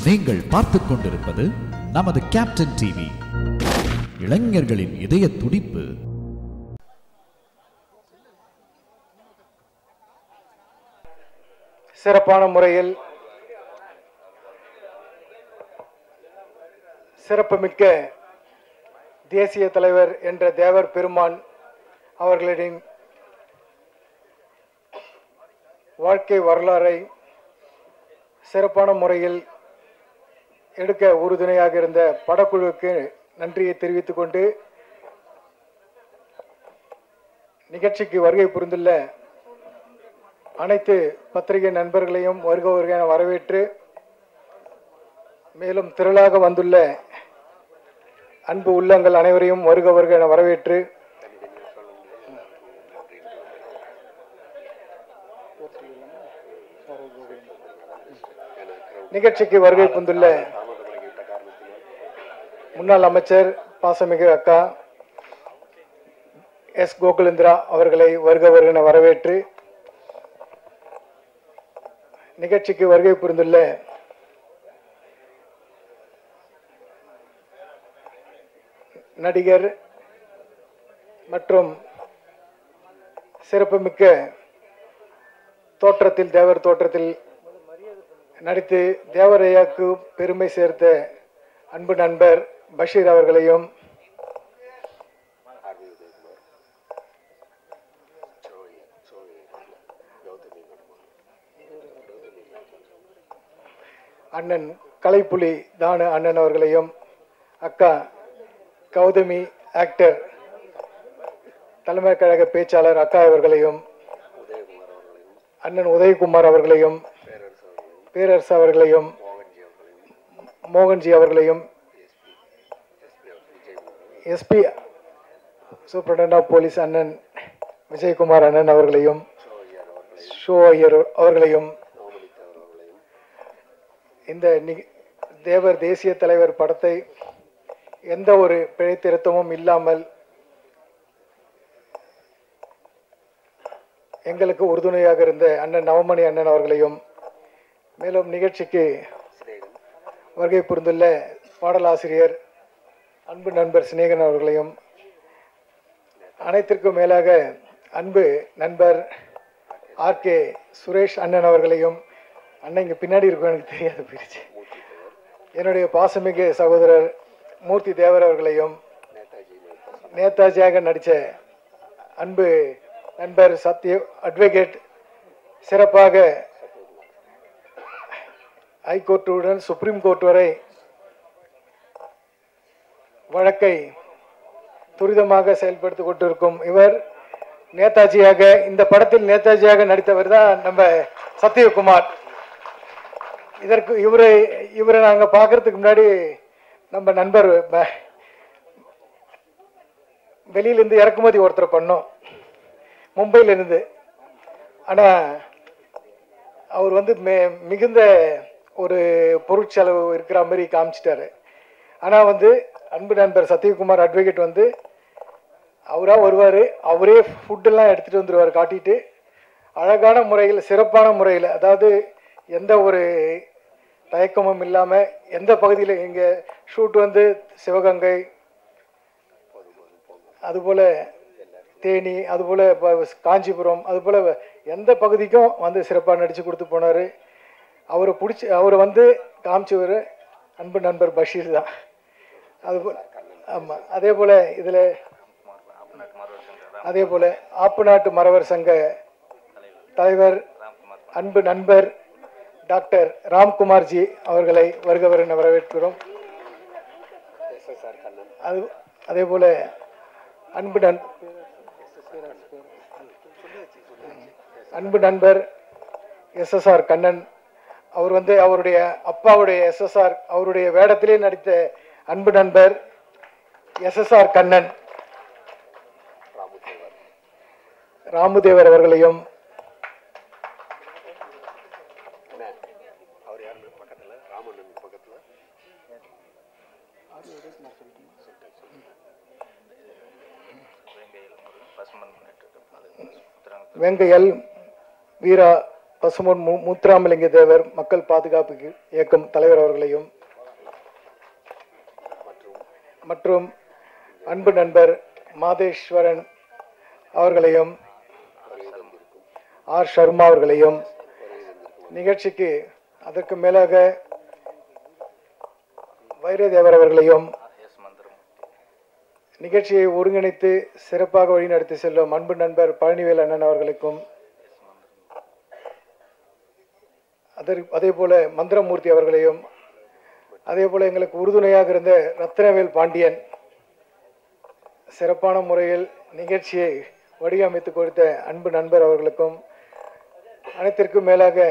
நீங்கள் பார்த்துக் கொண்டிருப்பது நமது கேப்டன் டிவி. இளைஞர்களின் இதய துடிப்பு. சிறப்பான முறையில் சிறப்புமிக்க தேசிய தலைவர் என்ற தேவர் பெருமான் அவர்களின் வாழ்க்கை வரலாறை சிறப்பான முறையில் எடுக்க உறுதுணையாக இருந்த படக்குழுவுக்கு நன்றியை தெரிவித்துக் கொண்டு, நிகழ்ச்சிக்கு வருகை புரிந்துள்ள அனைத்து பத்திரிகை நண்பர்களையும் வருக என வரவேற்று, மேலும் திரளாக வந்துள்ள அன்பு உள்ளங்கள் அனைவரையும் வருக என வரவேற்று, நிகழ்ச்சிக்கு வருகை புரிந்துள்ள முன்னாள் அமைச்சர் பாசமிகு அக்கா எஸ் கோகுலேந்திரா அவர்களை வருக என வரவேற்று, நிகழ்ச்சிக்கு வருகை புரிந்துள்ள நடிகர் மற்றும் சிறப்புமிக்க தோற்றத்தில் தேவர் தோற்றத்தில் நடித்து தேவரையாக்கு பெருமை சேர்த்த அன்பு நண்பர் பஷீர் அவர்களையும், அண்ணன் கலைப்புலி தானு அண்ணன் அவர்களையும், அக்கா கௌதமி ஆக்டர் தலைமை கழக பேச்சாளர் அக்கா அவர்களையும், அண்ணன் உதயகுமார் அவர்களையும், பேரரசு அவர்களையும், மோகன்ஜி அவர்களையும், எஸ்பி சூப்பரண்ட் ஆஃப் போலீஸ் அண்ணன் விஜயகுமார் அண்ணன் அவர்களையும், ஷோ ஐயர் அவர்களையும், இந்த தேவர் தேசிய தலைவர் படத்தை எந்த ஒரு பிழை திருத்தமும் இல்லாமல் எங்களுக்கு உறுதுணையாக இருந்த அண்ணன் நவமணி அண்ணன் அவர்களையும், மேலும் நிகழ்ச்சிக்கு வருகை புரிந்துள்ள பாடலாசிரியர் அன்பு நண்பர் சிநேகன் அவர்களையும், அனைத்திற்கும் மேலாக அன்பு நண்பர் ஆர்கே சுரேஷ் அண்ணன் அவர்களையும், அண்ணன் இங்கே பின்னாடி இருக்கும் எனக்கு தெரியாது பிரிச்சு, என்னுடைய பாசமிகு சகோதரர் மூர்த்தி தேவர் அவர்களையும், நேதாஜியாக நடித்த அன்பு நண்பர் சத்ய அட்வொகேட் சிறப்பாக ஹைகோர்ட்டுடன் சுப்ரீம் கோர்ட் வரை வழக்கை துரிதமாக செயல்படுத்திக் கொண்டிருக்கும் இவர் நேதாஜியாக, இந்த படத்தில் நேதாஜியாக நடித்தவர் தான் நம்ம சத்யகுமார். இதற்கு இவரை நாங்கள் பார்க்கறதுக்கு முன்னாடி நம்ம நண்பர் வெளியிலேருந்து இறக்குமதி ஒருத்தர் பண்ணோம் மும்பையிலிருந்து. ஆனால் அவர் வந்து மிகுந்த ஒரு பொருட்செலவு இருக்கிற மாதிரி காமிச்சிட்டாரு. ஆனால் வந்து அன்பு நண்பர் சத்யகுமார் அட்வொகேட் வந்து அவராக வருவார், அவரே ஃபுட்டெல்லாம் எடுத்துகிட்டு வந்துடுவார், காட்டிட்டு அழகான முறையில் சிறப்பான முறையில், அதாவது எந்த ஒரு தயக்கமும் இல்லாமல் எந்த பகுதியில் இங்கே ஷூட் வந்து சிவகங்கை, அதுபோல் தேனி, அதுபோல் காஞ்சிபுரம், அதுபோல் எந்த பகுதிக்கும் வந்து சிறப்பாக நடித்து கொடுத்து போனார். அவரை வந்து காமிச்சவர் அன்பு நண்பர் பஷீர் தான். அதுபோல் ஆமாம், அதே போல் இதில் அதே போல் ஆப்பு நாட்டு மறவர் சங்க தலைவர் அன்பு நண்பர் டாக்டர் ராம்குமார்ஜி அவர்களை வருக என வரவேற்கிறோம். அதே போல் அன்பு நண்பர் SSR கண்ணன், அவர் வந்து அவருடைய அப்பாவுடைய SSR அவருடைய வேடத்திலே நடித்த அன்பு நண்பர் SSR கண்ணன் ராமுதேவர் அவர்களையும், வெங்கையல் வீரா பசும்பொன் முத்துராமலிங்க தேவர் மக்கள் பாதுகாப்பு இயக்கம் தலைவர் அவர்களையும் மற்றும் அன்பு நண்பர் மாதேஸ்வரன் அவர்களையும் ஆர் சர்மா அவர்களையும் நிகழ்ச்சிக்கு அதற்கு மேலாக வைரதேவர் அவர்களையும் நிகழ்ச்சியை ஒருங்கிணைத்து சிறப்பாக வழிநடத்தி செல்லும் அன்பு நண்பர் பழனிவேல் அண்ணன் அவர்களுக்கும் அதே போல மந்திரமூர்த்தி அவர்களையும் அதே போல எங்களுக்கு உறுதுணையாக இருந்த ரத்னவேல் பாண்டியன் சிறப்பான முறையில் நிகழ்ச்சியை வடிவமைத்து கொடுத்த அன்பு நண்பர் அவர்களுக்கும் அனைத்திற்கும் மேலாக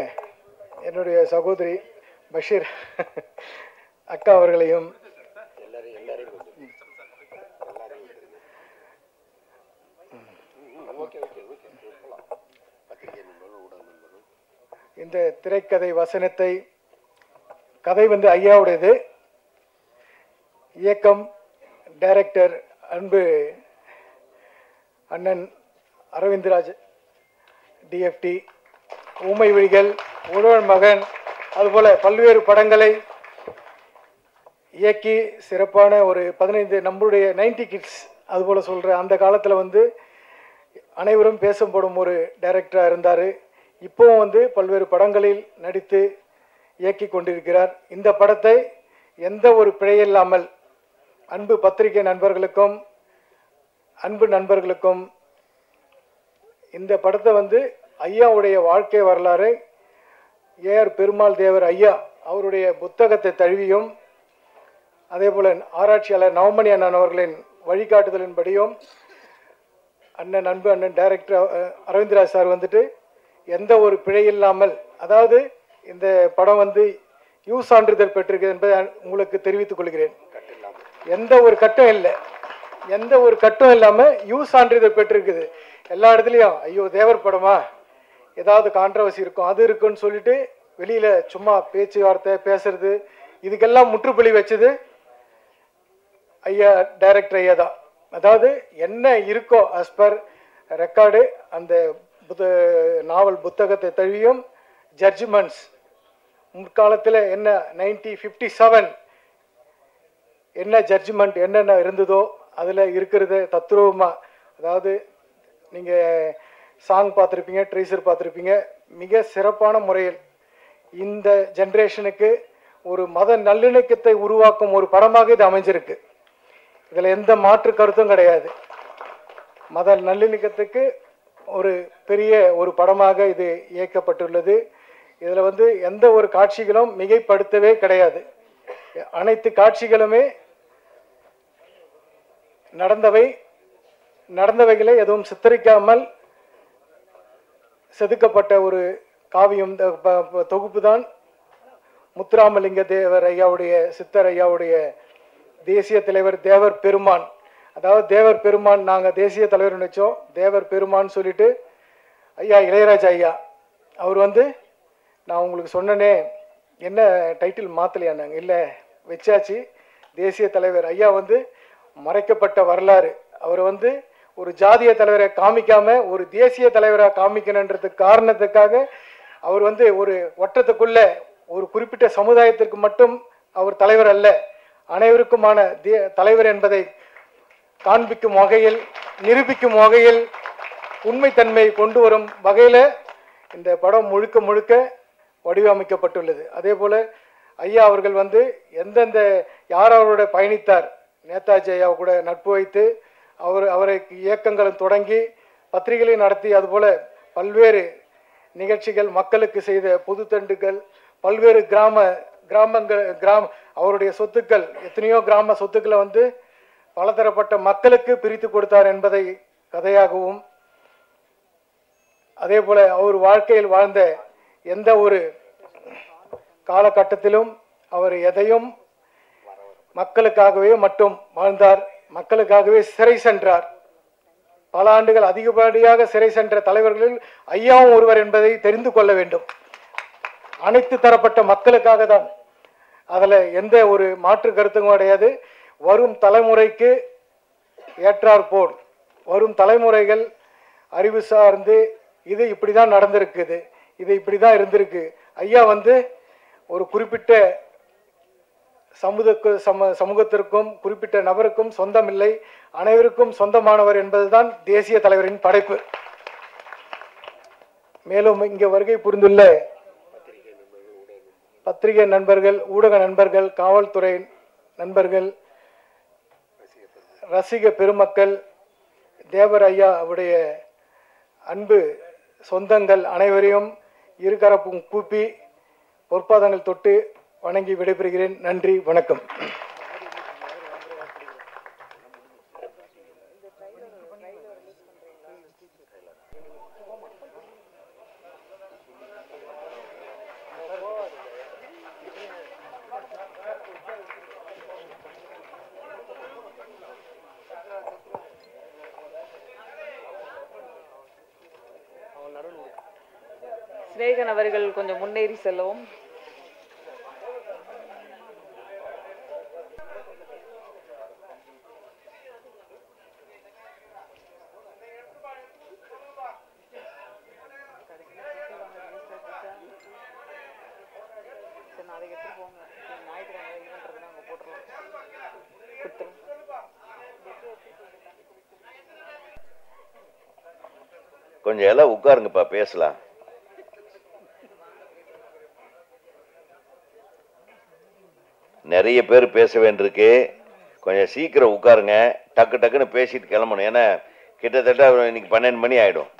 என்னுடைய சகோதரி பஷீர் அக்கா அவர்களையும் இந்த திரைக்கதை வசனத்தை கதை வந்து ஐயாவுடையது, இயக்கம் டைரக்டர் அன்பு அண்ணன் அரவிந்த்ராஜ் டிஎஃப்டி, ஊமை விழிகள், உழவன் மகன், அதுபோல பல்வேறு படங்களை இயக்கி சிறப்பான ஒரு 15 நம்மளுடைய 90 கிட்ஸ் அதுபோல் சொல்கிற அந்த காலத்தில் வந்து அனைவரும் பேசப்படும் ஒரு டைரக்டராக இருந்தார். இப்போவும் வந்து பல்வேறு படங்களில் நடித்து இயக்கி கொண்டிருக்கிறார். இந்த படத்தை எந்த ஒரு பிழையில்லாமல் அன்பு பத்திரிகை நண்பர்களுக்கும் அன்பு நண்பர்களுக்கும் இந்த படத்தை வந்து ஐயாவுடைய வாழ்க்கை வரலாறு ஏஆர் பெருமாள் தேவர் ஐயா அவருடைய புத்தகத்தை தழுவியும் அதே போல ஆராய்ச்சியாளர் நவமணி அண்ணன் அவர்களின் வழிகாட்டுதலின்படியும் அண்ணன் அன்பு அண்ணன் டைரக்டர் அரவிந்த்ராஜ் சார் வந்துட்டு எந்த ஒரு பிழை இல்லாமல், அதாவது இந்த படம் வந்து யூ சான்றிதழ் பெற்றிருக்கு என்பதை உங்களுக்கு தெரிவித்துக் கொள்கிறேன். எந்த ஒரு கட்டம் இல்லை, எந்த ஒரு கட்டம் இல்லாமல் யூ சான்றிதழ் பெற்றிருக்குது. எல்லா இடத்துலையும் ஐயோ தேவர் படமா ஏதாவது கான்ட்ரவர்சி இருக்கும் அது இருக்குன்னு சொல்லிட்டு வெளியில் சும்மா பேச்சுவார்த்தை பேசுறது, இதுக்கெல்லாம் முற்றுப்புள்ளி வச்சது ஐயா டைரக்டர் ஐயா தான். அதாவது என்ன இருக்கோ அஸ் பர் ரெக்கார்டு அந்த நாவல் புத்தகத்தை தழுவியும் ஜட்ஜ்மெண்ட்ஸ் முற்காலத்தில் என்ன 1957 என்ன ஜட்ஜ்மெண்ட் என்னென்ன இருந்ததோ அதில் இருக்கிறது தத்ரூபமாக. அதாவது நீங்கள் சாங் பார்த்துருப்பீங்க, ட்ரீசர் பார்த்துருப்பீங்க. மிக சிறப்பான முறையில் இந்த ஜென்ரேஷனுக்கு ஒரு மத நல்லிணக்கத்தை உருவாக்கும் ஒரு படமாக இது அமைஞ்சிருக்கு. இதில் எந்த மாற்று கருத்தும் கிடையாது. மத நல்லிணக்கத்துக்கு ஒரு பெரிய ஒரு படமாக இது இயக்கப்பட்டுள்ளது. இதில் வந்து எந்த ஒரு காட்சிகளும் மிகைப்படுத்தவே கிடையாது. அனைத்து காட்சிகளுமே நடந்தவைகளை எதுவும் சித்தரிக்காமல் செதுக்கப்பட்ட ஒரு காவியம் தொகுப்பு தான் முத்துராமலிங்க தேவர் ஐயாவுடைய சித்தர் ஐயாவுடைய தேசிய தலைவர் தேவர் பெருமான். அதாவது தேவர் பெருமான் நாங்கள் தேசிய தலைவர் நினைச்சோம், தேவர் பெருமான் சொல்லிட்டு ஐயா இளையராஜா ஐயா அவர் வந்து நான் உங்களுக்கு சொன்னனே என்ன டைட்டில் மாற்றலையா? நாங்கள் இல்லை வச்சாச்சு. தேசிய தலைவர் ஐயா வந்து மறைக்கப்பட்ட வரலாறு. அவர் வந்து ஒரு ஜாதிய தலைவரை காமிக்காம ஒரு தேசிய தலைவராக காமிக்கணுன்றதுக்கு காரணத்துக்காக அவர் வந்து ஒரு வட்டத்துக்குள்ள ஒரு குறிப்பிட்ட சமுதாயத்திற்கு மட்டும் அவர் தலைவர் அல்ல, அனைவருக்குமான தலைவர் என்பதை காண்பிக்கும் வகையில் நிரூபிக்கும் வகையில் உண்மைத்தன்மையை கொண்டு வரும் வகையில் இந்த படம் முழுக்க முழுக்க வடிவமைக்கப்பட்டுள்ளது. அதே போல ஐயா அவர்கள் வந்து எந்தெந்த யார் அவரோட பயணித்தார், நேதாஜி ஐயா கூட நட்பு வைத்து அவரை இயக்கங்களும் தொடங்கி பத்திரிகைகளையும் நடத்தி அதுபோல பல்வேறு நிகழ்ச்சிகள் மக்களுக்கு செய்த பொது தண்டுகள் பல்வேறு கிராமங்கள் அவருடைய சொத்துக்கள் எத்தனையோ கிராம சொத்துக்களை வந்து பலதரப்பட்ட மக்களுக்கு பிரித்து கொடுத்தார் என்பதை கதையாகவும் அதே போல அவர் வாழ்க்கையில் வாழ்ந்த எந்த ஒரு காலகட்டத்திலும் அவர் எதையும் மக்களுக்காகவே மட்டும் வாழ்ந்தார், மக்களுக்காகவே சிறை சென்றார். பல ஆண்டுகள் அதிகப்படியாக சிறை சென்ற தலைவர்களில் ஐயாவும் ஒருவர் என்பதை தெரிந்து கொள்ள வேண்டும். அனைத்து தரப்பட்ட மக்களுக்காக தான், அதில் எந்த ஒரு மாற்று கருத்தும் கிடையாது. வரும் தலைமுறைக்கு ஏற்றாற்போல் வரும் தலைமுறைகள் அறிவு சார்ந்து இது இப்படி தான் நடந்திருக்குது, இது இப்படி தான் இருந்திருக்கு. ஐயா வந்து ஒரு குறிப்பிட்ட சமூகத்திற்கும் குறிப்பிட்ட நபருக்கும் சொந்தமில்லை, அனைவருக்கும் சொந்தமானவர் என்பதுதான் தேசிய தலைவரின் படைப்பு. மேலும் இங்கே வருகை புரிந்துள்ள பத்திரிகை நண்பர்கள், ஊடக நண்பர்கள், காவல்துறை நண்பர்கள், ரசிக பெருமக்கள், தேவர் ஐயா அவருடைய அன்பு சொந்தங்கள் அனைவரையும் இருகரப்பும் கூப்பி பொற்பாதங்கள் தொட்டு வணங்கி விடைபெறுகிறேன். நன்றி, வணக்கம். சிநேகன் அவர்கள் கொஞ்சம் முன்னேறி செல்லவும். கொஞ்சம் எல்லாம் உட்காருங்கப்பா, பேசலாம். நிறைய பேர் பேச வேண்டியிருக்கு. கொஞ்சம் சீக்கிரம் உட்காருங்க. டக்கு டக்குன்னு பேசிட்டு கிளம்பணும். ஏன்னா கிட்டத்தட்ட இன்னைக்கு 12 மணி ஆகிடும்.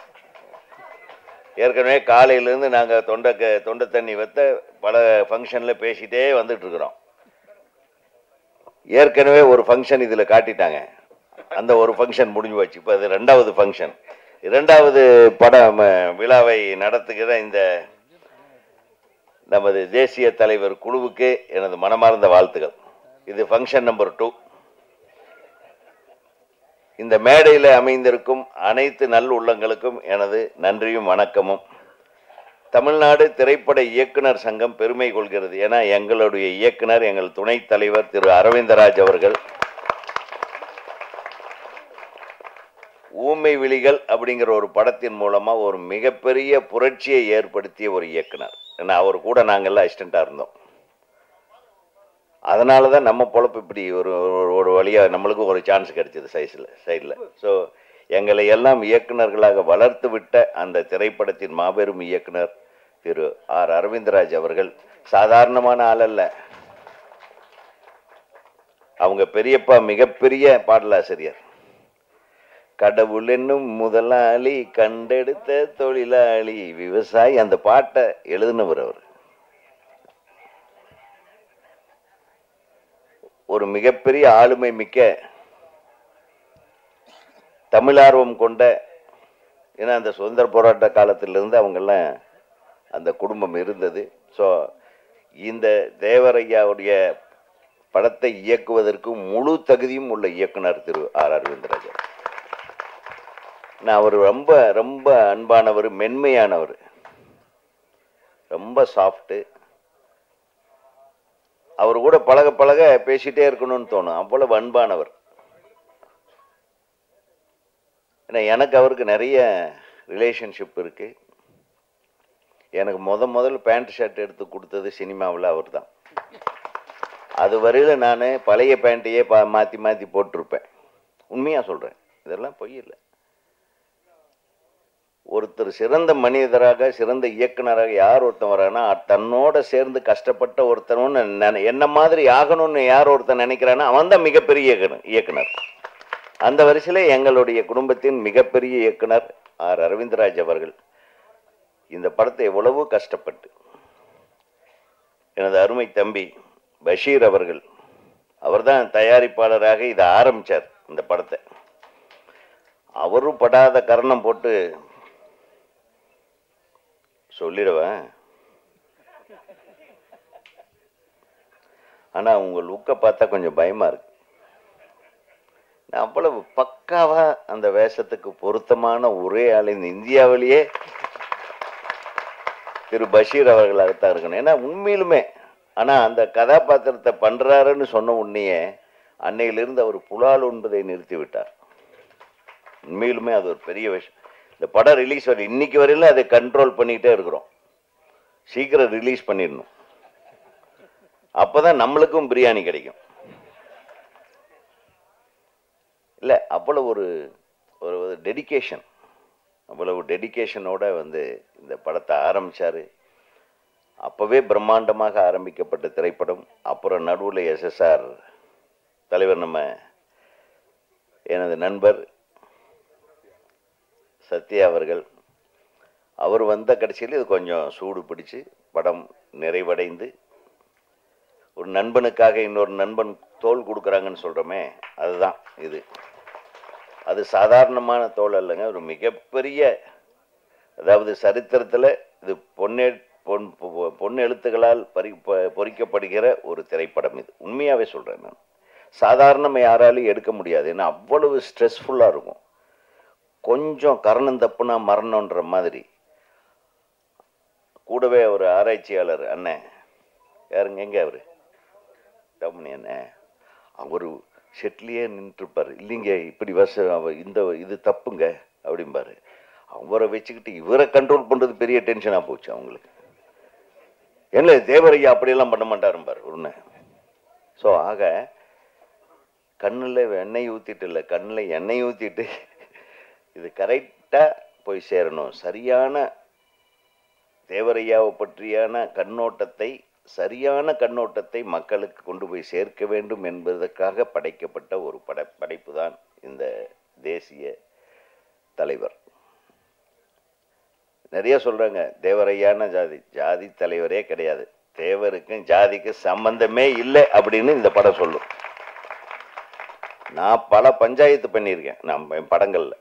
ஏற்கனவே காலையிலேருந்து நாங்கள் தொண்டை தண்ணி வைத்த பல ஃபங்க்ஷனில் பேசிகிட்டே வந்துட்டுருக்குறோம். ஏற்கனவே ஒரு ஃபங்க்ஷன் இதில் காட்டிட்டாங்க. அந்த ஒரு ஃபங்க்ஷன் முடிஞ்சு போச்சு. இப்போ அது 2வது ஃபங்க்ஷன். 2வது பட விழாவை நடத்துகிற இந்த நமது தேசிய தலைவர் குழுவுக்கு எனது மனமார்ந்த வாழ்த்துக்கள். இது ஃபங்க்ஷன் நம்பர் 2. இந்த மேடையில் அமைந்திருக்கும் அனைத்து நல் உள்ளங்களுக்கும் எனது நன்றியும் வணக்கமும். தமிழ்நாடு திரைப்பட இயக்குனர் சங்கம் பெருமை கொள்கிறது. ஏன்னா எங்களுடைய இயக்குனர், எங்கள் துணைத் தலைவர் திரு அரவிந்தராஜ் அவர்கள் ஊமை விழிகள் அப்படிங்கிற ஒரு படத்தின் மூலமாக ஒரு மிகப்பெரிய புரட்சியை ஏற்படுத்திய ஒரு இயக்குனர். ஏன்னா அவர் கூட நாங்கள்லாம் அசிஸ்டண்ட்டாக இருந்தோம். அதனால தான் நம்ம பொழப்பு இப்படி ஒரு வழியாக நம்மளுக்கும் ஒரு சான்ஸ் கிடைச்சது சைடில். ஸோ எங்களை எல்லாம் இயக்குநர்களாக வளர்த்து விட்ட அந்த திரைப்படத்தின் மாபெரும் இயக்குனர் திரு ஆர் அரவிந்தராஜ் அவர்கள் சாதாரணமான ஆள் அல்ல. அவங்க பெரியப்பா மிகப்பெரிய பாடலாசிரியர். கடவுள் என்னும் முதலாளி, கண்டெடுத்த தொழிலாளி, விவசாயி, அந்த பாட்டை எழுதினவர் அவர். ஒரு மிகப்பெரிய ஆளுமை மிக்க தமிழார்வம் கொண்ட, ஏன்னா அந்த சுதந்திர போராட்ட காலத்திலிருந்து அவங்கெல்லாம் அந்த குடும்பம் இருந்தது. ஸோ இந்த தேவரையாவுடைய படத்தை இயக்குவதற்கு முழு தகுதியும் உள்ள இயக்குனர் திரு ஆர் அரவிந்தராஜ். நான் அவர் ரொம்ப ரொம்ப அன்பானவர், மென்மையானவர், ரொம்ப சாஃப்ட்டு. அவர் கூட பழக பழக பேசிட்டே இருக்கணும்னு தோணும், அவ்வளவு அன்பானவர். ஏன்னா எனக்கு அவருக்கு நிறைய ரிலேஷன்ஷிப் இருக்கு. எனக்கு முதல்ல பேண்ட் ஷர்ட் எடுத்து கொடுத்தது சினிமாவில் அவர் தான். அது வரையில் நான் பழைய பேண்ட்டையே மாற்றி மாற்றி போட்டிருப்பேன். உண்மையாக சொல்கிறேன், இதெல்லாம் பொய் இல்லை. ஒருத்தர் சிறந்த மனிதராக, சிறந்த இயக்குனராக யார் ஒருத்தன் வரானா, தன்னோட சேர்ந்து கஷ்டப்பட்ட ஒருத்தனும் என்ன மாதிரி ஆகணும்னு யார் ஒருத்தன் நினைக்கிறானா அவன் தான் மிகப்பெரிய இயக்குனர். அந்த வரிசையில் எங்களுடைய குடும்பத்தின் மிகப்பெரிய இயக்குனர் ஆர் அரவிந்தராஜ் அவர்கள் இந்த படத்தை எவ்வளவு கஷ்டப்பட்டு, எனது அருமை தம்பி பஷீர் அவர்கள், அவர்தான் தயாரிப்பாளராக இதை ஆரம்பித்தார் இந்த படத்தை. அவரும் படாத கரணம் போட்டு சொல்லிடுவேன். ஆனா உங்க லுக்கை பார்த்தா கொஞ்சம் பயமா இருக்கு. நான் அவ்வளவு பக்காவா அந்த வேஷத்துக்கு பொருத்தமான ஒரே ஆள் இந்த இந்தியாவிலேயே திரு பஷீர் அவர்களாகத்தான் இருக்கணும். ஏன்னா உண்மையிலுமே, ஆனா அந்த கதாபாத்திரத்தை பண்றாருன்னு சொன்ன உடனேயே அன்னையிலிருந்து அவர் புலால் உண்பதை நிறுத்தி விட்டார். உண்மையிலுமே அது ஒரு பெரிய விஷயம். இந்த படம் ரிலீஸ் வரை இன்னைக்கு வரையிலும் அதை கண்ட்ரோல் பண்ணிக்கிட்டே இருக்கிறோம். சீக்கிரம் ரிலீஸ் பண்ணிடணும். அப்பதான் நம்மளுக்கும் பிரியாணி கிடைக்கும். இல்லை, அவ்வளவு ஒரு ஒரு டெடிக்கேஷன், அவ்வளவு டெடிக்கேஷனோட வந்து இந்த படத்தை ஆரம்பிச்சாரு. அப்பவே பிரம்மாண்டமாக ஆரம்பிக்கப்பட்ட திரைப்படம். அப்புறம் நடுவில் SSR தலைவர் நம்ம எனது நண்பர் சத்யா அவர்கள், அவர் வந்த கடைசியில் இது கொஞ்சம் சூடு பிடிச்சு படம் நிறைவடைந்து, ஒரு நண்பனுக்காக இன்னொரு நண்பன் தோள் கொடுக்குறாங்கன்னு சொல்கிறோமே, அதுதான் இது. அது சாதாரணமான தோள் அல்லங்க, ஒரு மிகப்பெரிய, அதாவது சரித்திரத்தில் இது பொன் எழுத்துக்களால் பொறிக்கப்படுகிற ஒரு திரைப்படம் இது. உண்மையாகவே சொல்கிறேன் நான். சாதாரணமாக யாராலையும் எடுக்க முடியாது. ஏன்னா அவ்வளவு ஸ்ட்ரெஸ்ஃபுல்லாக இருக்கும். கொஞ்சம் கரணம் தப்புனா மரணன்ற மாதிரி. கூடவே ஒரு ஆராய்ச்சியாளர் அண்ணன், யாருங்க, எங்கே அவர் டம்னி அண்ணன், அவர் செட்லேயே நின்றுருப்பார். இல்லைங்க இப்படி இந்த இது தப்புங்க அப்படிம்பாரு. அவரை வச்சுக்கிட்டு இவரை கண்ட்ரோல் பண்ணுறது பெரிய டென்ஷனாக போச்சு அவங்களுக்கு. என்ன தேவரையா அப்படியெல்லாம் பண்ண மாட்டாரும்பார் ஒன்று. ஸோ ஆக கண்ணில் எண்ணெய் ஊற்றிட்டு இல்லை, கண்ணில் எண்ணெய் ஊற்றிட்டு இது கரெக்டாக போய் சேரணும். சரியான தேவரையாவை பற்றியான கண்ணோட்டத்தை, சரியான கண்ணோட்டத்தை மக்களுக்கு கொண்டு போய் சேர்க்க வேண்டும் என்பதற்காக படைக்கப்பட்ட ஒரு படைப்பு தான் இந்த தேசிய தலைவர். நிறைய சொல்கிறாங்க தேவரையான ஜாதி தலைவரே கிடையாது, தேவருக்கும் ஜாதிக்கு சம்பந்தமே இல்லை அப்படின்னு இந்த படம் சொல்லும். நான் பல பஞ்சாயத்து பண்ணியிருக்கேன் நம்ம படங்களில்.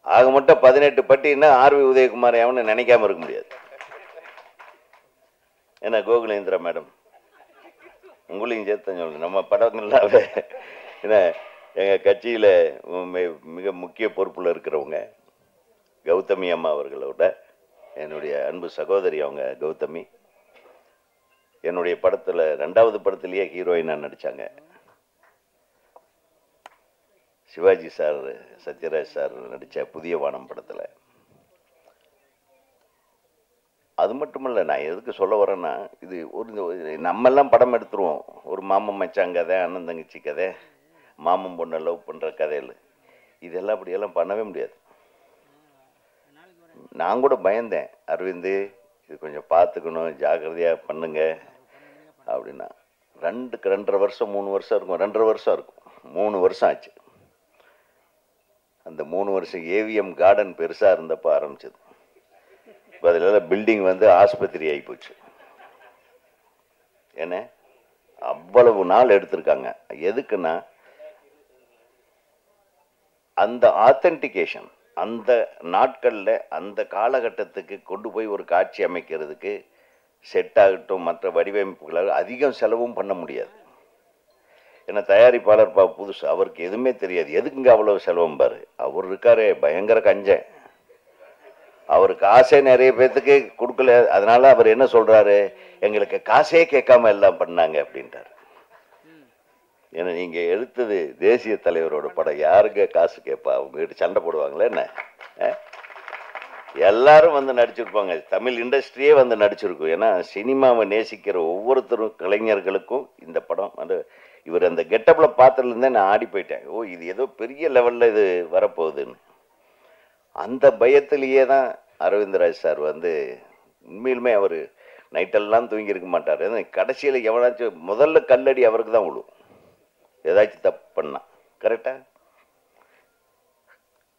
ஆக மட்டும் 18 பட்டின்னா RV உதயகுமார் எவனு நினைக்காம இருக்க முடியாது. ஏன்னா கோகுலேந்திரா மேடம் உங்களையும் சேர்த்து சொல்லுங்க, நம்ம படங்கள்லாவே ஏன்னா எங்கள் கட்சியில் மிக முக்கிய பொறுப்பில் இருக்கிறவங்க கௌதமி அம்மா அவர்களோட, என்னுடைய அன்பு சகோதரி அவங்க கௌதமி, என்னுடைய படத்தில் 2வது படத்திலேயே ஹீரோயினாக நடித்தாங்க. சிவாஜி சார், சத்யராஜ் சார் நடித்த புதிய வானம் படத்தில். அது மட்டும் இல்லை, நான் எதுக்கு சொல்ல வரேன்னா, இது ஒரு நம்மெல்லாம் படம் எடுத்துருவோம். ஒரு மாமன் மச்சான் கதை, அண்ணன் தங்கச்சி கதை, மாமன் பொண்ணை லவ் பண்ணுற கதையில். இதெல்லாம் அப்படியெல்லாம் பண்ணவே முடியாது. நான் கூட பயந்தேன், அரவிந்த் இது கொஞ்சம் பார்த்துக்கணும், ஜாக்கிரதையாக பண்ணுங்க அப்படின்னா. 2.5 வருஷம் 3 வருஷம் இருக்கும், 2.5 வருஷம் இருக்கும், 3 வருஷம் ஆச்சு. அந்த 3 வருஷம் AVM கார்டன் பெருசாக இருந்தப்போ ஆரம்பிச்சது. இப்போ அதில் பில்டிங் வந்து ஆஸ்பத்திரி ஆகி போச்சு. ஏன்னா அவ்வளவு நாள் எடுத்திருக்காங்க. எதுக்குன்னா அந்த ஆத்தென்டிகேஷன், அந்த நாட்களில் அந்த காலகட்டத்துக்கு கொண்டு போய் ஒரு காட்சி அமைக்கிறதுக்கு செட் ஆகட்டும், மற்ற வடிவமைப்புகளாக அதிகம் செலவும் பண்ண முடியாது. ஏன்னா தயாரிப்பாளர் புதுசு, அவருக்கு எதுவுமே தெரியாது. எதுக்குங்க அவ்வளோ செலவும் பாரு, அவர் இருக்காரு பயங்கர கஞ்சன், அவர் காசே நிறைய பேர்த்துக்கு கொடுக்கல. அதனால அவர் என்ன சொல்றாரு, எங்களுக்கு காசே கேட்காம எல்லாம் பண்ணாங்க அப்படின்ட்டார். ஏன்னா நீங்க எடுத்தது தேசிய தலைவரோட படம், யாருங்க காசு கேட்பா, அவங்க கிட்ட சண்டை போடுவாங்களே என்ன? எல்லாரும் வந்து நடிச்சிருப்பாங்க, தமிழ் இண்டஸ்ட்ரியே வந்து நடிச்சிருக்கும். ஏன்னா சினிமாவை நேசிக்கிற ஒவ்வொருத்தரும் கலைஞர்களுக்கும் இந்த படம் அந்த இவர் அந்த கெட்டப்பில் பார்த்ததுலேருந்தே நான் ஆடி போயிட்டேன். ஓ இது ஏதோ பெரிய லெவலில் இது வரப்போகுதுன்னு. அந்த பயத்திலேயே தான் அரவிந்தராஜ் சார் வந்து உண்மையிலுமே அவர் நைட்டெல்லாம் தூங்கியிருக்க மாட்டார். கடைசியில் எவனாச்சும் முதல்ல கல்லடி அவருக்கு தான் விழுவும், ஏதாச்சும் தப்பு பண்ணா. கரெக்டாக?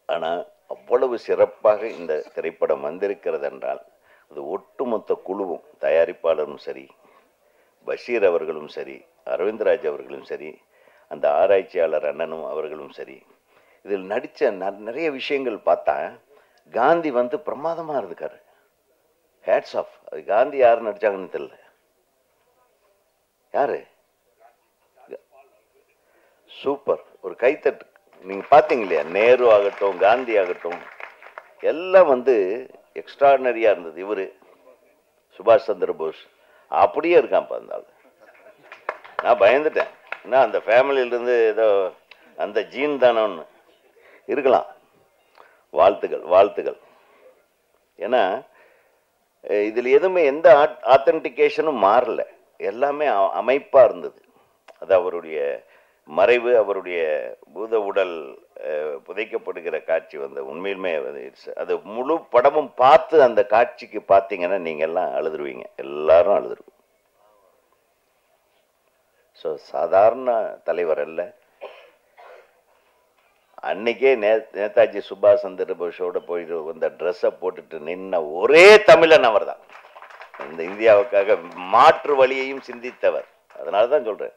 ஆனால் அவ்வளவு சிறப்பாக இந்த திரைப்படம் வந்திருக்கிறது என்றால் அது ஒட்டுமொத்த குழுவும், தயாரிப்பாளரும் சரி, பஷீர் அவர்களும் சரி, அரவிந்தராஜ் அவர்களும் சரி, அந்த ஆராய்ச்சியாளர் அண்ணனும் அவர்களும் சரி, இதில் நடித்த நிறைய விஷயங்கள் பார்த்தா காந்தி வந்து பிரமாதமாக இருக்காரு. Hats off. அது காந்தி யார் நடிச்சாங்கன்னு தெரியல. யாரு? சூப்பர், ஒரு கைத்தட்டு. நீங்கள் பார்த்தீங்க இல்லையா, நேரு ஆகட்டும், காந்தி ஆகட்டும், எல்லாம் வந்து எக்ஸ்ட்ராடனரியாக இருந்தது. இவர் சுபாஷ் சந்திர போஸ் அப்படியே இருக்கான் பார்த்தாள். நான் பயந்துட்டேன், ஏன்னா அந்த ஃபேமிலியிலேருந்து ஏதோ அந்த ஜீன் தானோன்னு இருக்கலாம். வாழ்த்துக்கள் வாழ்த்துக்கள். ஏன்னா இதில் எதுவுமே எந்த ஆத்தென்டிகேஷனும் மாறல, எல்லாமே அமைப்பாக இருந்தது. அது அவருடைய மறைவு, அவருடைய பூத உடல் புதைக்கப்படுகிற காட்சி வந்து உண்மையிலுமே அது முழு படமும் பார்த்து அந்த காட்சிக்கு பார்த்தீங்கன்னா நீங்கள் எல்லாம் அழுதுருவீங்க, எல்லாரும் அழுதுருவீங்க. ஸோ சாதாரண தலைவர் அல்ல. அன்னைக்கே நேதாஜி சுபாஷ் சந்திர போஸோட போயிட்டு வந்த ட்ரெஸ்ஸை போட்டுட்டு நின்ன ஒரே தமிழன் அவர் தான். இந்த இந்தியாவுக்காக மாற்று வழியையும் சிந்தித்தவர். அதனால தான் சொல்றேன்,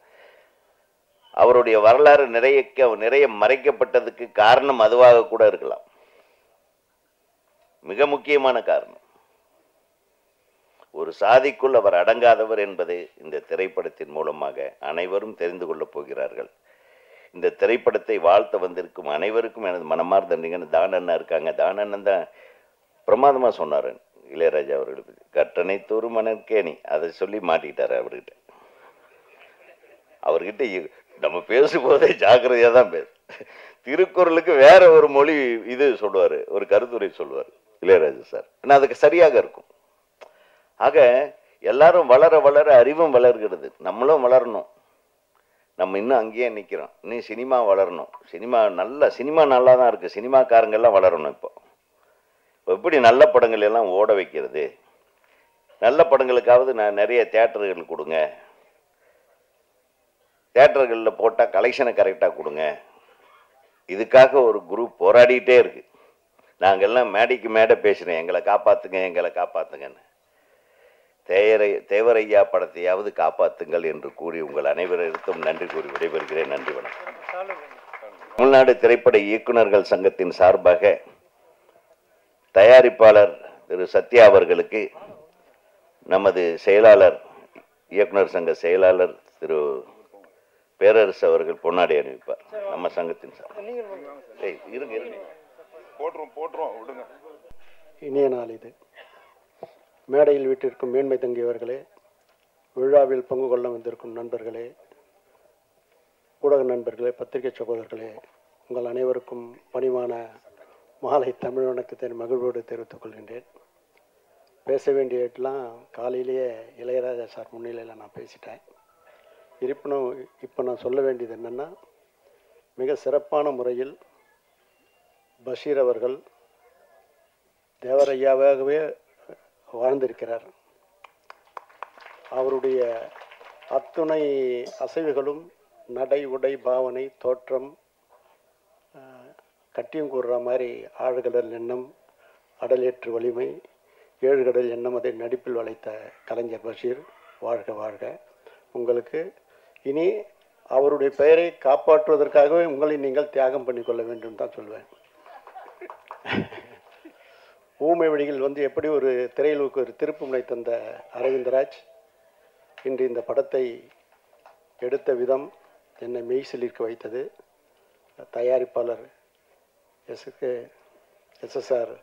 அவருடைய வரலாறு நிறைய மறைக்கப்பட்டதுக்கு காரணம் அதுவாக கூட இருக்கலாம். மிக முக்கியமான காரணம், ஒரு சாதிக்குள் அவர் அடங்காதவர் என்பதை இந்த திரைப்படத்தின் மூலமாக அனைவரும் தெரிந்து கொள்ளப் போகிறார்கள். இந்த திரைப்படத்தை வாழ்த்த வந்திருக்கும் அனைவருக்கும் எனது மனமார்ந்த நன்றிகள். தானண்ணா இருக்காங்க, தானண்ணன் தான் பிரமாதமாக சொன்னார் இளையராஜா அவர்களுக்கு. கட்டணை தோறும் மணற்கேணி அதை சொல்லி மாட்டிக்கிட்டாரு அவர்கிட்ட. நம்ம பேசும்போதே ஜாக்கிரதையாக தான் பேச. திருக்குறளுக்கு வேற ஒரு மொழி இது சொல்லுவார், ஒரு கருத்துரை சொல்லுவார் இளையராஜா சார். ஆனால் அதுக்கு சரியாக இருக்கும். ஆக எல்லாரும் வளர வளர அறிவும் வளர்கிறது, நம்மளும் வளரணும். நம்ம இன்னும் அங்கேயே நிற்கிறோம், இன்னும் சினிமா வளரணும். சினிமா நல்லா தான் இருக்குது, சினிமாக்காரங்கெல்லாம் வளரணும். இப்போ எப்படி நல்ல படங்கள் எல்லாம் ஓட வைக்கிறது, நல்ல படங்களுக்காவது நிறைய தியேட்டர்கள் கொடுங்க, தியேட்டர்களில் போட்டால் கலெக்ஷனை கரெக்டாக கொடுங்க. இதுக்காக ஒரு குரூப் போராடிட்டே இருக்கு. நாங்கள்லாம் மேடைக்கு மேடை பேசுகிறேன், எங்களை காப்பாற்றுங்க எங்களை காப்பாற்றுங்கன்னு. தேவரையா படத்தையாவது காப்பாற்றுங்கள் என்று கூறி உங்கள் அனைவருக்கும் நன்றி கூறி விடைபெறுகிறேன். நன்றி, வணக்கம். தமிழ்நாடு திரைப்பட இயக்குநர்கள் சங்கத்தின் சார்பாக தயாரிப்பாளர் திரு சத்யா அவர்களுக்கு நமது செயலாளர், இயக்குனர் சங்க செயலாளர் திரு பேரரசு அவர்கள் பொன்னாடை அணிவிப்பார். நம்ம சங்கத்தின் இனிய நாள் இது. மேடையில் வீட்டிற்கும் மேன்மை தங்கியவர்களே, விழாவில் பங்கு கொள்ள வந்திருக்கும் நண்பர்களே, ஊடக நண்பர்களே, பத்திரிகை சகோதரர்களே, உங்கள் அனைவருக்கும் பணிவான மாலை தமிழ் வணக்கத்தை மகிழ்வோடு தெரிவித்துக் கொள்கின்றேன். பேச வேண்டியதெல்லாம் காலையிலேயே இளையராஜா சார் முன்னிலையில் நான் பேசிட்டேன். இருப்பினும் இப்போ நான் சொல்ல வேண்டியது என்னென்னா, மிக சிறப்பான முறையில் பஷீர் அவர்கள் தேவரையாவாகவே வாழ்ந்திருக்கிறார். அவருடைய அத்துணை அசைவுகளும் நடை, உடை, பாவனை, தோற்றம், கட்டியம் கூறுற மாதிரி ஆழ்கடல் எண்ணம், அடலேற்று வலிமை, ஏழுகடல் எண்ணம், அதை நடிப்பில் வளைத்த கலைஞர் பஷீர் வாழ்க வாழ்க. உங்களுக்கு இனி அவருடைய பெயரை காப்பாற்றுவதற்காகவே உங்களை நீங்கள் தியாகம் பண்ணிக்கொள்ள வேண்டும் தான் சொல்வேன். ஊமை வழியில் எப்படி ஒரு திரையுலகுக்கு ஒரு திருப்பு முனை தந்த அரவிந்தராஜ் இன்று இந்த படத்தை எடுத்த விதம் என்னை மெய்சிலிருக்க வைத்தது. தயாரிப்பாளர் எஸ்எஸ்ஆர்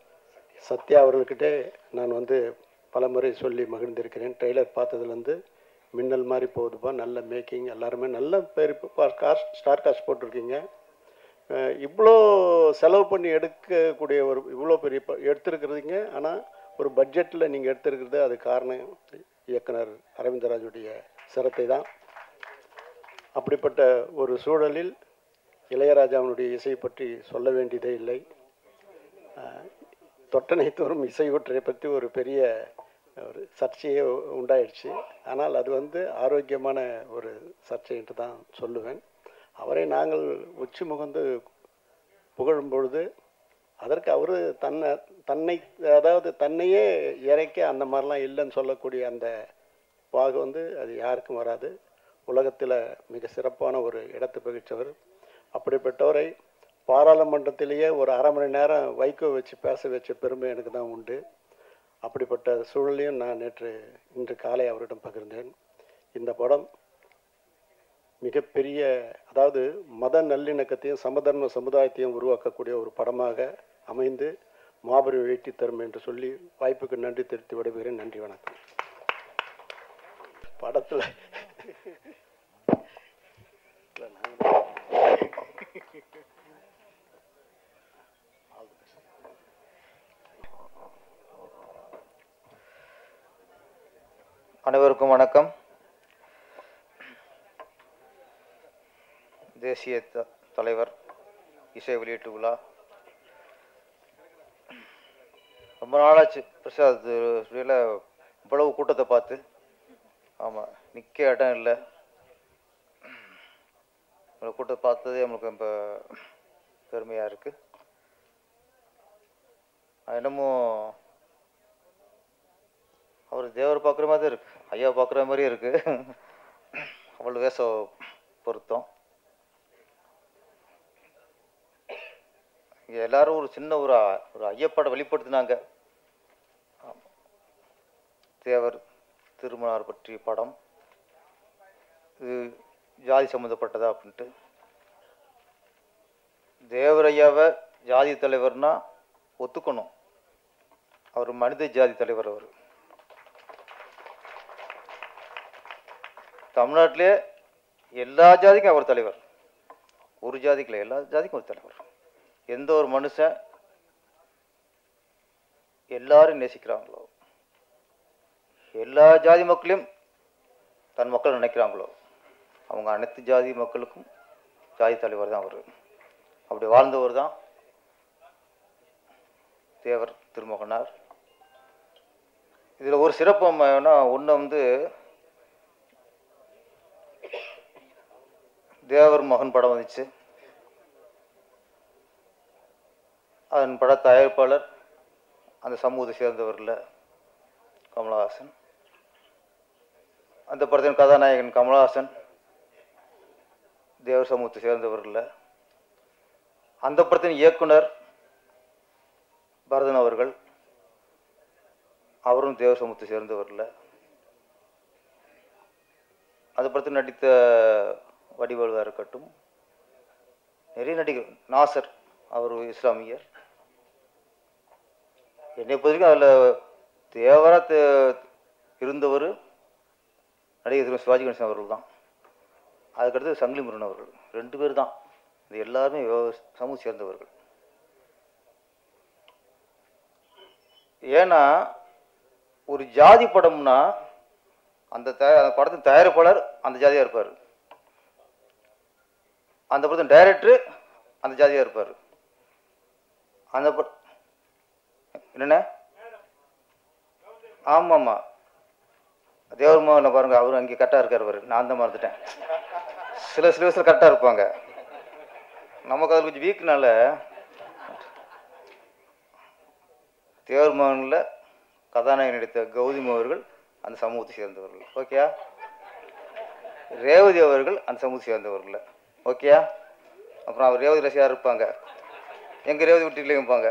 சத்யா அவர்கள்கிட்டே நான் பல முறை சொல்லி மகிழ்ந்திருக்கிறேன். ட்ரெய்லர் பார்த்ததுலேருந்து மின்னல் மாதிரி போகுதுப்பா, நல்ல மேக்கிங், எல்லாருமே நல்ல பேர் ஸ்டார் காஸ்ட் போட்டிருக்கீங்க. இவ்வளோ செலவு பண்ணி எடுக்கக்கூடிய ஒரு இவ்வளோ பெரிய எடுத்துருக்கிறதுங்க. ஆனால் ஒரு பட்ஜெட்டில் நீங்கள் எடுத்துருக்கிறது அது காரணம் இயக்குனர் அரவிந்தராஜுடைய சிரத்தை தான். அப்படிப்பட்ட ஒரு சூழலில் இளையராஜாவினுடைய இசை பற்றி சொல்ல வேண்டியதே இல்லை. தொட்டனை தோறும் இசை ஒற்றை பற்றி ஒரு பெரிய ஒரு சர்ச்சையே உண்டாயிடுச்சு. ஆனால் அது ஆரோக்கியமான ஒரு சர்ச்சை என்று தான் சொல்லுவேன். அவரை நாங்கள் உச்சி முகந்து புகழும் பொழுது அதற்கு அவர் தன்னையே இறைக்க அந்த மாதிரிலாம் இல்லைன்னு சொல்லக்கூடிய அந்த பாகு அது யாருக்கும் வராது. உலகத்தில் மிக சிறப்பான ஒரு இடத்தை பகிர்ச்சவர். அப்படிப்பட்டவரை பாராளுமன்றத்திலேயே ஒரு அரை மணி நேரம் வைகோ வச்சு பேச வச்ச பெருமை எனக்கு தான் உண்டு. அப்படிப்பட்ட சூழலையும் நான் இன்று காலை அவரிடம் பகிர்ந்தேன். இந்த படம் மிகப்பெரிய மத நல்லிணக்கத்தையும் சமதர்ம சமுதாயத்தையும் உருவாக்கக்கூடிய ஒரு படமாக அமைந்து மாபெரும் வெற்றி தரும் என்று சொல்லி வாய்ப்புக்கு நன்றி தெரிவித்து விடைபெறுகிறேன். நன்றி, வணக்கம். படத்தில் அனைவருக்கும் வணக்கம். தேசிய தலைவர் இசை வெளியீட்டு விழா ரொம்ப நாளாச்சு. பிரசாத் இவ்வளவு கூட்டத்தை பார்த்து, ஆமாம், நிற்க இடம் இல்லை. இவ்வளோ கூட்டத்தை பார்த்ததே நம்மளுக்கு ரொம்ப பெருமையாக இருக்குது. என்னமோ அவர் தேவர் பார்க்குற மாதிரி தான் இருக்குது, ஐயா பார்க்குற மாதிரியே இருக்குது. அவ்வளோ வேச பொருத்தம். இங்கே எல்லாரும் ஒரு சின்ன ஒரு ஐயப்பாடை வெளிப்படுத்தினாங்க. தேவர் திருமணார் பற்றிய படம், இது ஜாதி சம்மந்தப்பட்டதா அப்படின்ட்டு. தேவர் ஐயாவை ஜாதி தலைவர்னா ஒத்துக்கணும். அவர் மனித ஜாதி தலைவர். அவர் தமிழ்நாட்டிலே எல்லா ஜாதிக்கும் அவர் தலைவர். ஒரு ஜாதிக்குள்ள எல்லா ஜாதிக்கும் ஒரு தலைவர். எந்த ஒரு மனுஷன் எல்லாரும் நேசிக்கிறாங்களோ, எல்லா ஜாதி மக்களையும் தன் மக்கள் நினைக்கிறாங்களோ, அவங்க அனைத்து ஜாதி மக்களுக்கும் ஜாதி தலைவர் தான் அவர். அப்படி வாழ்ந்தவர் தான் தேவர் திருமகனார். இதில் ஒரு சிறப்பு ஒன்று வந்து, தேவர் மகன் படம் வந்துச்சு. அதன் பட தயாரிப்பாளர் அந்த சமூகத்தை சேர்ந்தவர் இல்லை, கமலஹாசன். அந்த படத்தின் கதாநாயகன் கமலஹாசன் தேவர் சமூகத்தை சேர்ந்தவர் இல்லை. அந்த படத்தின் இயக்குனர் பரதன் அவர்கள், அவரும் தேவர் சமூகத்தை சேர்ந்தவர் இல்லை. அந்த படத்தில் நடித்த வடிவேலுவாக இருக்கட்டும், நிறைய நடிகர், நாசர், அவர் இஸ்லாமியர். என்னை பொறுத்தவரைக்கும் அதில் தேவராக இருந்தவர் நடிகர் திரு சிவாஜி கணேசன் அவர்கள் தான். அதுக்கடுத்து சங்கிலி முருகன் அவர்கள். 2 பேர் தான். இது எல்லாருமே சமூக சேர்ந்தவர்கள். ஏன்னா ஒரு ஜாதி படம்னா அந்த படத்தின் தயாரிப்பாளர் அந்த ஜாதியாக இருப்பார், அந்த படத்தின் டைரக்டர் அந்த ஜாதியாக இருப்பார். அந்த என்னென்ன ஆமாம்மா, தேவர் மகனை பாருங்க, அவரு அங்கே கரெக்டாக இருக்கார். அவர் நான் தான் மறந்துட்டேன். சில வயசில் கரெக்டாக இருப்பாங்க. நமக்கு அதில் கொஞ்சம் வீக்குனால தேவர் மகனில் கதாநாயகன் நடித்த கௌதமி அவர்கள் அந்த சமூகத்தை சேர்ந்தவர்கள். ஓகேயா? ரேவதி அவர்கள் அந்த சமூகத்தை சேர்ந்தவர்கள். ஓகேயா? அப்புறம் அவர் ரேவதி ரசிகராக இருப்பாங்க, எங்கள் ரேவதி வீட்டிலே இருப்பாங்க.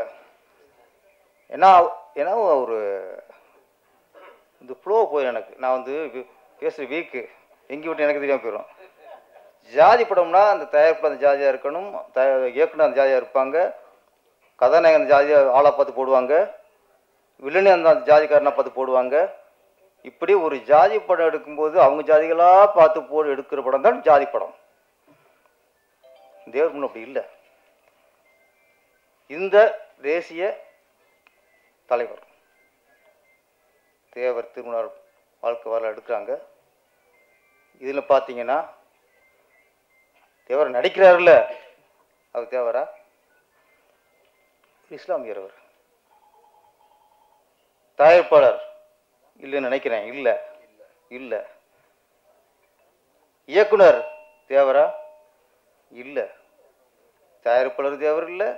ஏன்னா ஒரு இந்த ஃப்ளோ போய் எனக்கு நான் வந்து பேசுகிற வீக்கு எங்கே விட்டு எனக்கு தெரியாமல் போயிடும். ஜாதி படம்னா அந்த தயாரிப்பு அந்த ஜாதியாக இருக்கணும், இயக்குனர் அந்த ஜாதியாக இருப்பாங்க, கதாநாயகன் அந்த ஜாதியாக ஆளாக பார்த்து போடுவாங்க, வில்லனி அந்த ஜாதிக்காரனாக பார்த்து போடுவாங்க. இப்படி ஒரு ஜாதி படம் எடுக்கும்போது அவங்க ஜாதிகளாக பார்த்து எடுக்கிற படம் தான் ஜாதி படம். தேவர் முன் அப்படி இல்லை. இந்த தேசிய தலைவர் தேவர் திருமணார் வாழ்க்கை வரலாறு எடுக்கிறாங்க. இதில் பார்த்தீங்கன்னா தேவர் நடிக்கிறாருல்ல, அவர் தேவரா? இஸ்லாமியர். அவர் தயாரிப்பாளர் இல்லைன்னு நினைக்கிறேன். இல்லை. இயக்குனர் தேவரா? இல்லை. தயாரிப்பாளர் தேவர் இல்லை,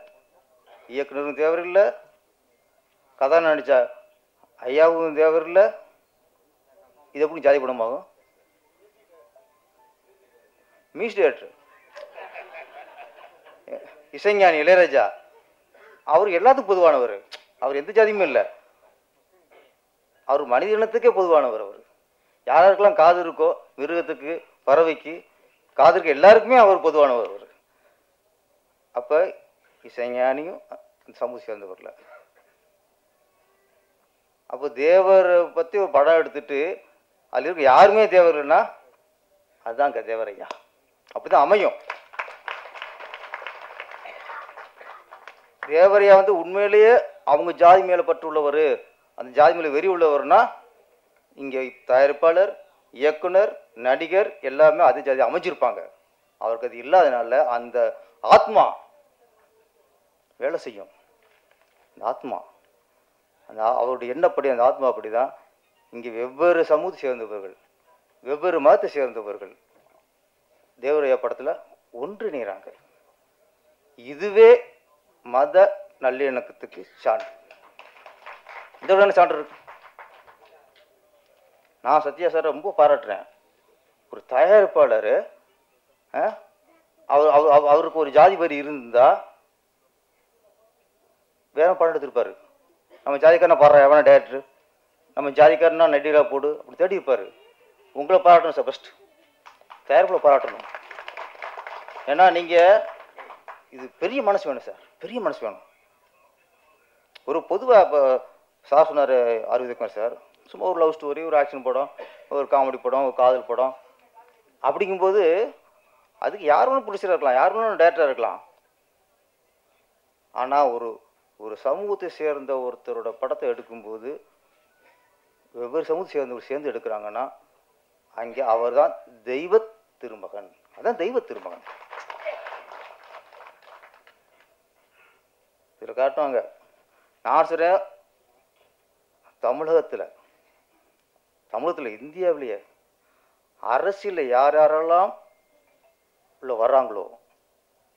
இயக்குனரும் தேவர் இல்லை, கதாநாயகன் நடிச்சா ஐயாவும் தேவர் இல்லை. இது எப்படி ஜாதி படமாகும்? மியூசிக் டைரக்டர் இசைஞானி இளையராஜா, அவர் எல்லாத்துக்கும் பொதுவானவர். அவர் எந்த ஜாதியுமே இல்லை, அவர் மனித இனத்துக்கே பொதுவானவர். அவர் யாருக்கெல்லாம் காது இருக்கோ, மிருகத்துக்கு, பறவைக்கு காது இருக்கு, எல்லாருக்குமே அவர் பொதுவானவர். அவர் அப்போ இசைஞானியும் சமூக சேர்ந்தவர்ல. அப்போ தேவரை பற்றி ஒரு படம் எடுத்துட்டு அதில் இருக்க யாருமே தேவர் இல்லைன்னா அதுதான் தேவரையா. அப்படிதான் அமையும். தேவரையா வந்து உண்மையிலேயே அவங்க ஜாதி மேலே பற்று உள்ளவர், அந்த ஜாதி மேலே வெறி உள்ளவர்னா இங்கே தயாரிப்பாளர், இயக்குனர், நடிகர் எல்லாமே அது ஜாதி அமைஞ்சிருப்பாங்க. அவருக்கு அது இல்லாதனால அந்த ஆத்மா வேலை செய்யும். அந்த ஆத்மா அந்த அவருடைய எண்ணப்படி அந்த ஆத்மா அப்படி தான். இங்கே வெவ்வேறு சமூகத்தை சேர்ந்தவர்கள், வெவ்வேறு மதத்தை சேர்ந்தவர்கள் தேவரையா படத்தில் ஒன்றிணைகிறாங்க. இதுவே மத நல்லிணக்கத்துக்கு சான்று. இதோட சான்று இருக்கு. நான் சத்யா சார் ரொம்ப பாராட்டுறேன். ஒரு தயாரிப்பாளர் அவருக்கு ஒரு ஜாதி வரி இருந்தா வேற படம் எடுத்திருப்பாரு. நம்ம ஜாதிக்காரனா பாடுற எவனா டேரக்டர், நம்ம ஜாதிக்காரனா நடிகரா போடு அப்படி தேடி இருப்பாரு. உங்களை பாராட்டணும் சார், ஃபர்ஸ்ட் தயாரிப்பில் பாராட்டணும். ஏன்னா நீங்கள் இது பெரிய மனசு வேணும் சார், பெரிய மனசு வேணும். ஒரு பொதுவாக இப்போ சார் சொன்னார் அரவிந்த்குமார் சார், சும்மா ஒரு லவ் ஸ்டோரி, ஒரு ஆக்ஷன் படம், ஒரு காமெடி படம், ஒரு காதல் படம் அப்படிங்கும்போது அதுக்கு யார் வேணும் ப்ரொடியூசராக இருக்கலாம், யார் வேணும் டேரக்டராக இருக்கலாம். ஆனால் ஒரு சமூகத்தை சேர்ந்த ஒருத்தரோட படத்தை எடுக்கும்போது வெவ்வேறு சமூகத்தை சேர்ந்தவர் சேர்ந்து எடுக்கிறாங்கன்னா அங்கே அவர் தான் தெய்வ திருமகன். அதான் தெய்வ திருமகன். இதில் காட்டுவாங்க. நான் சொல்கிறேன், தமிழகத்தில் இந்தியாவிலேயே அரசியலில் யாரெல்லாம் உள்ள வர்றாங்களோ,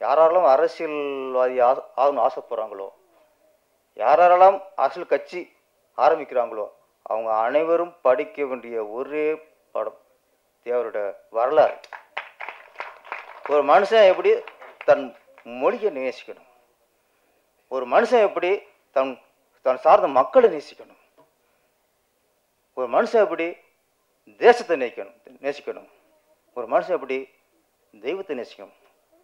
யாரெல்லாம் அரசியல்வாதி ஆகணும்னு ஆசைப்படுறாங்களோ, யாரெல்லாம் அரசியல் கட்சி ஆரம்பிக்கிறாங்களோ அவங்க அனைவரும் படிக்க வேண்டிய ஒரே படம் தேவரோட வரலாறு. ஒரு மனுஷன் எப்படி தன் மொழியை நேசிக்கணும், ஒரு மனுஷன் எப்படி தன் சார்ந்த மக்களை நேசிக்கணும், ஒரு மனுஷன் எப்படி தேசத்தை நேசிக்கணும், ஒரு மனுஷன் எப்படி தெய்வத்தை நேசிக்கணும்.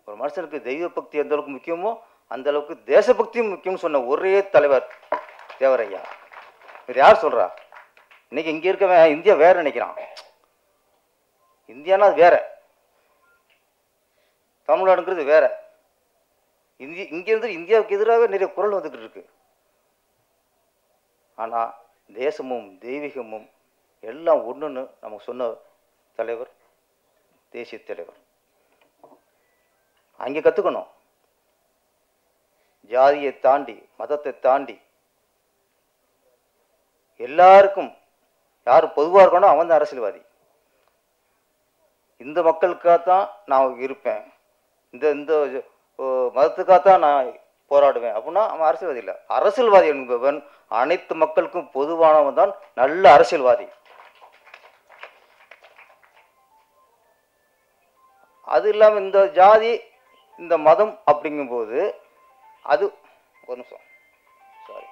ஒரு மனுஷனுக்கு தெய்வ பக்தி எந்த அளவுக்கு முக்கியமோ அந்த அளவுக்கு தேசபக்தியும் முக்கியம் சொன்ன ஒரே தலைவர் தேவரையா. இது யார் சொல்றா? இன்னைக்கு இங்க இருக்கவன் இந்தியா வேற நினைக்கிறான். இந்தியானா அது வேற, தமிழ்நாடுங்கிறது வேற. இங்கிருந்து இந்தியாவுக்கு எதிராக நிறைய குரல் வந்துகிட்டு இருக்கு. ஆனா தேசமும் தெய்வீகமும் எல்லாம் ஒண்ணுன்னு நமக்கு சொன்ன தலைவர் தேசிய தலைவர். அங்கே கத்துக்கணும். ஜாதியை தாண்டி, மதத்தை தாண்டி எல்லாருக்கும் யார் பொதுவாக இருக்கணும் அவன் தான் அரசியல்வாதி. இந்த மக்களுக்காகத்தான் நான் இருப்பேன், இந்த மதத்துக்காகத்தான் நான் போராடுவேன் அப்படின்னா அவன் அரசியல்வாதி இல்லை. அரசியல்வாதி என்பவன் அனைத்து மக்களுக்கும் பொதுவானவன் தான் நல்ல அரசியல்வாதி. அது இல்லாமல் இந்த ஜாதி இந்த மதம் அப்படிங்கும்போது அது ஒரு நிமிஷம் சாரி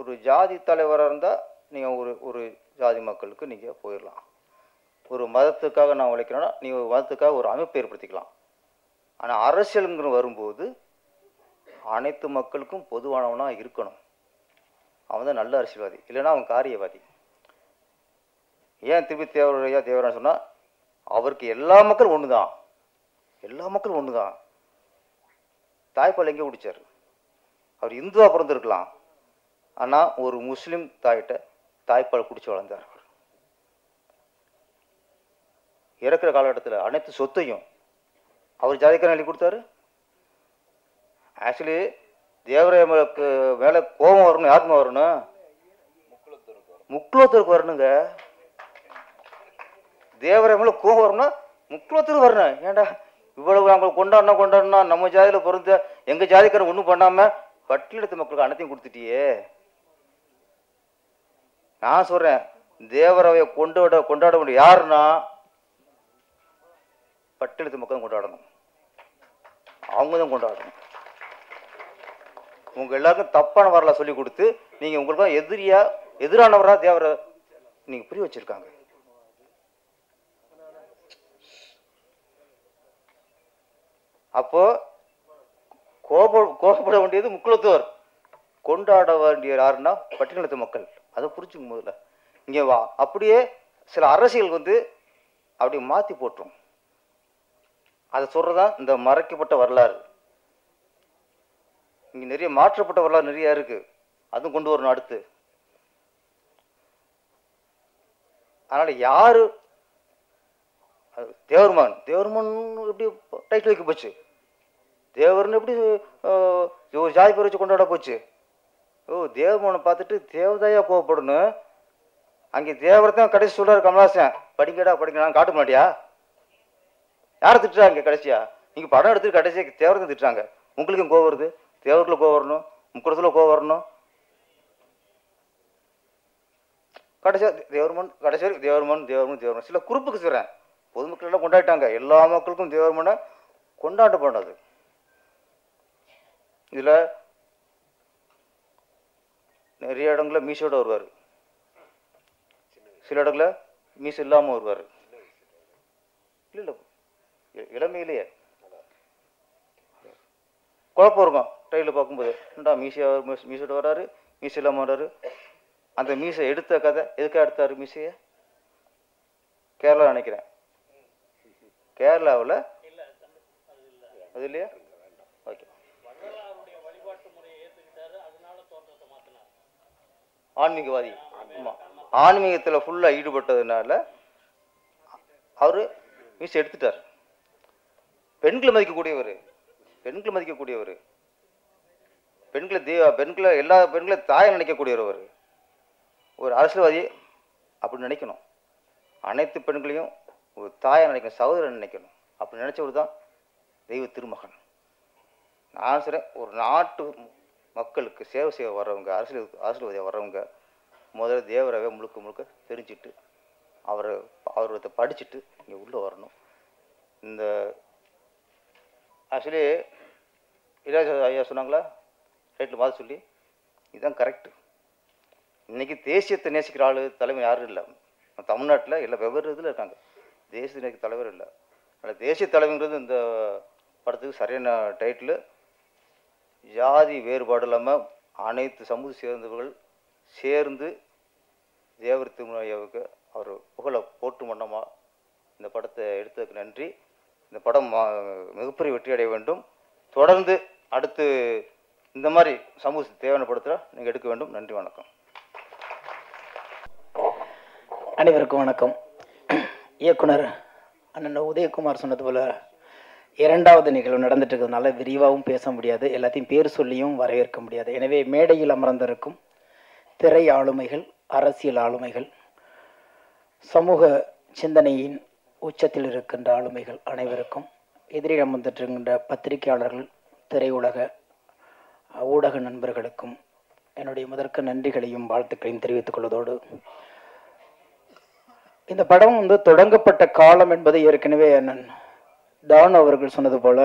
ஒரு ஜாதி தலைவராக இருந்தால் நீங்கள் ஒரு ஜாதி மக்களுக்கு நீங்கள் போயிடலாம். ஒரு மதத்துக்காக நான் உழைக்கிறேன்னா நீங்கள் ஒரு மதத்துக்காக ஒரு அமைப்பு ஏற்படுத்திக்கலாம். ஆனால் அரசியலுங்கிற வரும்போது அனைத்து மக்களுக்கும் பொதுவானவனாக இருக்கணும். அவன் தான் நல்ல அரசியல்வாதி, இல்லைன்னா அவன் காரியவாதி. ஏன் திருப்பி தேவரான்னு சொன்னால் அவருக்கு எல்லா மக்களும் ஒன்று தான், எல்லா மக்களும் ஒன்று தான். தாய்ப்பால் எங்கே குடித்தார்? அவர் இந்துவாக பிறந்திருக்கலாம், ஆனால் ஒரு முஸ்லீம் தாயிட்ட தாய்ப்பால் குடிச்சு வளர்ந்தார். அவர் இறக்குற காலகட்டத்தில் அனைத்து சொத்தையும் அவர் ஜாதிக்காரன் எழுதி கொடுத்தாரு. ஆக்சுவலி தேவராயனுக்கு மேலே கோபம் வரணும், யாருக்குமே வரணும், முக்குலத்தருக்கு வரணுங்க. தேவராய மேலே கோபம் வரணும், முக்குலத்தருக்கு வரணும். ஏன்டா இவ்வளவு நாங்கள் கொண்டாடினா நம்ம ஜாதியில் பிறந்த எங்கள் ஜாதிக்காரன் ஒன்றும் பண்ணாமல் பட்டியலத்து மக்களுக்கு அனைத்தையும் கொடுத்துட்டியே. நான் சொல்கிறேன், தேவராயை கொண்டாட வேண்டிய யாருன்னா பட்டியலத்து மக்களும் கொண்டாடணும், அவங்க தான் கொண்டாடணும். உங்க எல்லாருக்கும் தப்பான வரலாறு சொல்லி கொடுத்து நீங்க உங்களுக்கு எதிரானவரா தேவரை நீங்க புரிய வச்சிருக்காங்க. அப்போ கோபப்பட வேண்டியது முக்குலத்தோர், கொண்டாட வேண்டிய யாருன்னா பட்டியலத்து மக்கள். அதை புரிஞ்சுக்கும் முதல்ல. இங்கே வா அப்படியே சில அரசியல் வந்து அப்படி மாற்றி போட்டுரும். அதை சொல்கிறதான் இந்த மறைக்கப்பட்ட வரலாறு. இங்கே நிறைய மாற்றப்பட்ட வரலாறு நிறையா இருக்குது, அதுவும் கொண்டு வரணும் அடுத்து. அதனால் யார் தேவர்மான் எப்படி டைட்டில் வைக்க போச்சு, தேவர்னு எப்படி ஒரு ஜாதி பேர் வச்சு கொண்டாட போச்சு. தேவர்மானை பார்த்துட்டு தேவதையா கோவப்படணும். அங்கே தேவரத்தான் கடைசி சொல்றாரு கமலாசன், படிங்கடா காட்ட மாட்டியா? யாரை திட்டுறாங்க கடைசியா? நீங்கள் படம் எடுத்துட்டு கடைசியாக தேவரத்தை திட்டுறாங்க. உங்களுக்கும் கோவம் வருது, தேவருக்குள்ள கோவம் வரணும், முக்குடத்தில் கோவம் வரணும். கடைசியாக தேவர்மன் சில குறிப்புக்கு சொல்கிறேன். பொதுமக்கள் எல்லாம் கொண்டாடிட்டாங்க, எல்லா மக்களுக்கும் தேவர்மனை கொண்டாட பண்ணது. இதில் நிறைய இடங்களில் மீசோட வருவார், சில இடங்களில் மீசு இல்லாமல் வருவார். இல்லை இளமையிலேயே குழப்பம் இருக்கும். ட்ரெயினில் பார்க்கும்போது மீசோட வர்றாரு, மீசு இல்லாமல் வர்றாரு. அந்த மீசை எடுத்த கதை எதுக்காக எடுத்தாரு மீசையை? கேரளா நினைக்கிறேன், கேரளாவில் அது இல்லையா? ஓகே, ஆன்மீகவாதி. ஆமாம், ஆன்மீகத்தில் ஃபுல்லாக ஈடுபட்டதுனால அவர் மீசை எடுத்துட்டார். பெண்களை மதிக்கக்கூடியவர், பெண்களை எல்லா பெண்களை தாயை நினைக்கக்கூடியவர். ஒரு அரசியல்வாதி அப்படி நினைக்கணும், அனைத்து பெண்களையும் ஒரு தாயை நினைக்கணும், சகோதரன் நினைக்கணும். அப்படி நினைச்சவர் தான் தெய்வ திருமகன். நான் சொல்கிறேன், ஒரு நாட்டு மக்களுக்கு சேவை செய்ய வர்றவங்க, அரசியல்வாதியாக வர்றவங்க முதல்ல தேவராகவே முழுக்க தெரிஞ்சுட்டு அவரை படிச்சுட்டு இங்கே உள்ளே வரணும். இந்த ஆக்சுவலி இளையராஜா ஐயா சொன்னாங்களா ரைட்டில் பார்த்து சொல்லி, இதுதான் கரெக்டு. இன்றைக்கி தேசியத்தை நேசிக்கிற ஆள் தலைமை யாரும் இல்லை தமிழ்நாட்டில். எல்லாம் வெவ்வேறு இதில் இருக்காங்க, தேசிய நேசிக்க தலைவர் இல்லை. அதனால் தேசிய தலைவங்கிறது இந்த படத்துக்கு சரியான டைட்டில். ஜாதி வேறுபாடு இல்லாமல் அனைத்து சமூக சேர்ந்தவர்கள் சேர்ந்து தேவர் திருமலையாவுக்கு அவர் புகழை போட்டு மன்னமாக இந்த படத்தை எடுத்ததுக்கு நன்றி. இந்த படம் மிகப்பெரிய வெற்றி அடைய வேண்டும். தொடர்ந்து அடுத்து இந்த மாதிரி சமூக தேவையான படத்தில் நீங்கள் எடுக்க வேண்டும். நன்றி, வணக்கம். அனைவருக்கும் வணக்கம். இயக்குனர் அண்ணன் உதயகுமார் சொன்னது போல் இரண்டாவது நிகழ்வு நடந்துட்டு இருக்கிறதுனால விரிவாகவும் பேச முடியாது, எல்லாத்தையும் பேர் சொல்லியும் வரவேற்க முடியாது. எனவே மேடையில் அமர்ந்திருக்கும் திரை ஆளுமைகள், அரசியல் ஆளுமைகள், சமூக சிந்தனையின் உச்சத்தில் இருக்கின்ற ஆளுமைகள் அனைவருக்கும், எதிரில் அமர்ந்திருக்கின்ற பத்திரிகையாளர்கள், திரையுலக ஊடக நண்பர்களுக்கும் என்னுடைய முதற்க நன்றிகளையும் வாழ்த்துக்களையும் தெரிவித்துக் கொள்வதோடு, இந்த படம் தொடங்கப்பட்ட காலம் என்பதை ஏற்கனவே அண்ணன் தான் அவர்கள் சொன்னது போல,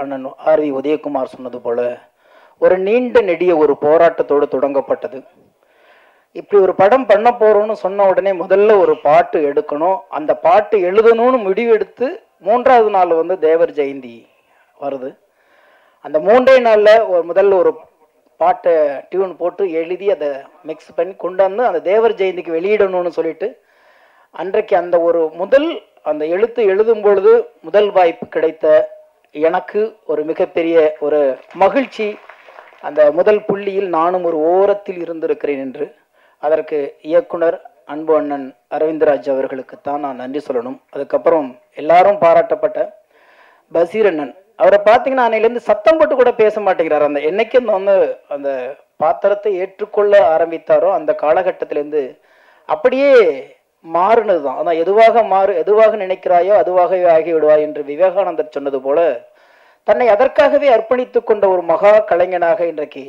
அண்ணன் ஆர்வி உதயகுமார் சொன்னது போல, ஒரு நீண்ட நெடிய ஒரு போராட்டத்தோடு தொடங்கப்பட்டது. இப்படி ஒரு படம் பண்ண போறோம்னு சொன்ன உடனே முதல்ல ஒரு பாட்டு எடுக்கணும், அந்த பாட்டு எழுதணும்னு முடிவெடுத்து 3வது நாள் தேவர் ஜெயந்தி வருது. அந்த 3 நாளில் முதல்ல ஒரு பாட்டை டியூன் போட்டு எழுதி அதை மிக்ஸ் பண்ணி கொண்டு வந்து அந்த தேவர் ஜெயந்திக்கு வெளியிடணும்னு சொல்லிட்டு, அன்றைக்கு அந்த எழுத்து எழுதும் பொழுது முதல் வாய்ப்பு கிடைத்த எனக்கு ஒரு மிகப்பெரிய ஒரு மகிழ்ச்சி. அந்த முதல் புள்ளியில் நானும் ஒரு ஓரத்தில் இருந்திருக்கிறேன் என்று, அதற்கு இயக்குனர் அன்பு அண்ணன் அரவிந்தராஜ் அவர்களுக்குத்தான் நான் நன்றி சொல்லணும். அதுக்கப்புறம் எல்லாரும் பாராட்டப்பட்ட பசீர் அண்ணன், அவரை பார்த்தீங்கன்னா அன்னையிலேருந்து சத்தம் போட்டு கூட பேச மாட்டேங்கிறார். அந்த என்னைக்கு அந்த பாத்திரத்தை ஏற்றுக்கொள்ள ஆரம்பித்தாரோ அந்த காலகட்டத்திலேருந்து அப்படியே மாறுனது தான். அதான் எதுவாக நினைக்கிறாயோ அதுவாகவே ஆகிவிடுவாய் என்று விவேகானந்தர் சொன்னது போல, தன்னை அதற்காகவே அர்ப்பணித்துக் கொண்ட ஒரு மகா கலைஞனாக இன்றைக்கு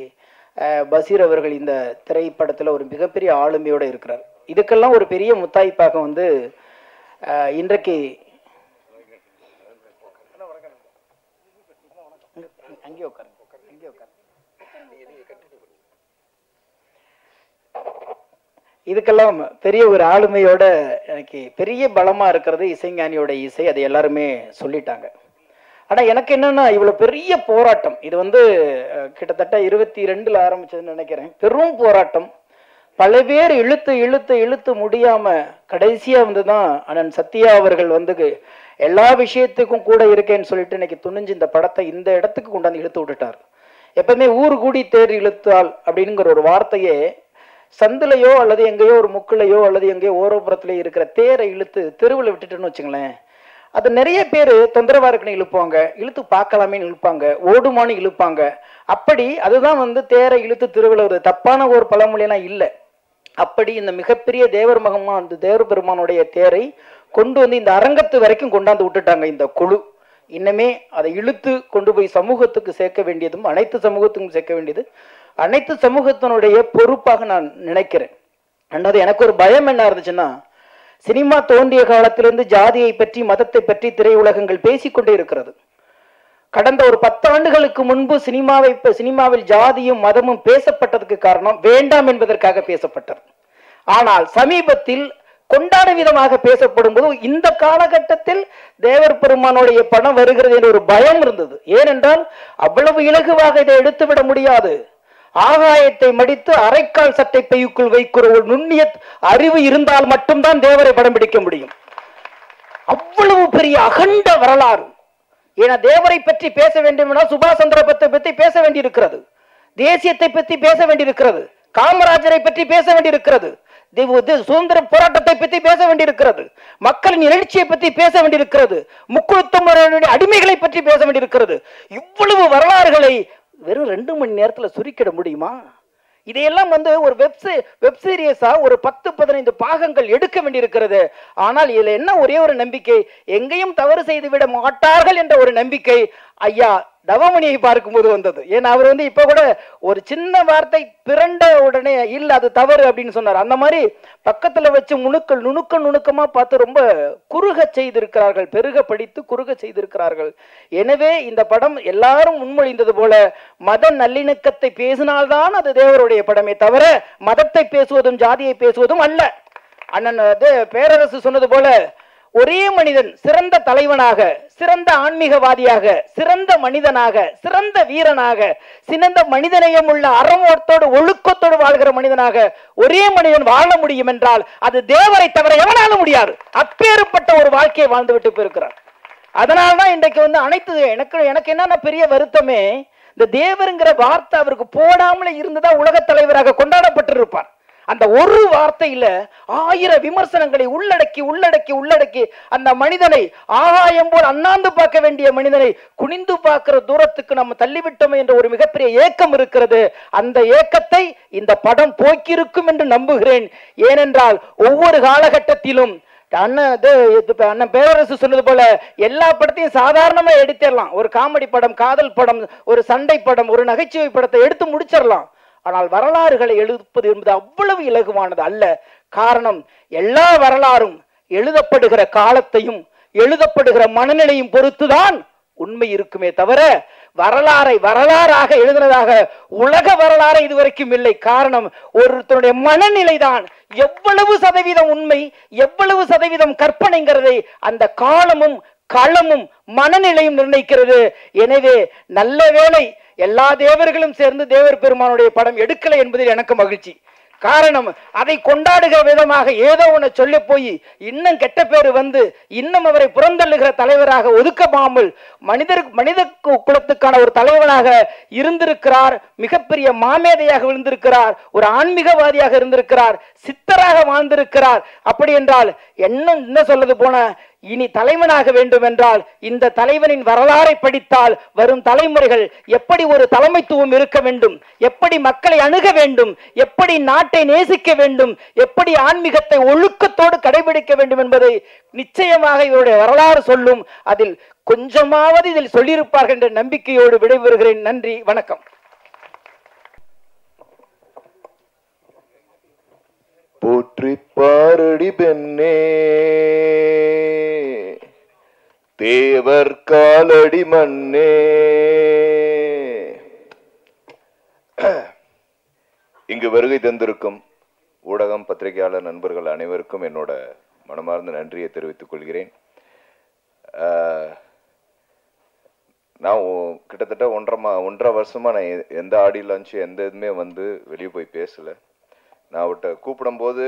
பசீர் அவர்கள் இந்த திரைப்படத்தில் ஒரு மிகப்பெரிய ஆளுமையோடு இருக்கிறார். இதுக்கெல்லாம் ஒரு பெரிய முத்தாய்ப்பாக இன்றைக்கு இதுக்கெல்லாம் பெரிய ஒரு ஆளுமையோட எனக்கு பெரிய பலமா இருக்கிறது இசைஞானியோட இசை. அதை எல்லாருமே சொல்லிட்டாங்க. ஆனா எனக்கு என்னன்னா, இவ்வளவு பெரிய போராட்டம், இது கிட்டத்தட்ட 22ல் ஆரம்பிச்சதுன்னு நினைக்கிறேன். பெரும் போராட்டம், பல பேர் இழுத்து இழுத்து இழுத்து முடியாம கடைசியா வந்துதான் அண்ணன் சத்யா அவர்கள் வந்து எல்லா விஷயத்துக்கும் கூட இருக்கேன்னு சொல்லிட்டு இன்னைக்கு துணிஞ்சு இந்த படத்தை இந்த இடத்துக்கு கொண்டாந்து இழுத்து விட்டுட்டார். எப்பவுமே ஊர் கூடி தேர் இழுத்தால் அப்படிங்கிற ஒரு வார்த்தையே சந்திலையோ அல்லது எங்கேயோ ஒரு முக்குலையோ அல்லது எங்கேயோ ஓரப்புறத்துலயோ இருக்கிற தேரை இழுத்து தெருவில் விட்டுட்டுன்னு வச்சுங்களேன், அது நிறைய பேர் தொந்தரவா இருக்குன்னு இழுப்பாங்க, இழுத்து பார்க்கலாமே இழுப்பாங்க, ஓடுமானு இழுப்பாங்க. அப்படி அதுதான் வந்து தேரை இழுத்து திருவிழா ஒரு தப்பான ஒரு பழமொழியெல்லாம் இல்லை. அப்படி இந்த மிகப்பெரிய தேவர் மகமா அந்த தேவர் பெருமானுடைய தேரை கொண்டு வந்து இந்த அரங்கத்து வரைக்கும் கொண்டாந்து விட்டுட்டாங்க இந்த குழு. இன்னமே அதை இழுத்து கொண்டு போய் சமூகத்துக்கு சேர்க்க வேண்டியதும் அனைத்து சமூகத்துக்கும் சேர்க்க வேண்டியது அனைத்து சமூகத்தினுடைய பொறுப்பாக நான் நினைக்கிறேன். ரெண்டாவது எனக்கு ஒரு பயம் என்ன இருந்துச்சுன்னா, சினிமா தோன்றிய காலத்திலிருந்து ஜாதியை பற்றி மதத்தை பற்றி திரையுலகங்கள் பேசிக்கொண்டே இருக்கிறது. கடந்த ஒரு 10 ஆண்டுகளுக்கு முன்பு சினிமாவில் ஜாதியும் மதமும் பேசப்பட்டதுக்கு காரணம் வேண்டாம் என்பதற்காக பேசப்பட்டது. ஆனால் சமீபத்தில் கொண்டாட விதமாக பேசப்படும் போது இந்த காலகட்டத்தில் தேவர் பெருமானுடைய படம் வருகிறது என்ற ஒரு பயம் இருந்தது. ஏனென்றால் அவ்வளவு இலகுவாக இதை எடுத்துவிட முடியாது. ஆகாயத்தை மடித்து அரைக்கால் சட்டை பையுக்குள் வைக்கிற ஒரு நுண்ணிய அறிவு இருந்தால் மட்டும்தான் தேவரை படம் பிடிக்க முடியும். அவ்வளவு பெரிய அகண்ட வரலாறு. ஏன்னா தேவரை பற்றி பேச வேண்டும் என்றால் சுபாஷ் சந்திர போஸை பற்றி பேச வேண்டியிருக்கிறது, தேசியத்தை பற்றி பேச வேண்டியிருக்கிறது, காமராஜரை பற்றி பேச வேண்டியிருக்கிறது, சுதந்திர போராட்டத்தை பற்றி பேச வேண்டியிருக்கிறது, மக்களின் எழுச்சியை பற்றி பேச வேண்டியிருக்கிறது, முக்குழுத்தம் அடிமைகளை பற்றி பேச வேண்டியிருக்கிறது. இவ்வளவு வரலாறுகளை வெறும் 2 மணி நேரத்தில் சுருக்கிட முடியுமா? இதையெல்லாம் வந்து ஒரு வெப் சீரியஸா ஒரு 10-15 பாகங்கள் எடுக்க வேண்டியிருக்கிறது. ஆனால் இதுல என்ன ஒரே ஒரு நம்பிக்கை, எங்கேயும் தவறு செய்து விட மாட்டார்கள் என்ற ஒரு நம்பிக்கை ஐயா தவமணியை பார்க்கும்போது வந்தது. ஏன்னா அவர் வந்து இப்ப கூட ஒரு சின்ன வார்த்தை பிறண்ட உடனே இல்ல அது தவறு அப்படின்னு சொன்னார். அந்த மாதிரி பக்கத்துல வச்சு நுணுக்கமா பார்த்து ரொம்ப குறுக செய்திருக்கிறார்கள், பெருக படித்து குறுக செய்திருக்கிறார்கள். எனவே இந்த படம் எல்லாரும் முன்மொழிந்தது போல மத நல்லிணக்கத்தை பேசினால்தான் அது தேவருடைய படமே தவிர மதத்தை பேசுவதும் ஜாதியை பேசுவதும் அல்ல. அண்ணன் பேரரசு சொன்னது போல ஒரே மனிதன் சிறந்த தலைவனாக, சிறந்த ஆன்மீகவாதியாக, சிறந்த மனிதனாக, சிறந்த வீரனாக, சிறந்த மனிதநேயம் உள்ள அறமோட்டோடு ஒழுக்கத்தோடு வாழ்கிற மனிதனாக ஒரே மனிதன் வாழ முடியும் என்றால் அது தேவரை தவிர எவனாலும் முடியாது. அப்பேற்பட்ட ஒரு வாழ்க்கையை வாழ்ந்து விட்டு போயிருக்கிறார். அதனால்தான் இன்றைக்கு வந்து அனைத்து எனக்கு என்னன்னா பெரிய வருத்தமே, இந்த தேவருங்கிற வார்த்தை அவருக்கு போடாமலே இருந்ததா உலக தலைவராக கொண்டாடப்பட்டிருப்பார். அந்த ஒரு வார்த்தையில 1000 விமர்சனங்களை உள்ளடக்கி உள்ளடக்கி உள்ளடக்கி அந்த மனிதனை ஆகாயம் போல் அண்ணாந்து பார்க்க வேண்டிய மனிதனை குனிந்து பார்க்கிற தூரத்துக்கு நம்ம தள்ளிவிட்டோம் என்ற ஒரு மிகப்பெரிய ஏக்கம் இருக்கிறது. அந்த ஏக்கத்தை இந்த படம் போக்கியிருக்கும் என்று நம்புகிறேன். ஏனென்றால் ஒவ்வொரு காலகட்டத்திலும் அண்ணன் பேரரசு சொன்னது போல எல்லா படத்தையும் சாதாரணமா எடுத்துடலாம். ஒரு காமெடி படம், காதல் படம், ஒரு சண்டை படம், ஒரு நகைச்சுவை படத்தை எடுத்து முடிச்சிடலாம். ஆனால் வரலாறுகளை எழுதுவது என்பது அவ்வளவு இலகுவானது அல்ல. காரணம், எல்லா வரலாறும் எழுதப்படுகிற காலத்தையும் எழுதப்படுகிற மனநிலையும் பொறுத்துதான் உண்மை இருக்குமே தவிர வரலாறை வரலாறாக எழுதுனதாக உலக வரலாறு இதுவரைக்கும் இல்லை. காரணம், ஒருத்தருடைய மனநிலை தான் எவ்வளவு சதவீதம் உண்மை, எவ்வளவு சதவீதம் கற்பனைங்கிறதை அந்த காலமும் களமும் மனநிலையும் நிர்ணயிக்கிறது. எனவே நல்ல வேளை எல்லா தேவர்களும் சேர்ந்து தேவர் பெருமானுடைய படம் எடுக்கலை என்பதில் எனக்கு மகிழ்ச்சி. காரணம், அதை கொண்டாடுகிற விதமாக ஏதோ ஒன்று சொல்ல போய் இன்னும் கெட்ட பேரு வந்து இன்னும் அவரை புறந்தள்ளுகிற தலைவராக ஒதுக்காமல் மனித குலத்துக்கான ஒரு தலைவனாக இருந்திருக்கிறார். மிகப்பெரிய மாமேதையாக விழுந்திருக்கிறார், ஒரு ஆன்மீகவாதியாக இருந்திருக்கிறார், சித்தராக வாழ்ந்திருக்கிறார். அப்படி என்றால் என்ன சொல்றது போன இனி தலைவனாக வேண்டும் என்றால் இந்த தலைவனின் வரலாறை படித்தால் வரும் தலைமுறைகள் எப்படி ஒரு தலைமைத்துவம் இருக்க வேண்டும், எப்படி மக்களை அணுக வேண்டும், எப்படி நாட்டை நேசிக்க வேண்டும், எப்படி ஆன்மீகத்தை ஒழுக்கத்தோடு கடைபிடிக்க வேண்டும் என்பதை நிச்சயமாக இவருடைய வரலாறு சொல்லும். அதில் கொஞ்சமாவது இதில் சொல்லியிருப்பார்கள் என்ற நம்பிக்கையோடு விடைபெறுகிறேன். நன்றி, வணக்கம். போற்றி பாரடி பெண்ணே, தேவர் காலடி மண்ணே. இங்கு வருகை தந்திருக்கும் ஊடகம், பத்திரிகையாளர் நண்பர்கள் அனைவருக்கும் என்னோட மனமார்ந்த நன்றியை தெரிவித்துக் கொள்கிறேன். நான் கிட்டத்தட்ட 1.5 வருஷமா நான் எந்த ஆடியோ லான்ச் எந்த இதுவுமே வந்து வெளியே போய் பேசலை. நான் அவர்கிட்ட கூப்பிடும்போது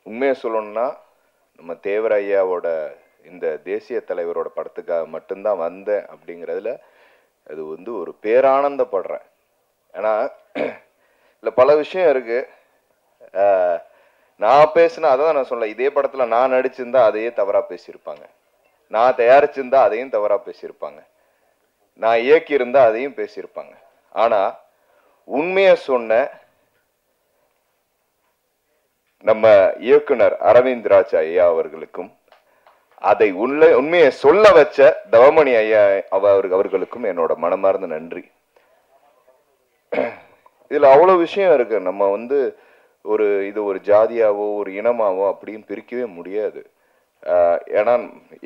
உண்மையை சொல்லணும்னா நம்ம தேவர் ஐயாவோட இந்த தேசிய தலைவரோட படத்துக்காக மட்டும்தான் வந்தேன் அப்படிங்கிறதுல அது வந்து ஒரு பேரானந்தப்படுறேன். ஏன்னா இல்லை பல விஷயம் இருக்கு. நான் பேசினா அதான் நான் சொல்ல, இதே படத்தில் நான் நடிச்சிருந்தா அதையே தவறாக பேசியிருப்பாங்க, நான் தயாரிச்சிருந்தா அதையும் தவறாக பேசியிருப்பாங்க, நான் இயக்கியிருந்தா அதையும் பேசியிருப்பாங்க. ஆனால் உண்மையை சொன்ன நம்ம இயக்குனர் அரவிந்த் ராஜ் ஐயா அவர்களுக்கும் அதை உண்மையை சொல்ல வச்ச தவமணி ஐயா அவர்களுக்கும் என்னோட மனமார்ந்த நன்றி. இதுல அவ்வளவு விஷயம் இருக்கு. நம்ம வந்து இது ஒரு ஜாதியாவோ ஒரு இனமாவோ அப்படின்னு பிரிக்கவே முடியாது. ஏன்னா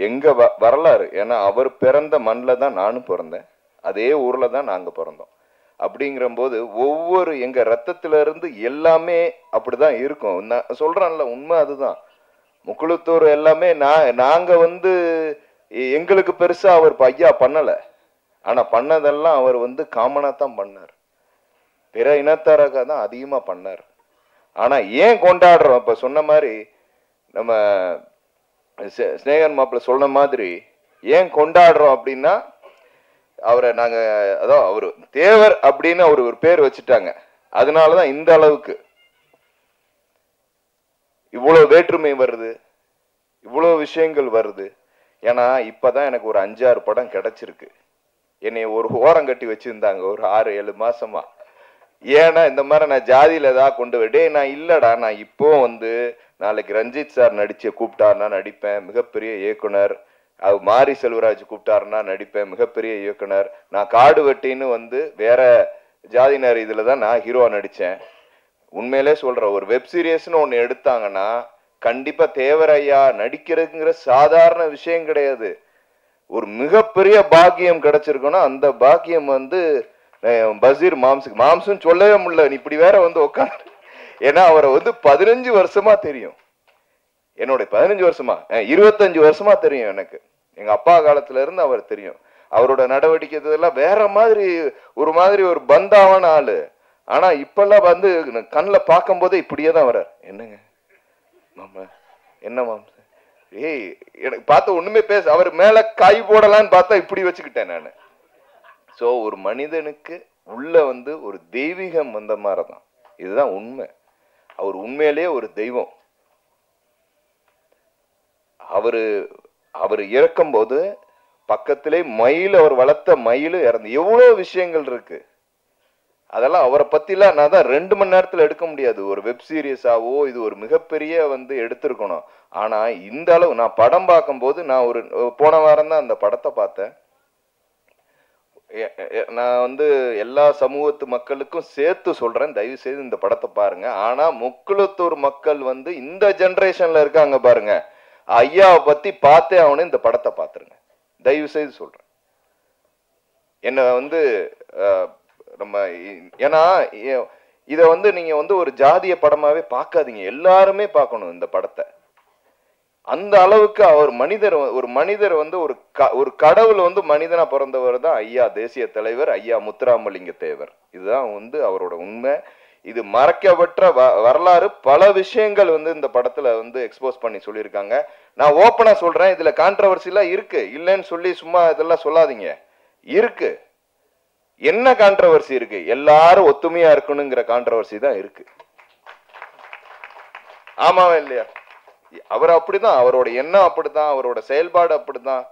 எங்க வரலாறு, ஏன்னா அவர் பிறந்த மண்ணில் தான் நானும் பிறந்தேன், அதே ஊர்ல தான் நாங்க பிறந்தோம். அப்படிங்கிற போது ஒவ்வொரு எங்க ரத்தத்துல இருந்து எல்லாமே அப்படிதான் இருக்கும். நான் சொல்றேன்ல, உண்மை அதுதான். முக்குளத்தூர் எல்லாமே நாங்க வந்து எங்களுக்கு பெருசா அவர் ஐயா பண்ணல, ஆனா பண்ணதெல்லாம் அவர் வந்து காமனா தான் பண்ணார், பிற இனத்தாராக தான் அதிகமா பண்ணார். ஆனா ஏன் கொண்டாடுறோம்? இப்ப சொன்ன மாதிரி நம்ம ஸ்நேகன் மாப்பிள்ள சொன்ன மாதிரி ஏன் கொண்டாடுறோம் அப்படின்னா, அவரை நாங்க அதான் அவரு தேவர் அப்படின்னு அவரு ஒரு பேர் வச்சுட்டாங்க, அதனாலதான் இந்த அளவுக்கு இவ்வளவு வேற்றுமை வருது, இவ்வளவு விஷயங்கள் வருது. ஏன்னா இப்பதான் எனக்கு ஒரு 5-6 படம் கிடைச்சிருக்கு. என்னை ஒரு ஓரம் கட்டி வச்சிருந்தாங்க ஒரு 6-7 மாசமா. ஏன்னா இந்த மாதிரி நான் ஜாதியில ஏதாவது கொண்டு விடே, நான் இல்லடா, நான் இப்போ வந்து நாளைக்கு ரஞ்சித் சார் நடிச்ச கூப்பிட்டாருன்னா நடிப்பேன், மிகப்பெரிய இயக்குனர். அது மாரி செல்வராஜ் கூப்பிட்டாருன்னா நடிப்பேன், மிகப்பெரிய இயக்குனர். நான் காடு வெட்டின்னு வந்து வேற ஜாதியினர் இதுல தான் நான் ஹீரோவா நடிச்சேன். உண்மையிலே சொல்றேன், ஒரு வெப் சீரியஸ்னு ஒண்ணு எடுத்தாங்கன்னா கண்டிப்பா தேவரையா நடிக்கிறதுங்கிற சாதாரண விஷயம் கிடையாது. ஒரு மிகப்பெரிய பாக்கியம் கிடைச்சிருக்கணும். அந்த பாக்கியம் வந்து பசீர் மாம்சும் சொல்லவே முடியல. நீ இப்படி வேற வந்து உட்காந்து, ஏன்னா அவரை வந்து 15 வருஷமா தெரியும், என்னோட 15 வருஷமா 25 வருஷமா தெரியும் எனக்கு. எங்க அப்பா காலத்துல இருந்து அவர் தெரியும். அவரோட நடவடிக்கை இதெல்லாம் வேற மாதிரி ஒரு பந்தாவான ஆளு. ஆனா இப்பெல்லாம் வந்து கண்ணில் பார்க்கும் போதே இப்படியே தான் வர்றார். என்னங்க மாமா, என்ன மாமா, ஏய் எனக்கு பார்த்த ஒண்ணுமே பேச, அவர் மேல காய் போடலான்னு பார்த்தா இப்படி வச்சுக்கிட்டேன் நான். சோ ஒரு மனிதனுக்கு உள்ள வந்து ஒரு தெய்வீகம் வந்த மாதிரிதான், இதுதான் உண்மை. அவர் உண்மையிலேயே ஒரு தெய்வம். அவரு இறக்கும் போது பக்கத்திலே மயில், அவர் வளர்த்த மயில் இறந்து, எவ்வளவு விஷயங்கள் இருக்கு. அதெல்லாம் அவரை பத்திலாம் நான் தான் 2 மணி நேரத்துல எடுக்க முடியாது. ஒரு வெப் சீரியஸாவோ இது ஒரு மிகப்பெரிய வந்து எடுத்திருக்கணும். ஆனா இந்த அளவு நான் படம் பார்க்கும் போது, நான் ஒரு போன வாரம் தான் அந்த படத்தை பார்த்தேன். நான் வந்து எல்லா சமூகத்து மக்களுக்கும் சேர்த்து சொல்றேன், தயவு செய்து இந்த படத்தை பாருங்க. ஆனா முக்குளத்தூர் மக்கள் வந்து இந்த ஜெனரேஷன்ல இருக்காங்க பாருங்க, ஐயாவை பத்தி பார்த்தே அவனு இந்த படத்தை பார்த்துருங்க, தயவு செய்து சொல்றேன். என்ன வந்து நம்ம, ஏன்னா இத வந்து நீங்க வந்து ஒரு ஜாதிய படமாவே பார்க்காதீங்க, எல்லாருமே பார்க்கணும் இந்த படத்தை. அந்த அளவுக்கு அவர் ஒரு மனிதர் வந்து ஒரு கடவுள் வந்து மனிதனா பிறந்தவர் தான் ஐயா தேசிய தலைவர் ஐயா முத்துராமலிங்க தேவர். இதுதான் வந்து அவரோட உண்மை. இது மறைக்கப்பட்ட வரலாறு. பல விஷயங்கள் வந்து இந்த படத்துல வந்து எக்ஸ்போஸ் பண்ணி சொல்லியிருக்காங்க. நான் ஓப்பனா சொல்றேன், இதுல கான்ட்ரவர்சிலாம் இருக்கு, இல்லைன்னு சொல்லி சும்மா இதெல்லாம் சொல்லாதீங்க. இருக்கு. என்ன கான்ட்ரவர்சி இருக்கு? எல்லாரும் ஒத்துமையா இருக்கணுங்கிற கான்ட்ரவர்சி தான் இருக்கு. ஆமாவா இல்லையா? அவர் அப்படிதான், அவரோட எண்ணம் அப்படிதான், அவரோட செயல்பாடு அப்படிதான்.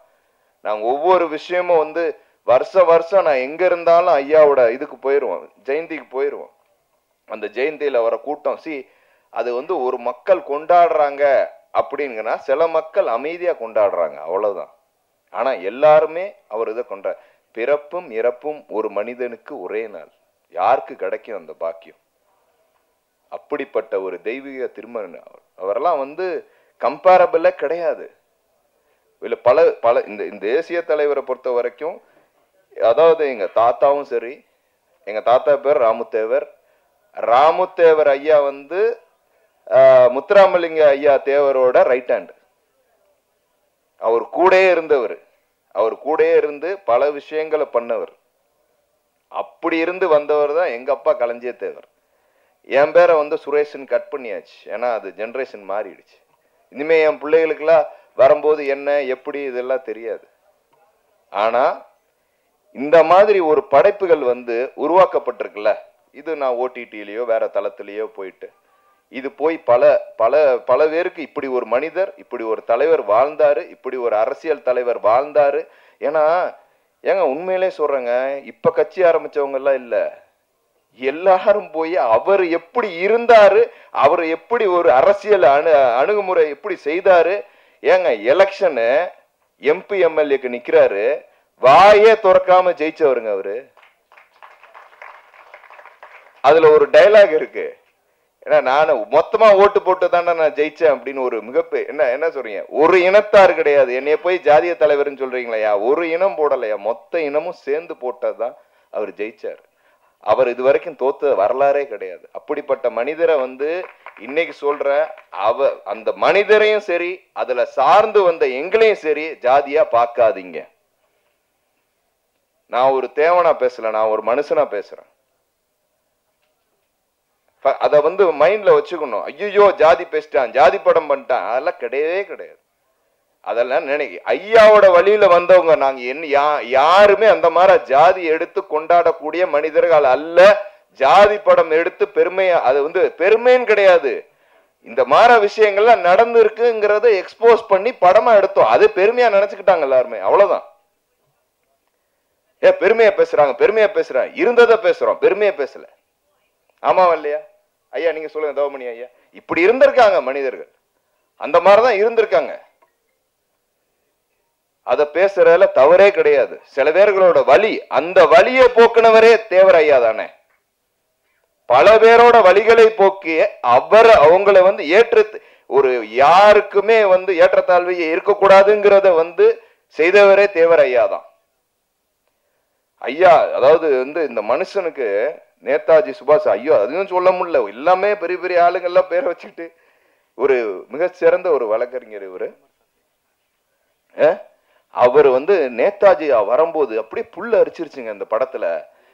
நாங்க ஒவ்வொரு விஷயமும் வந்து வருஷம் நான் எங்க இருந்தாலும் ஐயாவோட இதுக்கு போயிருவோம், ஜெயந்திக்கு போயிருவோம். அந்த ஜெயந்தியில வர கூட்டம் அது வந்து ஒரு மக்கள் கொண்டாடுறாங்க அப்படிங்கன்னா, சில மக்கள் அமைதியா கொண்டாடுறாங்க, அவ்வளவுதான். ஆனா எல்லாருமே அவர் இதை கொண்டாட, பிறப்பும் இறப்பும் ஒரு மனிதனுக்கு ஒரே நாள், யாருக்கு கிடைக்கும் அந்த பாக்கியம்? அப்படிப்பட்ட ஒரு தெய்வீக திருமணம். அவரெல்லாம் வந்து கம்பேரபிளே கிடையாது. இல்ல பல இந்த தேசிய தலைவரை பொறுத்த வரைக்கும், அதாவது எங்க தாத்தாவும் சரி, எங்க தாத்தா பேர் ராமுத்தேவர் ஐயா வந்து முத்துராமலிங்க ஐயா தேவரோட ரைட் ஹேண்ட். அவர் கூடயே இருந்தவர், அவர் கூடயே இருந்து பல விஷயங்களை பண்ணவர். அப்படி இருந்து வந்தவர் தான் எங்க அப்பா களஞ்சிய தேவர். என் பேரை வந்து சுரேஷன் கட் பண்ணியாச்சு. ஏன்னா அது ஜென்ரேஷன் மாறிடுச்சு. இனிமே என் பிள்ளைகளுக்கெல்லாம் வரும்போது என்ன எப்படி இதெல்லாம் தெரியாது. ஆனா இந்த மாதிரி ஒரு படைப்புகள் வந்து உருவாக்கப்பட்டிருக்குல்ல, இது நான் ஓடிடிலேயோ வேற தளத்திலேயோ போயிட்டு இது போய் பல பல பல பேருக்கு இப்படி ஒரு மனிதர், இப்படி ஒரு தலைவர் வாழ்ந்தாரு, இப்படி ஒரு அரசியல் தலைவர் வாழ்ந்தாரு. ஏன்னா ஏங்க உண்மையிலே சொல்றேங்க, இப்ப கட்சி ஆரம்பிச்சவங்க எல்லாம் இல்ல, எல்லாரும் போய் அவர் எப்படி இருந்தாரு, அவர் எப்படி ஒரு அரசியல் அணுகுமுறை எப்படி செய்தாரு. ஏங்க எலெக்ஷனு எம்பி எம்எல்ஏக்கு நிக்கிறாரு, வாயே திறக்காம ஜெயிச்சவருங்க அவரு. அதுல ஒரு டைலாக் இருக்கு, ஏன்னா நானு மொத்தமா ஓட்டு போட்டு தானே நான் ஜெயிச்சேன் அப்படின்னு ஒரு மிகப்பெரிய என்ன சொல்றீங்க, ஒரு இனத்தார் கிடையாது, என்னைய போய் ஜாதிய தலைவர்னு சொல்றீங்களா, ஒரு இனம் போடலையா, மொத்த இனமும் சேர்ந்து போட்டதுதான் அவர் ஜெயிச்சார். அவர் இது வரைக்கும் தோத்த வரலாறே கிடையாது. அப்படிப்பட்ட மனிதரை வந்து இன்னைக்கு சொல்ற அந்த மனிதரையும் சரி அதுல சார்ந்து வந்த எங்களையும் சரி ஜாதியா பார்க்காதீங்க. நான் ஒரு தேவனா பேசல, நான் ஒரு மனுஷனா பேசுறேன். அத வந்து மைண்ட்ல வச்சுக்கணும். ஐயோ ஜாதி பேசிட்டான், ஜாதி படம் பண்ணிட்டான், அதெல்லாம் கிடையவே கிடையாது. அதெல்லாம் ஐயாவோட வழியில வந்தவங்க நாங்க யாருமே அந்த மாதிரி ஜாதி எடுத்து கொண்டாடக்கூடிய மனிதர்கள் அல்ல. ஜாதி படம் எடுத்து பெருமையா, அது வந்து பெருமைன்னு கிடையாது, இந்த மாதிரி விஷயங்கள்லாம் நடந்து இருக்குங்கிறத எக்ஸ்போஸ் பண்ணி படமா எடுத்தோம், அது பெருமையா நினைச்சுக்கிட்டாங்க எல்லாருமே, அவ்வளவுதான். பெருமையா பேசுறாங்க, பெருமையா பேசுறாங்க, இருந்ததை பேசுறோம், பெருமையா பேசல. ஆமாவா இல்லையா ஐயா? நீங்க சொல்லுங்க தவமணி ஐயா. இப்படி இருந்திருக்காங்க மனிதர்கள், அந்த மாதிரிதான் இருந்திருக்காங்க. அத பேசுறதுல தவறே கிடையாது. சில பேர்களோட வலி, அந்த வலியை போக்குனவரே தேவர் ஐயா தானே. பல பேரோட வலிகளை போக்கிய அவங்களை வந்து ஒரு யாருக்குமே வந்து ஏற்றத்தாழ்வு இருக்கக்கூடாதுங்கிறத வந்து செய்தவரே தேவர் ஐயா தான். ஐயா அதாவது வந்து இந்த மனுஷனுக்கு நேதாஜி சுபாஷ், ஐயோ அதுவும் சொல்ல முடியல, எல்லாமே பெரிய பெரிய ஆளுங்கள்லாம் பேரை வச்சுக்கிட்டு ஒரு மிகச்சிறந்த ஒரு வழக்கறிஞர் இவரு. அவர் வந்து நேதாஜி வரும்போது அப்படியே புல்ல அரிச்சிருச்சுங்க இந்த படத்துல.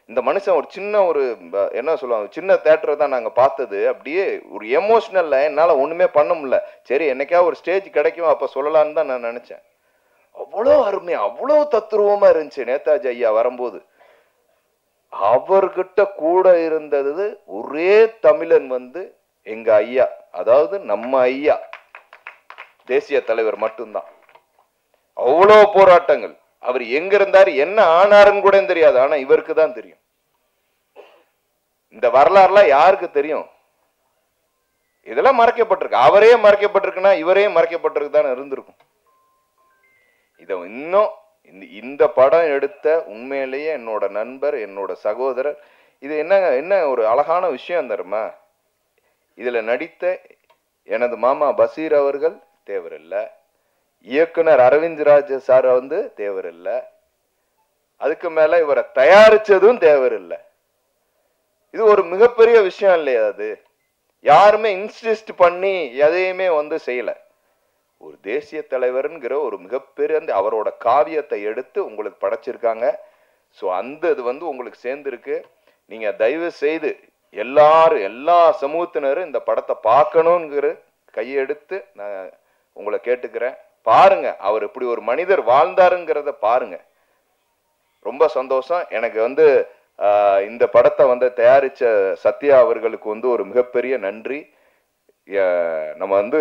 இந்த மனுஷன் ஒரு சின்ன ஒரு என்ன சொல்லுவாங்க, சின்ன தியேட்டர் தான் நாங்க பார்த்தது. அப்படியே ஒரு எமோஷனல்ல என்னால ஒண்ணுமே பண்ண முடியல. சரி என்னைக்கா ஒரு ஸ்டேஜ் கிடைக்கும் அப்ப சொல்லலான்னு தான் நான் நினைச்சேன். அவ்வளோ அருமையா, அவ்வளோ தத்துருவமா இருந்துச்சு நேதாஜி ஐயா வரும்போது. அவர்கிட்ட கூட இருந்தது ஒரே தமிழன் வந்து எங்க ஐயா, அதாவது நம்ம ஐயா தேசிய தலைவர் மட்டும்தான். அவ்வளோ போராட்டங்கள், அவர் எங்க இருந்தாரு என்ன ஆனாருன்னு கூட தெரியாது, ஆனா இவருக்கு தான் தெரியும். இந்த வரலாறுலாம் யாருக்கு தெரியும்? இதெல்லாம் மறைக்கப்பட்டிருக்கு. அவரே மறைக்கப்பட்டிருக்குன்னா இவரே மறைக்கப்பட்டிருக்கு தான் இருந்திருக்கும். இத இன்னும் இந்த படம் எடுத்த உண்மையிலேயே என்னோட நண்பர், என்னோட சகோதரர், இது என்ன ஒரு அழகான விஷயம் தருமா, இதுல நடித்த எனது மாமா பசீர் அவர்கள் தேவர் இல்ல, இயக்குனர் அரவிந்த் ராஜ் சார் வந்து தேவர் இல்ல, அதுக்கு மேல இவரை தயாரிச்சதும் தேவர் இல்ல. இது ஒரு மிகப்பெரிய விஷயம் இல்லையா? அது யாருமே இன்சிஸ்ட் பண்ணி எதையுமே வந்து செய்யல. ஒரு தேசிய தலைவர்ங்கிற ஒரு மிகப்பெரிய அவரோட காவியத்தை எடுத்து உங்களுக்கு படைச்சிருக்காங்க. ஸோ அந்த இது வந்து உங்களுக்கு சேர்ந்துருக்கு. நீங்க தயவு செய்து எல்லா சமூகத்தினரும் இந்த படத்தை பார்க்கணுங்கிற கையெடுத்து நான் உங்களை கேட்டுக்கிறேன். பாருங்க, அவர் இப்படி ஒரு மனிதர் வாழ்ந்தாருங்கிறத பாருங்க. ரொம்ப சந்தோஷம். எனக்கு வந்து இந்த படத்தை வந்து தயாரிச்ச சத்யா அவர்களுக்கு வந்து ஒரு மிகப்பெரிய நன்றி. நம்ம வந்து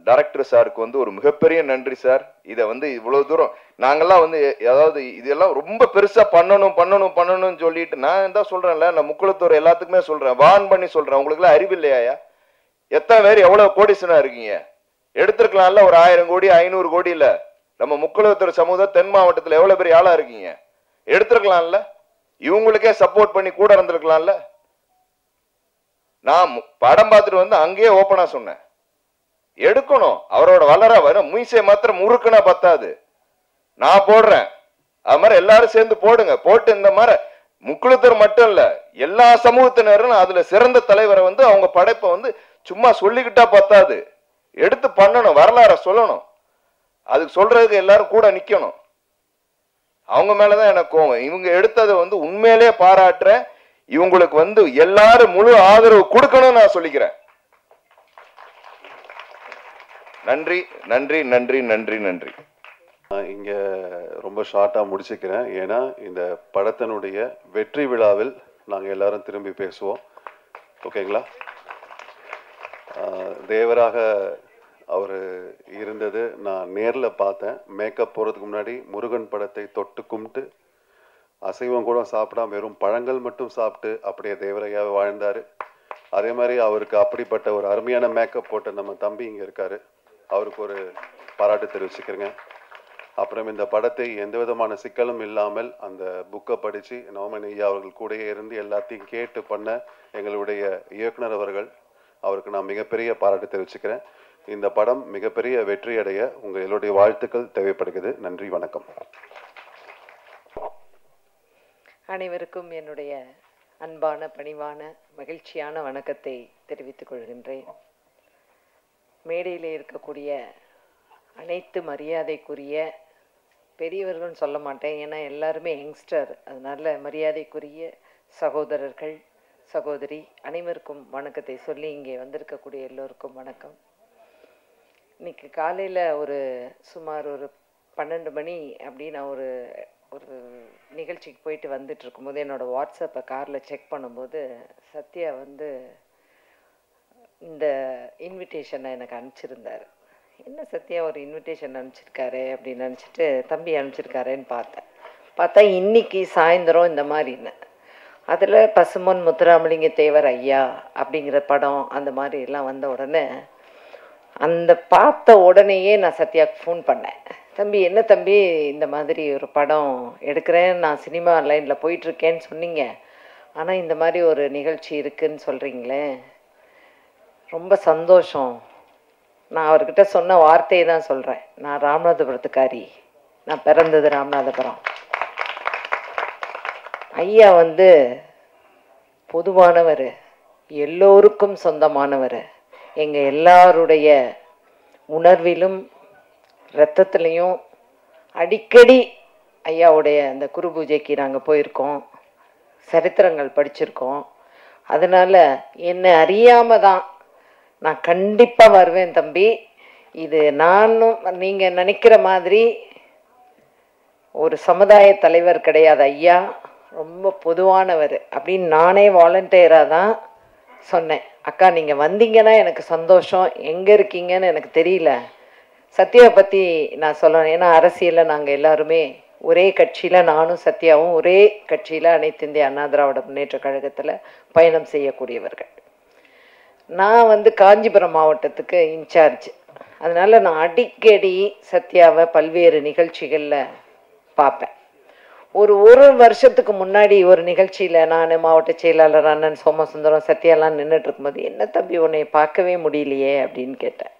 டைரக்டர் சாருக்கு வந்து ஒரு மிகப்பெரிய நன்றி சார். இதை வந்து இவ்வளவு தூரம் நாங்கெல்லாம் வந்து அதாவது இதெல்லாம் ரொம்ப பெருசா பண்ணணும்னு சொல்லிட்டு நான் தான் சொல்றேன்ல, நான் முக்குளத்தூர் எல்லாத்துக்குமே சொல்றேன், வான் பண்ணி சொல்றேன், உங்களுக்கு எல்லாம் அறிவு இல்லையா? எத்தனை பேர் எவ்வளவு கோடிசனா இருக்கீங்க? எடுத்திருக்கலாம்ல ஒரு 1000 கோடி 500 கோடி இல்ல. நம்ம முக்குளத்தூர் சமூகம் தென் மாவட்டத்துல எவ்வளவு பெரிய ஆளா இருக்கீங்க? எடுத்திருக்கலாம்ல, இவங்களுக்கே சப்போர்ட் பண்ணி கூட இருந்திருக்கலாம்ல. நான் படம் பார்த்துட்டு வந்து அங்கேயே ஓப்பனா சொன்னேன், எடுக்கணும், அவரோட வளர வர மீசை மாத்திரம் முறுக்குனா பத்தாது, நான் போடுறேன், அது மாதிரி எல்லாரும் சேர்ந்து போடுங்க. போட்டு இந்த மாதிரி முக்குளத்தூர் மட்டும் இல்ல எல்லா சமூகத்தினரும் அதுல சிறந்த தலைவரை வந்து அவங்க படைப்பை வந்து சும்மா சொல்லிக்கிட்டா பத்தாது, எடுத்து பண்ணணும், வரலாற சொல்லணும். அதுக்கு சொல்றதுக்கு எல்லாரும் கூட நிக்கணும். அவங்க மேலதான் எனக்கு கோவம். இவங்க எடுத்ததை வந்து உண்மையிலேயே பாராட்டுறேன். இவங்களுக்கு வந்து எல்லாரும் முழு ஆதரவு கொடுக்கணும்னு நான் சொல்லிக்கிறேன். நன்றி நன்றி நன்றி நன்றி நன்றி. இங்கே ரொம்ப ஷார்ட்டாக முடிச்சுக்கிறேன். ஏன்னா இந்த படத்தினுடைய வெற்றி விழாவில் நாங்கள் எல்லாரும் திரும்பி பேசுவோம். ஓகேங்களா? தேவராக அவர் இருந்தது நான் நேரில் பார்த்தேன். மேக்கப் போகிறதுக்கு முன்னாடி முருகன் படத்தை தொட்டு கும்பிட்டு அசைவம் கூட சாப்பிடாம வெறும் பழங்கள் மட்டும் சாப்பிட்டு அப்படியே தேவரையாவே வாழ்ந்தார். அதே மாதிரி அவருக்கு அப்படிப்பட்ட ஒரு அருமையான மேக்கப் போட்ட நம்ம தம்பி இங்கே இருக்கார். அவருக்கு ஒரு பாராட்டு தெரிவிச்சுக்கிறேங்க. அப்புறம் இந்த படத்தை எந்த விதமான சிக்கலும் இல்லாமல் அந்த புக்கை படித்து நவமணி ஐயா அவர்கள் கூடயே இருந்து எல்லாத்தையும் கேட்டு பண்ண எங்களுடைய இயக்குனர் அவருக்கு நான் மிகப்பெரிய பாராட்டு தெரிவிச்சுக்கிறேன். இந்த படம் மிகப்பெரிய வெற்றி அடைய உங்கள் எல்லோருடைய வாழ்த்துக்கள் தேவைப்படுகிறது. நன்றி, வணக்கம். அனைவருக்கும் என்னுடைய அன்பான பணிவான மகிழ்ச்சியான வணக்கத்தை தெரிவித்துக் கொள்கின்றேன். மேடையில் இருக்கக்கூடிய அனைத்து மரியாதைக்குரிய பெரியவர்கள்னு சொல்ல மாட்டேன், ஏன்னா எல்லாருமே யங்ஸ்டர், அதனால மரியாதைக்குரிய சகோதரர்கள் சகோதரி அனைவருக்கும் வணக்கத்தை சொல்லி இங்கே வந்திருக்கக்கூடிய எல்லோருக்கும் வணக்கம். இன்னைக்கு காலையில் சுமார் ஒரு 12 மணி அப்படி நான் ஒரு நிகழ்ச்சிக்கு போயிட்டு வந்துட்டு இருக்கும்போது என்னோடய வாட்ஸ்அப்பை காரில் செக் பண்ணும்போது சத்யா இந்த இன்விடேஷனை எனக்கு அனுப்பிச்சிருந்தார். என்ன சத்யா ஒரு இன்விடேஷன் அனுப்பிச்சிருக்காரு அப்படின்னு நினச்சிட்டு தம்பி அனுப்பிச்சிருக்காருன்னு பார்த்தா இன்னைக்கு சாயந்தரம் இந்த மாதிரின்னு அதில் பசும்பொன் முத்துராமலிங்க தேவர் ஐயா அப்படிங்கிற படம் அந்த மாதிரி எல்லாம் வந்த உடனே அந்த பார்த்த உடனேயே நான் சத்யாவுக்கு ஃபோன் பண்ணேன். தம்பி என்ன தம்பி இந்த மாதிரி ஒரு படம் எடுக்கிறேன், நான் சினிமா லைனில் போயிட்டுருக்கேன்னு சொன்னீங்க, ஆனால் இந்த மாதிரி ஒரு நிகழ்ச்சி இருக்குதுன்னு சொல்கிறீங்களே, ரொம்ப சந்தோஷம். நான் அவர்கிட்ட சொன்ன வார்த்தையை தான் சொல்கிறேன். நான் ராமநாதபுரத்துக்காரி, நான் பிறந்தது ராமநாதபுரம். ஐயா பொதுவானவர், எல்லோருக்கும் சொந்தமானவர், எங்கள் எல்லாருடைய உணர்விலும் இரத்தத்துலேயும். அடிக்கடி ஐயாவுடைய அந்த குரு பூஜைக்கு நாங்கள் போயிருக்கோம், சரித்திரங்கள் படிச்சிருக்கோம். அதனால் என்னை அறியாமல் தான் நான் கண்டிப்பாக வருவேன் தம்பி. இது நானும் நீங்கள் நினைக்கிற மாதிரி ஒரு சமுதாய தலைவர் கிடையாது ஐயா, ரொம்ப பொதுவானவர் அப்படின்னு நானே வாலண்டியராக தான் சொன்னேன். அக்கா நீங்கள் வந்தீங்கன்னா எனக்கு சந்தோஷம், எங்கே இருக்கீங்கன்னு எனக்கு தெரியல. சத்யாவை பற்றி நான் சொல்லணும், ஏன்னா அரசியலில் நாங்கள் எல்லாருமே ஒரே கட்சியில், நானும் சத்யாவும் ஒரே கட்சியில் அனைத்து இந்திய அண்ணா திராவிட முன்னேற்ற கழகத்தில் பயணம் செய்யக்கூடியவர்கள். நான் காஞ்சிபுரம் மாவட்டத்துக்கு இன்சார்ஜ், அதனால் நான் அடிக்கடி சத்யாவை பல்வேறு நிகழ்ச்சிகளில் பார்ப்பேன். ஒரு வருஷத்துக்கு முன்னாடி ஒரு நிகழ்ச்சியில் நான் மாவட்ட செயலாளர் அண்ணன் சோமசுந்தரம் சத்யாலாம் நின்றுட்டு இருக்கும்போது, என்ன தம்பி உன்னை பார்க்கவே முடியலையே அப்படின்னு கேட்டேன்.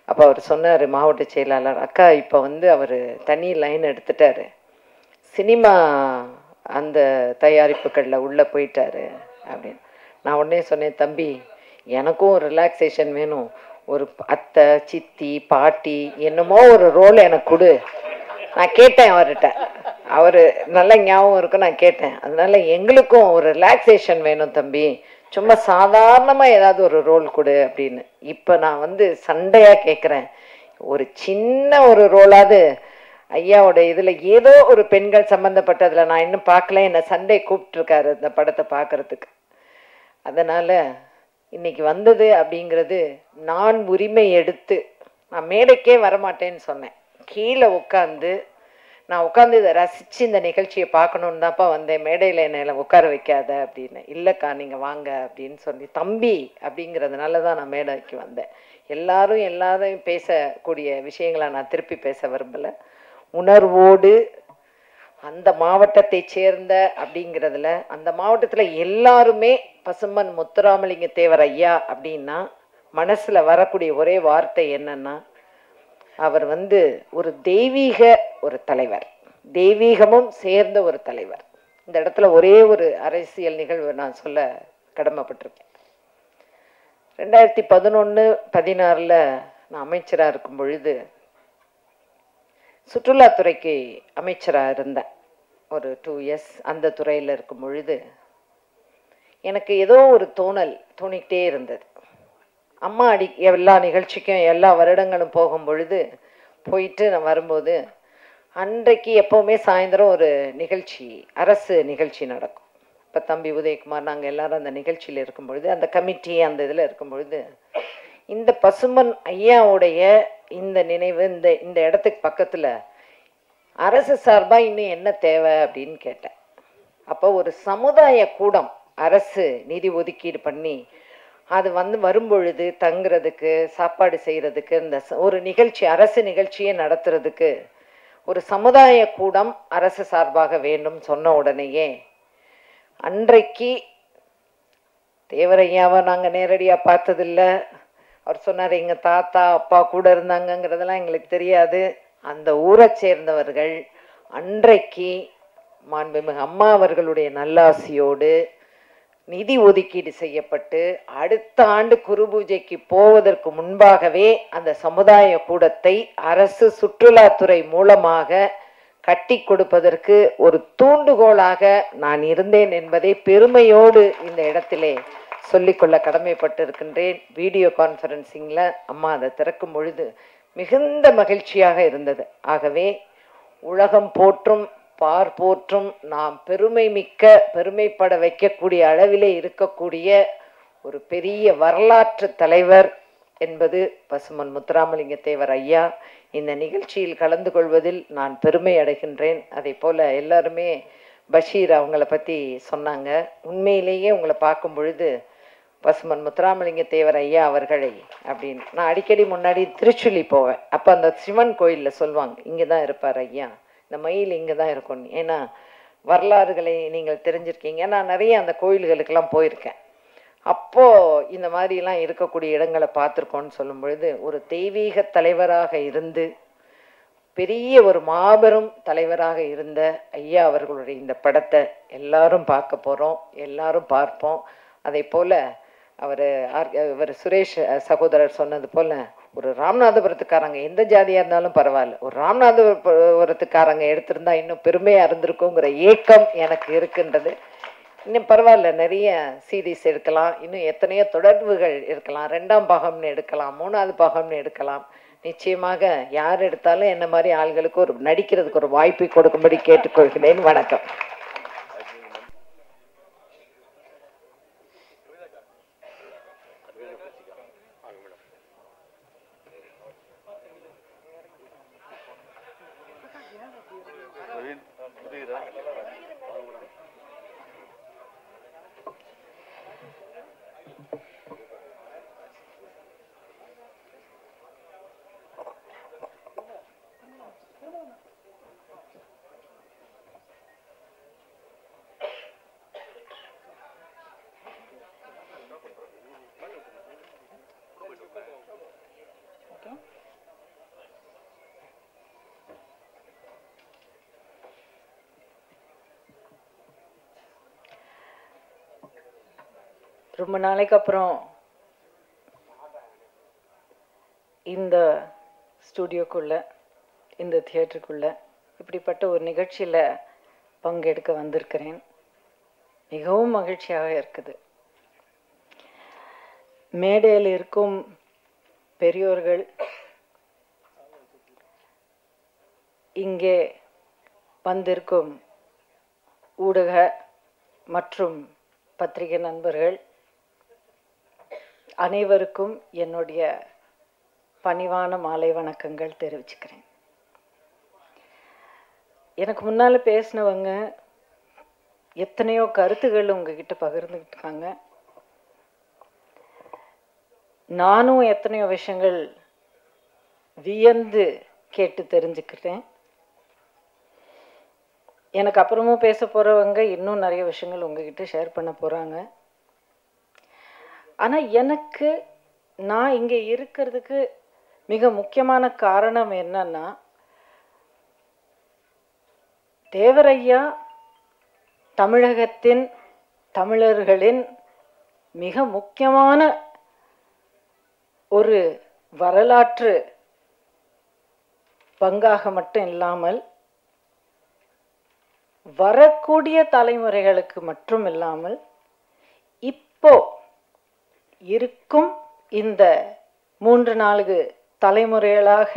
அப்போ அவர் சொன்னார், மாவட்ட செயலாளர் அக்கா இப்போ அவர் தனி லைன் எடுத்துட்டாரு, சினிமா அந்த தயாரிப்புகளில் உள்ளே போயிட்டாரு அப்படின்னு. நான் உடனே சொன்னேன், தம்பி எனக்கும் ஒரு ரிலாக்ஸேஷன் வேணும், ஒரு அத்தை சித்தி பாட்டி என்னமோ ஒரு ரோல் எனக்கு கொடு. நான் கேட்டேன் அவர்கிட்ட, அவர் நல்ல ஞாபகம் இருக்கும், நான் கேட்டேன். அதனால எங்களுக்கும் ஒரு ரிலாக்ஸேஷன் வேணும் தம்பி, சும்மா சாதாரணமாக ஏதாவது ஒரு ரோல் கொடு அப்படின்னு. இப்போ நான் சண்டையாக கேட்குறேன், ஒரு சின்ன ஒரு ரோலாவது ஐயாவோட இதில் ஏதோ ஒரு பெண்கள் சம்மந்தப்பட்டதில் நான் இன்னும் பார்க்கல, என்னை சண்டை கூப்பிட்டுருக்காரு இந்த படத்தை பார்க்குறதுக்கு. அதனால் இன்னைக்கு வந்தது அப்படிங்கிறது நான் உரிமை எடுத்து, நான் மேடைக்கே வரமாட்டேன்னு சொன்னேன், கீழே உட்காந்து இதை ரசித்து இந்த நிகழ்ச்சியை பார்க்கணுன்னு தான்ப்பா வந்தேன், மேடையில் என்னை உட்கார வைக்காத அப்படின்னு. இல்லைக்கா நீங்கள் வாங்க அப்படின்னு சொல்லி, தம்பி அப்படிங்கிறதுனால தான் நான் மேடைக்கு வந்தேன். எல்லாரையும் பேசக்கூடிய விஷயங்களை நான் திருப்பி பேச விரும்பலை. உணர்வோடு அந்த மாவட்டத்தை சேர்ந்த அப்படிங்கிறதுல, அந்த மாவட்டத்தில் எல்லாருமே பசும்பொன் முத்துராமலிங்க தேவர் ஐயா அப்படின்னா மனசில் வரக்கூடிய ஒரே வார்த்தை என்னன்னா, அவர் ஒரு தெய்வீக ஒரு தலைவர், தெய்வீகமும் சேர்ந்த ஒரு தலைவர். இந்த இடத்துல ஒரே ஒரு அரசியல் நிகழ்வு நான் சொல்ல கடமைப்பட்டிருக்கேன். 2011-16 நான் அமைச்சராக இருக்கும் பொழுது சுற்றுலாத்துறைக்கு அமைச்சராக இருந்தேன் ஒரு 2 years. அந்த துறையில் இருக்கும் பொழுது எனக்கு ஏதோ ஒரு தோணிக்கிட்டே இருந்தது. அம்மா எல்லா நிகழ்ச்சிக்கும் எல்லா வருடங்களும் போகும் பொழுது போயிட்டு நான் வரும்போது அன்றைக்கு எப்போவுமே சாயந்தரம் ஒரு நிகழ்ச்சி, அரசு நிகழ்ச்சி நடக்கும். இப்போ தம்பி உதயகுமார் நாங்கள் எல்லாரும் அந்த நிகழ்ச்சியில் இருக்கும் பொழுது, அந்த கமிட்டி அந்த இதில் இருக்கும் பொழுது, இந்த பசும்பொன் ஐயாவுடைய இந்த நினைவு இந்த இடத்துக்கு பக்கத்தில் அரசு சார்பாக இன்னும் என்ன தேவை அப்படின்னு கேட்டேன். அப்போ ஒரு சமுதாய கூடம் அரசு நிதி ஒதுக்கீடு பண்ணி அது வரும்பொழுது தங்குறதுக்கு, சாப்பாடு செய்கிறதுக்கு, இந்த ஒரு நிகழ்ச்சி அரசு நிகழ்ச்சியை நடத்துறதுக்கு ஒரு சமுதாய கூடம் அரசு சார்பாக வேண்டும் சொன்ன உடனேயே, அன்றைக்கு தேவரையாவை நாங்கள் நேரடியாக பார்த்ததில்ல. அவர் சொன்னார் எங்கள் தாத்தா அப்பா கூட இருந்தாங்கங்கிறதெல்லாம் எங்களுக்கு தெரியாது. அந்த ஊரை சேர்ந்தவர்கள் அன்றைக்கு மாண்புமிகு அம்மா அவர்களுடைய நல்லாசியோடு நிதி ஒதுக்கீடு செய்யப்பட்டு அடுத்த ஆண்டு குரு பூஜைக்கு போவதற்கு முன்பாகவே அந்த சமுதாய கூடத்தை அரசு சுற்றுலாத்துறை மூலமாக கட்டி கொடுப்பதற்கு ஒரு தூண்டுகோலாக நான் இருந்தேன் என்பதை பெருமையோடு இந்த இடத்திலே சொல்லிக்கொள்ள கடமைப்பட்டிருக்கின்றேன். வீடியோ கான்ஃபரன்சிங்கில் அம்மா அதை திறக்கும் பொழுது மிகுந்த மகிழ்ச்சியாக இருந்தது. ஆகவே உலகம் போற்றும் பார் போற்றும் நாம் பெருமைப்பட வைக்கக்கூடிய அளவிலே இருக்கக்கூடிய ஒரு பெரிய வரலாற்று தலைவர் என்பது பசும்பொன் முத்துராமலிங்க தேவர் ஐயா. இந்த நிகழ்ச்சியில் கலந்து கொள்வதில் நான் பெருமை அடைகின்றேன். அதே போல் எல்லாருமே பஷீர் அவங்கள பற்றி சொன்னாங்க. உண்மையிலேயே உங்களை பார்க்கும் பொழுது பசும்பொன் முத்துராமலிங்க தேவர் ஐயா அவர்களை அப்படின்னு நான் அடிக்கடி முன்னாடி திருச்சுழி போவேன். அப்போ அந்த சிவன் கோயிலில் சொல்லுவாங்க, இங்கே தான் இருப்பார் ஐயா, இந்த மயில் இங்கே தான் இருக்கும். ஏன்னா வரலாறுகளை நீங்கள் தெரிஞ்சிருக்கீங்க. நான் நிறைய அந்த கோயில்களுக்கெல்லாம் போயிருக்கேன். அப்போது இந்த மாதிரிலாம் இருக்கக்கூடிய இடங்களை பார்த்துருக்கோன்னு சொல்லும் பொழுது ஒரு தெய்வீக தலைவராக இருந்து பெரிய ஒரு மாபெரும் தலைவராக இருந்த ஐயா அவர்களுடைய இந்த படத்தை எல்லாரும் பார்க்க போகிறோம், எல்லாரும் பார்ப்போம். அதே போல் அவர் சுரேஷ் சகோதரர் சொன்னது போல் ஒரு ராமநாதபுரத்துக்காரங்க எந்த ஜாதியாக இருந்தாலும் பரவாயில்ல, ஒரு ராமநாதபுரத்துக்காரங்க எடுத்திருந்தா இன்னும் பெருமையாக இருந்திருக்குங்கிற ஏக்கம் எனக்கு இருக்கின்றது. இன்னும் பரவாயில்ல, நிறைய சீரீஸ் எடுக்கலாம், இன்னும் எத்தனையோ தொடர்புகள் இருக்கலாம், 2ஆம் பாகம்னு எடுக்கலாம், 3வது பாகம்னு எடுக்கலாம். நிச்சயமாக யார் எடுத்தாலும் என்ன மாதிரி ஆள்களுக்கு ஒரு நடிக்கிறதுக்கு ஒரு வாய்ப்பை கொடுக்கும்படி கேட்டுக்கொள்கிறேன். வணக்கம். ரொம்ப நாளைக்கு அப்புறம் இந்த ஸ்டுடியோக்குள்ளே, இந்த தியேட்டருக்குள்ளே இப்படிப்பட்ட ஒரு நிகழ்ச்சியில் பங்கெடுக்க வந்திருக்கிறேன். மிகவும் மகிழ்ச்சியாக இருக்குது. மேடையில் இருக்கும் பெரியோர்கள், இங்கே வந்திருக்கும் ஊடக மற்றும் பத்திரிகை நண்பர்கள் அனைவருக்கும் என்னுடைய பணிவான மாலை வணக்கங்கள் தெரிவிச்சுக்கிறேன். எனக்கு முன்னால் பேசினவங்க எத்தனையோ கருத்துக்கள் உங்ககிட்ட பகிர்ந்துக்கிட்டாங்க. நானும் எத்தனையோ விஷயங்கள் வியந்து கேட்டு தெரிஞ்சுக்கிறேன். எனக்கு அப்புறமும் பேச போகிறவங்க இன்னும் நிறைய விஷயங்கள் உங்ககிட்ட ஷேர் பண்ண போகிறாங்க. ஆனால் எனக்கு நான் இங்கே இருக்கிறதுக்கு மிக முக்கியமான காரணம் என்னன்னா, தேவரையா தமிழகத்தின் தமிழர்களின் மிக முக்கியமான ஒரு வரலாற்று பங்காக மட்டும் இல்லாமல் வரக்கூடிய தலைமுறைகளுக்கு மட்டும் இல்லாமல் இப்போ இருக்கும் இந்த 3-4 தலைமுறைகளாக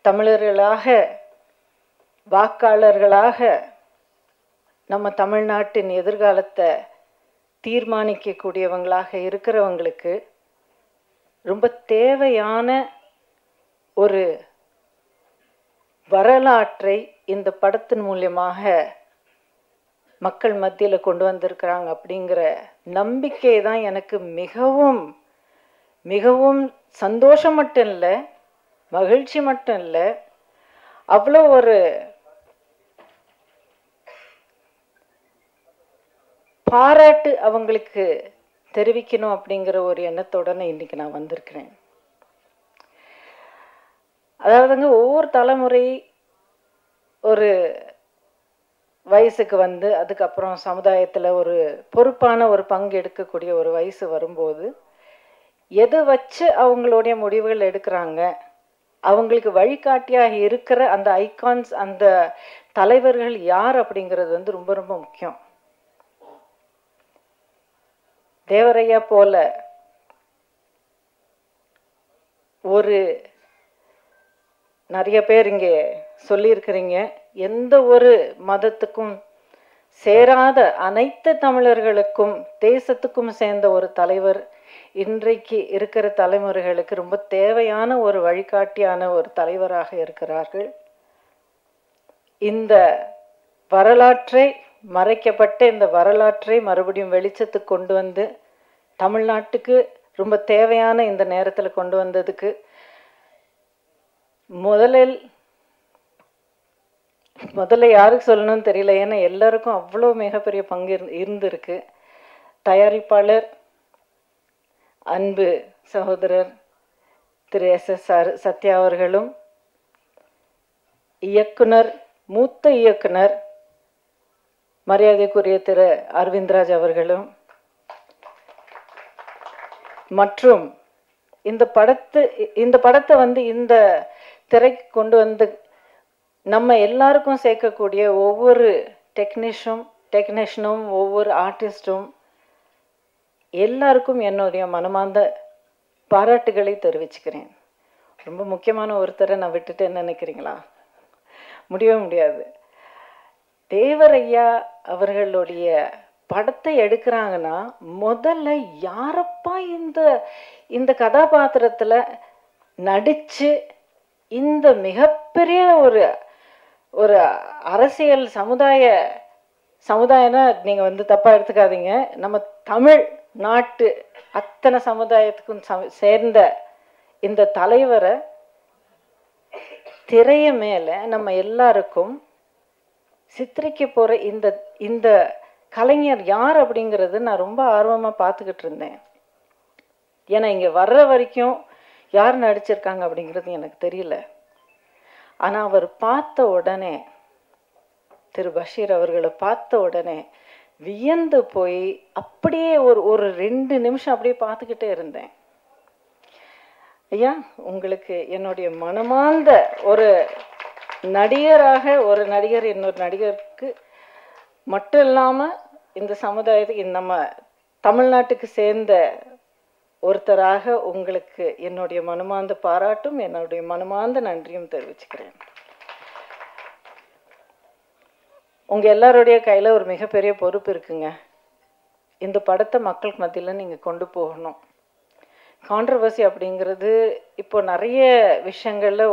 தமிழர்களாக வாக்காளர்களாக நம்ம தமிழ்நாட்டின் எதிர்காலத்தை தீர்மானிக்கக்கூடியவங்களாக இருக்கிறவங்களுக்கு ரொம்ப தேவையான ஒரு வரலாற்றை இந்த படத்தின் மூலியமாக மக்கள் மத்தியில் கொண்டு வந்திருக்கிறாங்க அப்படிங்கிற நம்பிக்கை தான் எனக்கு மிகவும் மிகவும் சந்தோஷம் மட்டும் இல்லை, மகிழ்ச்சி மட்டும் இல்லை, அவ்வளோ ஒரு பாராட்டு அவங்களுக்கு தெரிவிக்கணும் அப்படிங்கிற ஒரு எண்ணத்தோட இன்னைக்கு நான் வந்திருக்கிறேன். அதாவதுங்க, ஒவ்வொரு தலைமுறை ஒரு வயசுக்கு வந்து அதுக்கப்புறம் சமுதாயத்தில் ஒரு பொறுப்பான ஒரு பங்கு எடுக்கக்கூடிய ஒரு வயசு வரும்போது எதை வச்சு அவங்களுடைய முடிவுகள் எடுக்கிறாங்க, அவங்களுக்கு வழிகாட்டியாக இருக்கிற அந்த ஐகான்ஸ், அந்த தலைவர்கள் யார் அப்படிங்கிறது வந்து ரொம்ப ரொம்ப முக்கியம். தேவரையா போல ஒரு நிறைய பேர் இங்கே சொல்லியிருக்கிறீங்க, எந்த ஒரு மதத்துக்கும் சேராத அனைத்து தமிழர்களுக்கும் தேசத்துக்கும் சேர்ந்த ஒரு தலைவர் இன்றைக்கு இருக்கிற தலைமுறைகளுக்கு ரொம்ப தேவையான ஒரு வழிகாட்டியான ஒரு தலைவராக இருக்கிறார்கள். இந்த வரலாற்றை, மறைக்கப்பட்ட இந்த வரலாற்றை மறுபடியும் வெளிச்சத்துக்கு கொண்டு வந்து தமிழ்நாட்டுக்கு ரொம்ப தேவையான இந்த நேரத்தில் கொண்டு வந்ததுக்கு முதல்ல யாருக்கு சொல்லணும்னு தெரியல, ஏன்னா எல்லாருக்கும் அவ்வளோ மிகப்பெரிய பங்கு இருந்திருக்கு. தயாரிப்பாளர் அன்பு சகோதரர் திரு SSR சத்யா அவர்களும், இயக்குனர், மூத்த இயக்குனர் மரியாதைக்குரிய திரு அரவிந்த்ராஜ் அவர்களும், மற்றும் இந்த படத்தை வந்து இந்த திரைக்கு கொண்டு வந்து நம்ம எல்லாருக்கும் சேர்க்கக்கூடிய ஒவ்வொரு டெக்னீஷியனும் ஒவ்வொரு ஆர்டிஸ்டும் எல்லாருக்கும் என்னுடைய மனமார்ந்த பாராட்டுகளை தெரிவிச்சுக்கிறேன். ரொம்ப முக்கியமான ஒருத்தரை நான் விட்டுட்டேன்னு நினைக்கிறீங்களா? முடியவே முடியாது. தேவரையா அவர்களுடைய படத்தை எடுக்கிறாங்கன்னா முதல்ல யாரப்பா இந்த கதாபாத்திரத்தில் நடித்து இந்த மிகப்பெரிய ஒரு அரசியல் சமுதாயம்னா நீங்கள் வந்து தப்பாக எடுத்துக்காதீங்க, நம்ம தமிழ் நாட்டு அத்தனை சமுதாயத்துக்கும் சேர்ந்த இந்த தலைவரை திரைய மேலே நம்ம எல்லாருக்கும் சித்தரிக்க போகிற இந்த கலைஞர் யார் அப்படிங்கிறது நான் ரொம்ப ஆர்வமாக பார்த்துக்கிட்டு இருந்தேன். ஏன்னா இங்கே வர்ற வரைக்கும் யார் நடிச்சிருக்காங்க அப்படிங்கிறது எனக்கு தெரியல. ஆனால் அவர் பார்த்த உடனே, திரு பஷீர் அவர்களை பார்த்த உடனே வியந்து போய் அப்படியே ஒரு 2 நிமிஷம் அப்படியே பார்த்துக்கிட்டே இருந்தேன். ஐயா, உங்களுக்கு என்னுடைய மனமார்ந்த ஒரு நடிகராக, ஒரு நடிகர் இன்னொரு நடிகருக்கு மட்டும் இல்லாமல் இந்த சமுதாயத்துக்கு, நம்ம தமிழ்நாட்டுக்கு சேர்ந்த ஒருத்தராக உங்களுக்கு என்னுடைய மனமார்ந்த பாராட்டும் என்னுடைய மனமார்ந்த நன்றியும் தெரிவிச்சுக்கிறேன். உங்கள் எல்லாருடைய கையில் ஒரு மிகப்பெரிய பொறுப்பு இருக்குங்க. இந்த படத்தை மக்களுக்கு மத்தியில் நீங்கள் கொண்டு போகணும். கான்ட்ரவர்சி அப்படிங்கிறது இப்போ நிறைய விஷயங்களில்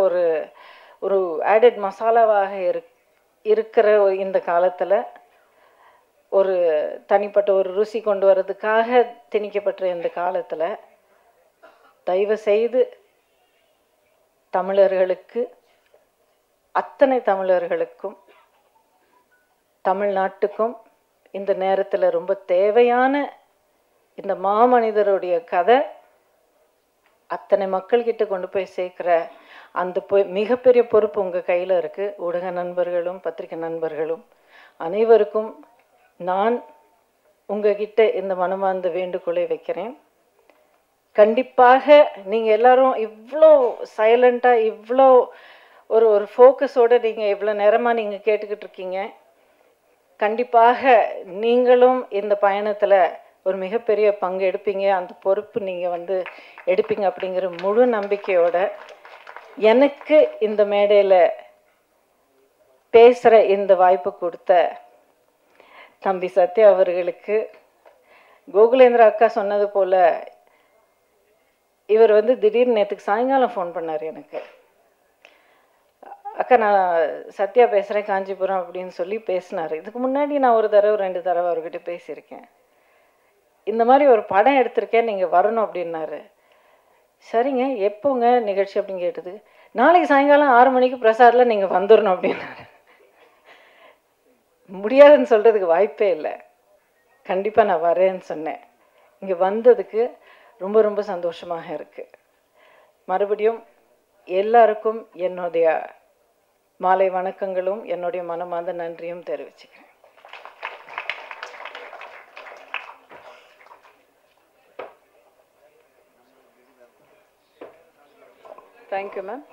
ஒரு ஆடட் மசாலாவாக இருக்கிற இந்த காலத்தில் ஒரு தனிப்பட்ட ஒரு ருசி கொண்டு வர்றதுக்காக திணிக்கப்பட்ட இந்த காலத்தில் தயவு செய்து தமிழர்களுக்கு, அத்தனை தமிழர்களுக்கும், தமிழ்நாட்டுக்கும் இந்த நேரத்தில் ரொம்ப தேவையான இந்த மாமனிதருடைய கதை அத்தனை மக்கள்கிட்ட கொண்டு போய் சேர்க்குற அந்த மிகப்பெரிய பொறுப்பு உங்கள் கையில் இருக்குது. ஊடக நண்பர்களும் பத்திரிகை நண்பர்களும் அனைவருக்கும் நான் உங்ககிட்ட இந்த மனமார்ந்த வேண்டுகோளை வைக்கிறேன். கண்டிப்பாக நீங்கள் எல்லாரும் இவ்வளோ சைலண்ட்டாக, இவ்வளோ ஒரு ஃபோக்கஸோடு நீங்கள் இவ்வளோ நேரமாக நீங்கள் கேட்டுக்கிட்டு இருக்கீங்க. கண்டிப்பாக நீங்களும் இந்த பயணத்தில் ஒரு மிகப்பெரிய பங்கு எடுப்பீங்க, அந்த பொறுப்பு நீங்கள் வந்து எடுப்பீங்க அப்படிங்கிற முழு நம்பிக்கையோட எனக்கு இந்த மேடையில் பேசுகிற இந்த வாய்ப்பு கொடுத்த தம்பி சத்யா அவர்களுக்கு, கோகுலேந்திரா அக்கா சொன்னது போல் இவர் வந்து திடீர்னு நேற்றுக்கு சாயங்காலம் ஃபோன் பண்ணார் எனக்கு. அக்கா நான் சத்யா பேசுகிறேன் காஞ்சிபுரம் அப்படின்னு சொல்லி பேசினார். இதுக்கு முன்னாடி நான் ஒரு தடவை 2 தடவை அவர்கிட்ட பேசியிருக்கேன். இந்த மாதிரி ஒரு படம் எடுத்திருக்கேன், நீங்கள் வரணும் அப்படின்னாரு. சரிங்க எப்போங்க நிகழ்ச்சி அப்படின்னு கேட்டது, நாளைக்கு சாயங்காலம் 6 மணிக்கு பிரசாரில் நீங்கள் வந்துடணும் அப்படின்னாரு. முடியாதுன்னு சொல்கிறதுக்கு வாய்ப்பே இல்லை. கண்டிப்பாக நான் வரேன்னு சொன்னேன். இங்கே வந்ததுக்கு ரொம்ப ரொம்ப சந்தோஷமாக இருக்குது. மறுபடியும் எல்லாருக்கும் என்னுடைய மாலை வணக்கங்களும் என்னுடைய மனமார்ந்த நன்றியும் தெரிவிச்சுக்கிறேன். Thank you ma'am.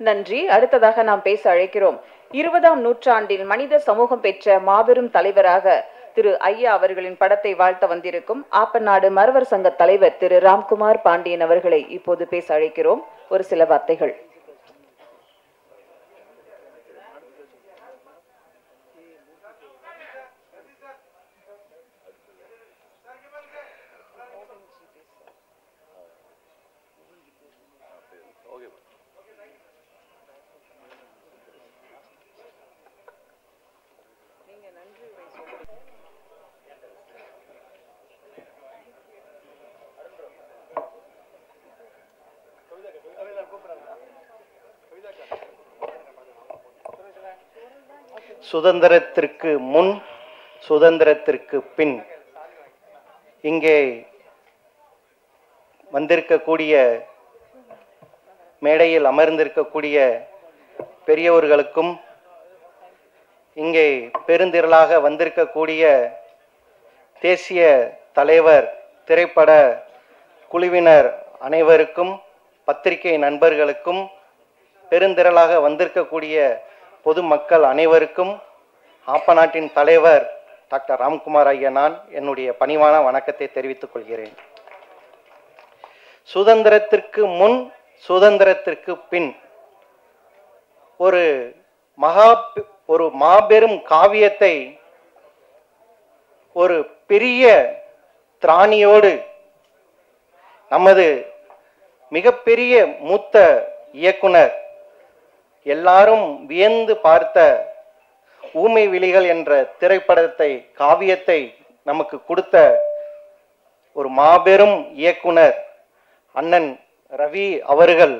நன்றி. அடுத்ததாக நாம் பேச அழைக்கிறோம் 20ஆம் நூற்றாண்டில் மனித சமூகம் பெற்ற மாபெரும் தலைவராக திரு ஐயா அவர்களின் படத்தை வாழ்த்த வந்திருக்கும் ஆப்பநாடு மறவர் சங்க தலைவர் திரு ராம்குமார் பாண்டியன் அவர்களை இப்போது பேச அழைக்கிறோம். ஒரு சில வார்த்தைகள். சுதந்திரத்திற்கு முன், சுதந்திரத்திற்கு பின் இங்கே வந்திருக்கக்கூடிய, மேடையில் அமர்ந்திருக்கக்கூடிய பெரியவர்களுக்கும், இங்கே பெருந்திரளாக வந்திருக்கக்கூடிய தேசிய தலைவர், திரைப்பட குழுவினர் அனைவருக்கும், பத்திரிகை நண்பர்களுக்கும், பெருந்திரளாக வந்திருக்கக்கூடிய பொதுமக்கள் அனைவருக்கும் ஆப்பநாட்டின் தலைவர் டாக்டர் ராம்குமார் ஐயா நான் என்னுடைய பணிவான வணக்கத்தை தெரிவித்துக் கொள்கிறேன். சுதந்திரத்திற்கு முன், சுதந்திரத்திற்கு பின் ஒரு மாபெரும் காவியத்தை ஒரு பெரிய திராணியோடு நமது மிகப்பெரிய மூத்த இயக்குனர், எல்லாரும் வியந்து பார்த்த ஊமை விழிகள் என்ற திரைப்படத்தை, காவியத்தை நமக்கு கொடுத்த ஒரு மாபெரும் இயக்குனர் அண்ணன் ரவி அவர்கள்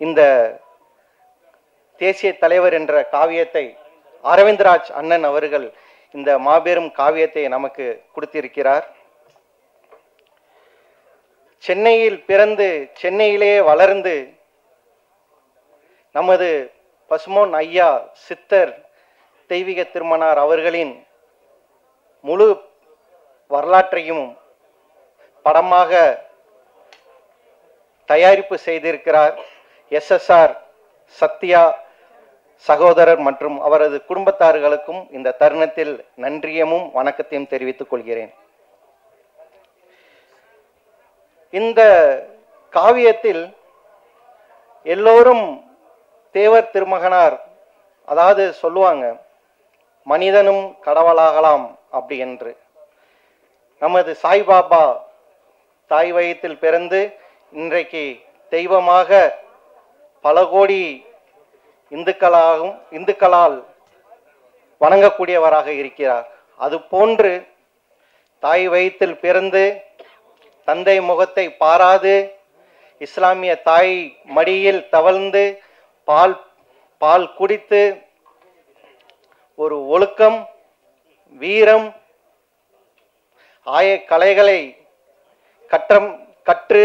இந்த தேசிய தலைவர் என்ற காவியத்தை, அரவிந்த்ராஜ் அண்ணன் அவர்கள் இந்த மாபெரும் காவியத்தை நமக்கு கொடுத்திருக்கிறார். சென்னையில் பிறந்து சென்னையிலே வளர்ந்து நமது பசுமோன் ஐயா சித்தர் தெய்வீக திருமணார் அவர்களின் முழு வரலாற்றையும் படமாக தயாரிப்பு செய்திருக்கிறார். SSR சத்யா சகோதரர் மற்றும் அவரது குடும்பத்தார்களுக்கும் இந்த தருணத்தில் நன்றியமும் வணக்கத்தையும் தெரிவித்துக் கொள்கிறேன். இந்த காவியத்தில் எல்லோரும் தேவர் திருமகனார், அதாவது சொல்லுவாங்க மனிதனும் கடவுளாகலாம் அப்படி என்று. நமது சாய்பாபா தாய் வயிற்றில் பிறந்து இன்றைக்கு தெய்வமாக பல கோடி இந்துக்களால் வணங்கக்கூடியவராக இருக்கிறார். அது போன்று தாய் வயிற்றில் பிறந்து தந்தை முகத்தை பாராது இஸ்லாமிய தாய் மடியில் தவழ்ந்து பால் குடித்து ஒரு ஒழுக்கம், வீரம், ஆய கலைகளை கற்று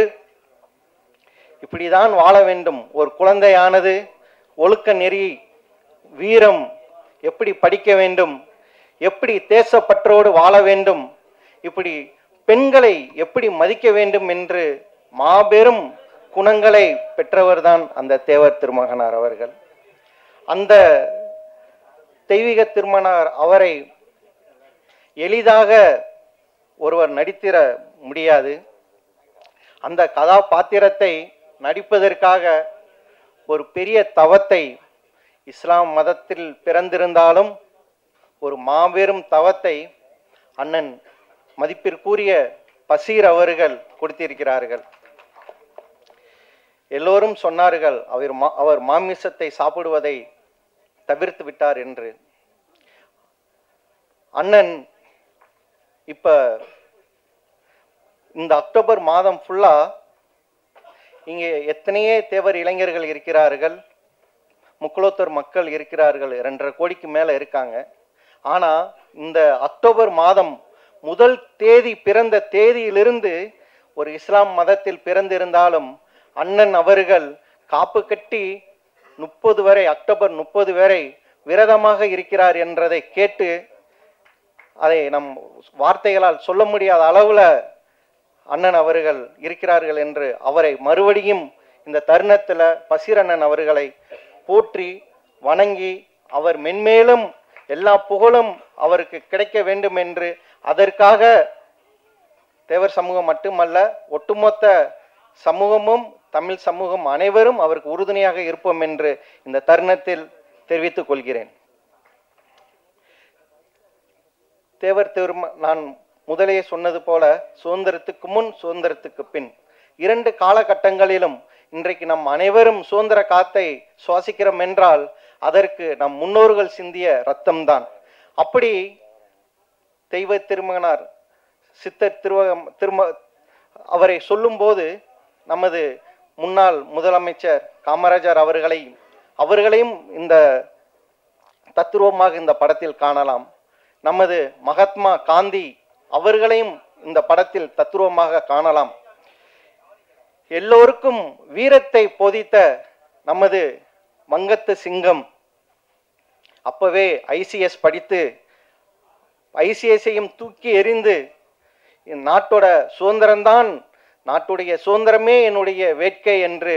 இப்படிதான் வாழ வேண்டும். ஒரு குழந்தையானது ஒழுக்க நெறி வீரம், எப்படி படிக்க வேண்டும், எப்படி தேசப்பற்றோடு வாழ வேண்டும், இப்படி பெண்களை எப்படி மதிக்க வேண்டும் என்று மாபெரும் குணங்களை பெற்றவர்தான் அந்த தேவர் திருமகனார் அவர்கள். அந்த தெய்வீக திருமகனார் அவரை எளிதாக ஒருவர் நடித்திட முடியாது. அந்த கதாபாத்திரத்தை நடிப்பதற்காக ஒரு பெரிய தவத்தை, இஸ்லாம் மதத்தில் பிறந்திருந்தாலும் ஒரு மாபெரும் தவத்தை அண்ணன் மதிப்பிற்குரிய பசீர் அவர்கள் கொடுத்திருக்கிறார்கள். எல்லோரும் சொன்னார்கள் அவர் மாமிசத்தை சாப்பிடுவதை தவிர்த்து விட்டார் என்று. அண்ணன் இப்ப இந்த அக்டோபர் மாதம் ஃபுல்லா இங்கே எத்தனையே தேவர் இளைஞர்கள் இருக்கிறார்கள், முக்குளத்தூர் மக்கள் இருக்கிறார்கள், 2.5 கோடிக்கு மேல இருக்காங்க. ஆனா இந்த அக்டோபர் மாதம் முதல் தேதி பிறந்த தேதியிலிருந்து ஒரு இஸ்லாம் மதத்தில் பிறந்திருந்தாலும் அண்ணன் அவர்கள் காப்பு கட்டி 30 வரை, அக்டோபர் 30 வரை விரதமாக இருக்கிறார் என்றதை கேட்டு அதை நம் வார்த்தைகளால் சொல்ல முடியாத அளவுல அண்ணன் அவர்கள் இருக்கிறார்கள் என்று அவரை மறுபடியும் இந்த தருணத்துல பசீரண்ணன் அவர்களை போற்றி வணங்கி அவர் மென்மேலும் எல்லா புகழும் அவருக்கு கிடைக்க வேண்டும் என்று, அதற்காக தேவர் சமூகம் மட்டுமல்ல ஒட்டுமொத்த சமூகமும் தமிழ் சமூகம் அனைவரும் அவருக்கு உறுதுணையாக இருப்போம் என்று இந்த தருணத்தில் தெரிவித்துக் கொள்கிறேன். தேவர் நான் முதலே சொன்னது போல சுதந்திரத்துக்கு முன் சுதந்திரத்துக்கு பின் 2 காலகட்டங்களிலும் இன்றைக்கு நம் அனைவரும் சுதந்திர காத்தை சுவாசிக்கிறோம் என்றால் அதற்கு நம் முன்னோர்கள் சிந்திய ரத்தம்தான். அப்படி தெய்வ திருமகனார் சித்தர் அவரை சொல்லும்போது நமது முன்னாள் முதலமைச்சர் காமராஜர் அவர்களையும் இந்த தத்துருவமாக இந்த படத்தில் காணலாம். நமது மகாத்மா காந்தி அவர்களையும் இந்த படத்தில் தத்துருவமாக காணலாம். எல்லோருக்கும் வீரத்தை போதித்த நமது மங்கத்து சிங்கம் அப்பவே ஐசிஎஸ் படித்து ஐசிஎஸ்ஐயும் தூக்கி எறிந்து நாட்டோட சுதந்திரம்தான், நாட்டுடைய சுதந்திரமே என்னுடைய வேட்கை என்று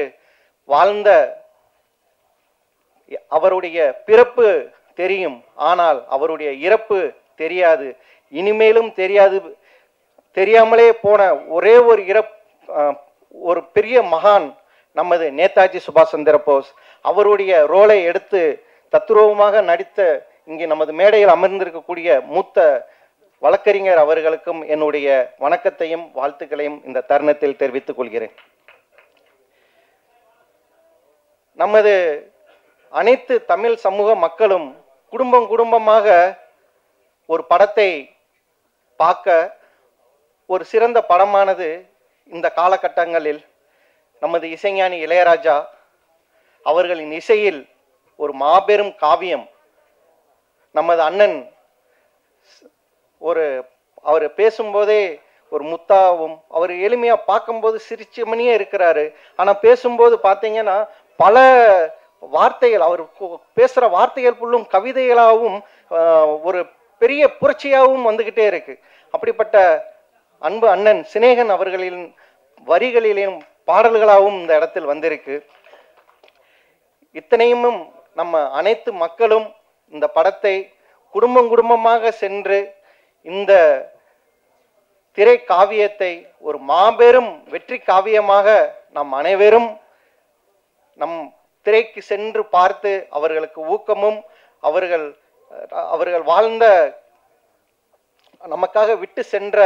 வாழ்ந்த அவருடைய பிறப்பு தெரியும், ஆனால் அவருடைய இறப்பு தெரியாது, இனிமேலும் தெரியாது. தெரியாமலே போன ஒரே ஒரு பெரிய மகான் நமது நேதாஜி சுபாஷ் சந்திர போஸ். அவருடைய ரோலை எடுத்து தத்துரூபமாக நடித்த இங்கே நமது மேடையில் அமர்ந்திருக்கக்கூடிய மூத்த வழக்கறிஞர் அவர்களுக்கும் என்னுடைய வணக்கத்தையும் வாழ்த்துக்களையும் இந்த தருணத்தில் தெரிவித்துக் கொள்கிறேன். நமது அனைத்து தமிழ் சமூக மக்களும் குடும்பமாக ஒரு படத்தை பார்க்க ஒரு சிறந்த படமானது இந்த காலகட்டங்களில் நமது இசைஞானி இளையராஜா அவர்களின் இசையில் ஒரு மாபெரும் காவியம். நமது அண்ணன் அவர் பேசும்போதே ஒரு முத்தாவும், அவர் எளிமையா பார்க்கும்போது சிரிச்ச மணியே இருக்கிறாரு. ஆனா பேசும்போது பார்த்தீங்கன்னா பல வார்த்தைகள், அவர் பேசுற வார்த்தைகள் ஃபுல்லும் கவிதைகளாகவும் ஒரு பெரிய புரட்சியாகவும் வந்துகிட்டே இருக்கு. அப்படிப்பட்ட அன்பு அண்ணன் சினேகன் அவர்களின் வரிகளிலும் பாடல்களாகவும் இந்த இடத்தில் வந்திருக்கு. இத்தனையும் நம்ம அனைத்து மக்களும் இந்த படத்தை குடும்பமாக சென்று இந்த திரை காவியத்தை ஒரு மாபெரும் வெற்றி காவியமாக நம் அனைவரும் நம் திரைக்கு சென்று பார்த்து அவர்களுக்கு ஊக்கமும் அவர்கள் வாழ்ந்த நமக்காக விட்டு சென்ற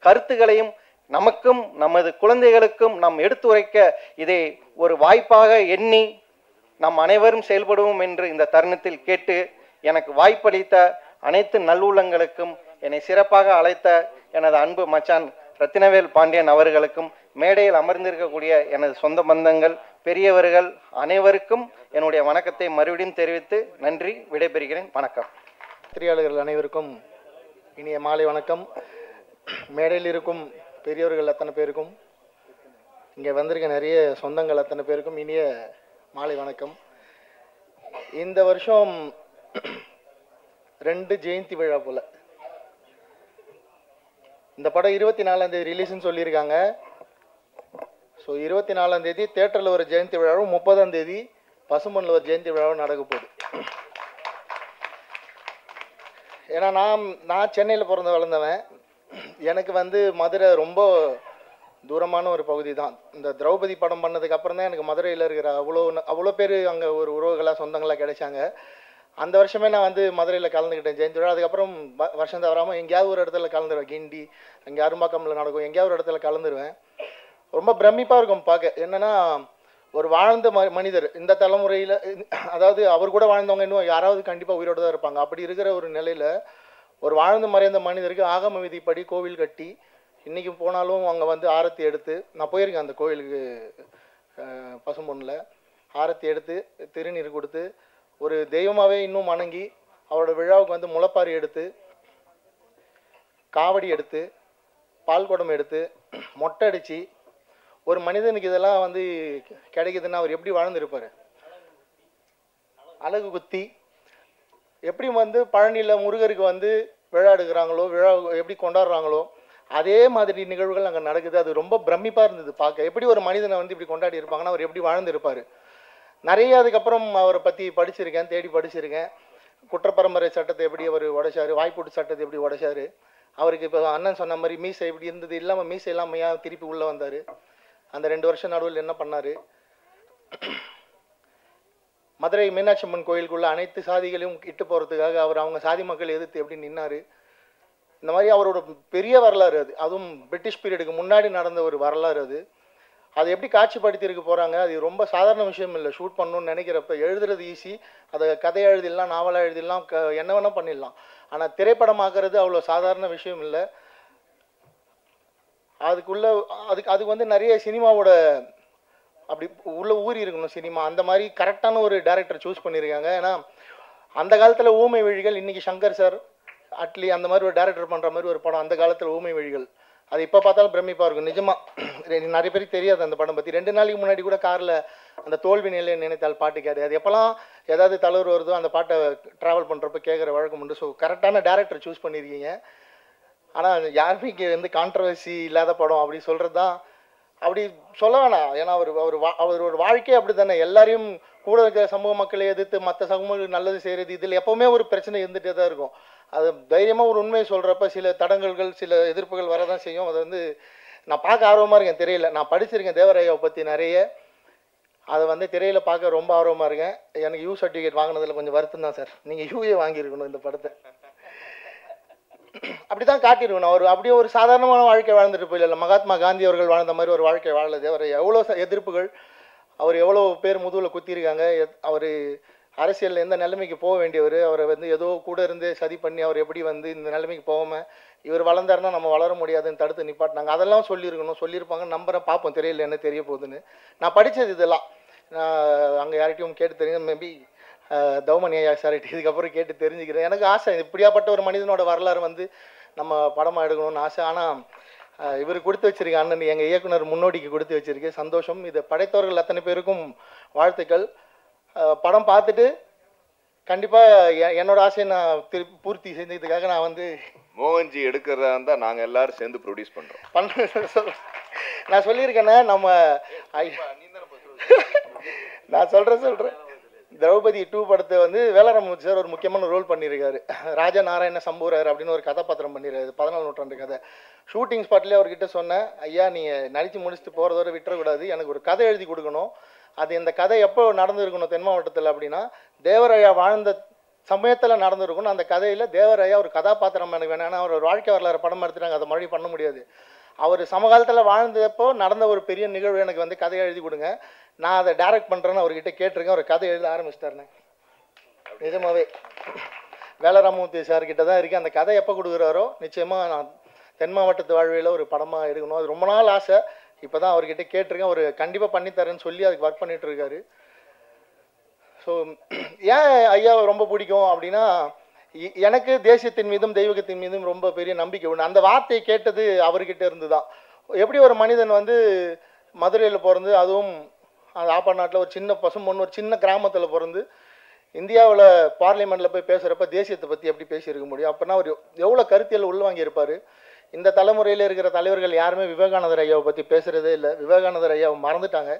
கருத்துகளையும் நமக்கும் நமது குழந்தைகளுக்கும் நாம் எடுத்துரைக்க இதை ஒரு வாய்ப்பாக எண்ணி நாம் அனைவரும் செயல்படுவோம் என்று இந்த தருணத்தில் கேட்டு, எனக்கு வாய்ப்பளித்த அனைத்து நல்லுள்ளங்களுக்கும், என்னை சிறப்பாக அழைத்த எனது அன்பு மச்சான் ரத்தினவேல் பாண்டியன் அவர்களுக்கும், மேடையில் அமர்ந்திருக்கக்கூடிய எனது சொந்த பந்தங்கள் பெரியவர்கள் அனைவருக்கும் என்னுடைய வணக்கத்தை மறுபடியும் தெரிவித்து நன்றி, விடைபெறுகிறேன். வணக்கம். பத்திரிகையாளர்கள் அனைவருக்கும் இனிய மாலை வணக்கம். மேடையில் இருக்கும் பெரியவர்கள் அத்தனை பேருக்கும், இங்கே வந்திருக்க நிறைய சொந்தங்கள் அத்தனை பேருக்கும் இனிய மாலை வணக்கம். இந்த வருஷம் 2 ஜெயந்தி விழா போல். இந்த படம் 24ஆம் தேதி ரிலீஸ்ன்னு சொல்லியிருக்காங்க. ஸோ 24ஆம் தேதி தேட்டரில் ஒரு ஜெயந்தி விழாவும் 30ஆம் தேதி பசும்பொன்னில் ஒரு ஜெயந்தி விழாவும் நடக்க போகுது. ஏன்னா நான் சென்னையில் பிறந்து வளர்ந்தவன். எனக்கு வந்து மதுரை ரொம்ப தூரமான ஒரு பகுதி தான். இந்த திரௌபதி படம் பண்ணதுக்கு அப்புறம் தான் எனக்கு மதுரையில் இருக்கிற அவ்வளோ பேர் அங்கே ஒரு உறவுகளாக சொந்தங்களாக கிடைச்சாங்க. அந்த வருஷமே நான் வந்து மதுரையில் கலந்துக்கிட்டேன் ஜெயந்தி விழா. அதுக்கப்புறம் வருஷம் தவறாமல் எங்கேயாவது ஒரு இடத்துல கலந்துருவேன். கிண்டி அங்கே அரும்பாக்கம்ல நடக்கும், எங்கேயாவது ஒரு இடத்துல கலந்துருவேன். ரொம்ப பிரமிப்பாக இருக்கும் பார்க்க. என்னென்னா ஒரு வாழ்ந்த மனிதர் இந்த தலைமுறையில், அதாவது அவர் கூட வாழ்ந்தவங்க இன்னும் யாராவது கண்டிப்பாக உயிரோடு தான் இருப்பாங்க. அப்படி இருக்கிற ஒரு நிலையில் ஒரு வாழ்ந்து மறைந்த மனிதருக்கு ஆகம விதிப்படி கோவில் கட்டி இன்றைக்கி போனாலும் அங்கே வந்து ஆரத்தி எடுத்து, நான் போயிருக்கேன் அந்த கோவிலுக்கு பசும்பொன்னில், ஆரத்தி எடுத்து திருநீர் கொடுத்து ஒரு தெய்வமாகவே இன்னும் வணங்கி அவரோட விழாவுக்கு வந்து முளைப்பாரி எடுத்து காவடி எடுத்து பால் குடம் எடுத்து மொட்டை அடித்து ஒரு மனிதனுக்கு இதெல்லாம் வந்து கிடைக்குதுன்னா அவர் எப்படி வாழ்ந்துருப்பார்? அழகு குத்தி எப்படி வந்து பழனியில் முருகருக்கு வந்து விழா எடுக்கிறாங்களோ, விழா எப்படி கொண்டாடுறாங்களோ அதே மாதிரி நிகழ்வுகள் அங்கே நடக்குது. அது ரொம்ப பிரமிப்பாக இருந்தது பார்க்க. எப்படி ஒரு மனிதனை வந்து இப்படி கொண்டாடி இருப்பாங்கன்னா அவர் எப்படி வாழ்ந்துருப்பார்? நிறைய அதுக்கப்புறம் அவரை பற்றி படிச்சிருக்கேன், தேடி படிச்சிருக்கேன். குற்றப்பரம்பரை சட்டத்தை எப்படி அவர் உடைச்சார், வாய்ப்பூட்டு சட்டத்தை எப்படி உடைச்சார். அவருக்கு இப்போ அண்ணன் சொன்ன மாதிரி மீசை இப்படி இருந்தது இல்லாமல் மீசை இல்லாமல் ஏன் திருப்பி உள்ளே வந்தார்? அந்த 2 வருஷம் நடுவில் என்ன பண்ணார்? மதுரை மீனாட்சி அம்மன் கோயிலுக்குள்ள அனைத்து சாதிகளையும் இட்டு போகிறதுக்காக அவங்க சாதி மக்கள் எதிர்த்து எப்படி நின்னார்? இந்த மாதிரி அவரோட பெரிய வரலாறு அது. அதுவும் பிரிட்டிஷ் பீரியடுக்கு முன்னாடி நடந்த ஒரு வரலாறு அது. அதை எப்படி காட்சிப்படுத்தியிருக்க போகிறாங்க? அது ரொம்ப சாதாரண விஷயம் இல்லை. ஷூட் பண்ணணும்னு நினைக்கிறப்ப எழுதுறது ஈஸி, அதை கதையை எழுதிடலாம், நாவலாக எழுதிடலாம், என்ன வேணால் பண்ணிடலாம். ஆனால் திரைப்படமாக்குறது அவ்வளோ சாதாரண விஷயம் இல்லை. அதுக்கு வந்து நிறைய சினிமாவோட அப்படி உள்ள ஊறி இருக்கணும் சினிமா. அந்த மாதிரி கரெக்டான ஒரு டைரக்டர் சூஸ் பண்ணியிருக்காங்க. ஏன்னா அந்த காலத்தில் ஊமை வழிகள், இன்றைக்கி சங்கர் சார் அட்லி அந்த மாதிரி ஒரு டைரக்டர் பண்ணுற மாதிரி ஒரு படம் அந்த காலத்தில் ஊமை வழிகள். அது இப்போ பார்த்தாலும் பிரமிப்பாக இருக்கும். நிஜமாக நிறைய பேருக்கு தெரியாது அந்த படம் பற்றி. 2 நாளைக்கு முன்னாடி கூட காரில் அந்த தோல்வி நிலையை நினைத்தால் பாட்டு கேட்டு, அது எப்போல்லாம் ஏதாவது தலைவர் வருதோ அந்த பாட்டை ட்ராவல் பண்ணுறப்ப கேட்குற வழக்கம் உண்டு. ஸோ கரெக்டான டேரக்டர் சூஸ் பண்ணியிருக்கீங்க. ஆனால் யாருமே இங்கே வந்து கான்ட்ரவர்சி இல்லாத படம் அப்படி சொல்கிறது தான், அப்படி சொல்ல வேணாம். ஏன்னா அவரோட வாழ்க்கையே அப்படி தானே. எல்லாரையும் கூட இருக்கிற சமூக மக்களை எதிர்த்து மற்ற சமூகங்களுக்கு நல்லது செய்கிறது, இதில் எப்போவுமே ஒரு பிரச்சனை இருந்துகிட்டே தான் இருக்கும். அது தைரியமாக ஒரு உண்மையை சொல்கிறப்ப சில தடங்கல்கள் சில எதிர்ப்புகள் வரதான் செய்யும். அதை வந்து நான் பார்க்க ஆர்வமாக இருக்கேன். திரையில் நான் படிச்சிருக்கேன் தேவராயாவை பற்றி நிறைய. அதை வந்து திரையில் பார்க்க ரொம்ப ஆர்வமாக இருக்கேன். எனக்கு யூ சர்டிஃபிகேட் வாங்கினதில் கொஞ்சம் வருத்தம் தான் சார். நீங்கள் யூஏ வாங்கியிருக்கணும் இந்த படத்தை. அப்படி தான் காட்டியிருக்கணும். அவர் அப்படியே ஒரு சாதாரணமான வாழ்க்கை வாழ்ந்துட்டு போயிடல. மகாத்மா காந்தி அவர்கள் வாழ்ந்த மாதிரி ஒரு வாழ்க்கை வாழல தேவராயா. எவ்வளோ எதிர்ப்புகள், அவர் எவ்வளோ பேர் முதுகில் குத்திருக்காங்க. அவர் அரசியலில் எந்த நிலைமைக்கு போக வேண்டியவர், அவரை வந்து ஏதோ கூட இருந்து சதி பண்ணி அவர் எப்படி வந்து இந்த நிலைமைக்கு போகாமல் இவர் வளர்ந்தாருன்னா நம்ம வளர முடியாதுன்னு தடுத்து நிப்பாட்டினாங்க. அதெல்லாம் சொல்லியிருப்பாங்க. நம்புறேன், பார்ப்போம் திரையில் என்ன தெரிய போகுதுன்னு. நான் படித்தது இதெல்லாம் நான் அங்கே யார்கிட்டையும் கேட்டு தெரியும். மேபி தௌமணி ஐயா சார்கிட்ட இதுக்கப்புறம் கேட்டு தெரிஞ்சுக்கிறேன். எனக்கு ஆசை இப்படியாப்பட்ட ஒரு மனிதனோட வரலாறு வந்து நம்ம படமாக எடுக்கணும்னு ஆசை. ஆனால் இவர் கொடுத்து வச்சிருக்க அண்ணன் எங்கள் இயக்குனர் முன்னோடிக்கு கொடுத்து வச்சிருக்கேன். சந்தோஷம். இதை படைத்தவர்கள் அத்தனை பேருக்கும் வாழ்த்துக்கள். படம் பார்த்துட்டு கண்டிப்பாக என்னோட ஆசையை நான் பூர்த்தி செஞ்சதுக்காக நான் வந்து மோகன்ஜி எடுக்கிறதா இருந்தால் நாங்கள் எல்லாரும் சேர்ந்து ப்ரொடியூஸ் பண்ணுறோம். நான் சொல்லியிருக்கேன்னா நம்ம நான் சொல்கிறேன் திரௌபதி 2 படத்தை வந்து வேலராமூர்த்தி சார் ஒரு முக்கியமான ரோல் பண்ணியிருக்காரு. ராஜா நாராயண சம்பூரர் அப்படின்னு ஒரு கதாபாத்திரம் பண்ணியிருக்காரு. 14 நூற்றாண்டு கதை. ஷூட்டிங் ஸ்பாட்லேயே அவர்கிட்ட சொன்னேன், ஐயா நீங்கள் நடித்து முடிச்சுட்டு போகிறதோட விட்டுறக்கூடாது, எனக்கு ஒரு கதை எழுதி கொடுக்கணும். அது இந்த கதை எப்போ நடந்துருக்கணும் தென் மாவட்டத்தில் அப்படின்னா தேவராயா வாழ்ந்த சமயத்தில் நடந்துருக்கணும். அந்த கதையில் தேவராயா ஒரு கதாபாத்திரம் எனக்கு வேணும். ஏன்னா அவர் ஒரு வாழ்க்கை வரலாறு படம் எடுத்துட்டாங்க, அதை மறுபடியும் பண்ண முடியாது. அவர் சமகாலத்தில் வாழ்ந்தப்போ நடந்த ஒரு பெரிய நிகழ்வு எனக்கு வந்து கதையை எழுதி கொடுங்க, நான் அதை டைரக்ட் பண்ணுறேன்னு அவர்கிட்ட கேட்டிருக்கேன். ஒரு கதை எழுத ஆரம்பிச்சிட்டாருண்ணே. நிஜமாவே வேலராமூர்த்தி சார்கிட்ட தான் இருக்கேன். அந்த கதை எப்போ கொடுக்குறாரோ நிச்சயமாக நான் தென் மாவட்டத்து வாழ்வையில் ஒரு படமாக எடுக்கணும். அது ரொம்ப நாள் ஆசை. இப்போ தான் அவர்கிட்ட கேட்டிருக்கேன். அவர் கண்டிப்பாக பண்ணித்தரேன்னு சொல்லி அதுக்கு ஒர்க் பண்ணிட்டு இருக்காரு. ஸோ ஏன் ஐயா ரொம்ப பிடிக்கும் அப்படின்னா, எனக்கு தேசியத்தின் மீதும் தெய்வகத்தின் மீதும் ரொம்ப பெரிய நம்பிக்கை உண்டு. அந்த வார்த்தையை கேட்டது அவர்கிட்ட இருந்து தான். எப்படி ஒரு மனிதன் வந்து மதுரையில் பிறந்து, அதுவும் அந்த ஆப்பநாட்டில் ஒரு சின்ன பசும்பொண்ணு ஒரு சின்ன கிராமத்தில் பிறந்து இந்தியாவில் பார்லிமெண்ட்டில் போய் பேசுகிறப்ப தேசியத்தை பற்றி எப்படி பேசியிருக்க முடியும்? அப்படின்னா அவர் எவ்வளோ கருத்தியல் உள்வாங்கியிருப்பார். இந்த தலைமுறையில் இருக்கிற தலைவர்கள் யாருமே விவேகானந்தர் ஐயாவை பற்றி பேசுகிறதே இல்லை. விவேகானந்தர் ஐயாவை மறந்துட்டாங்க.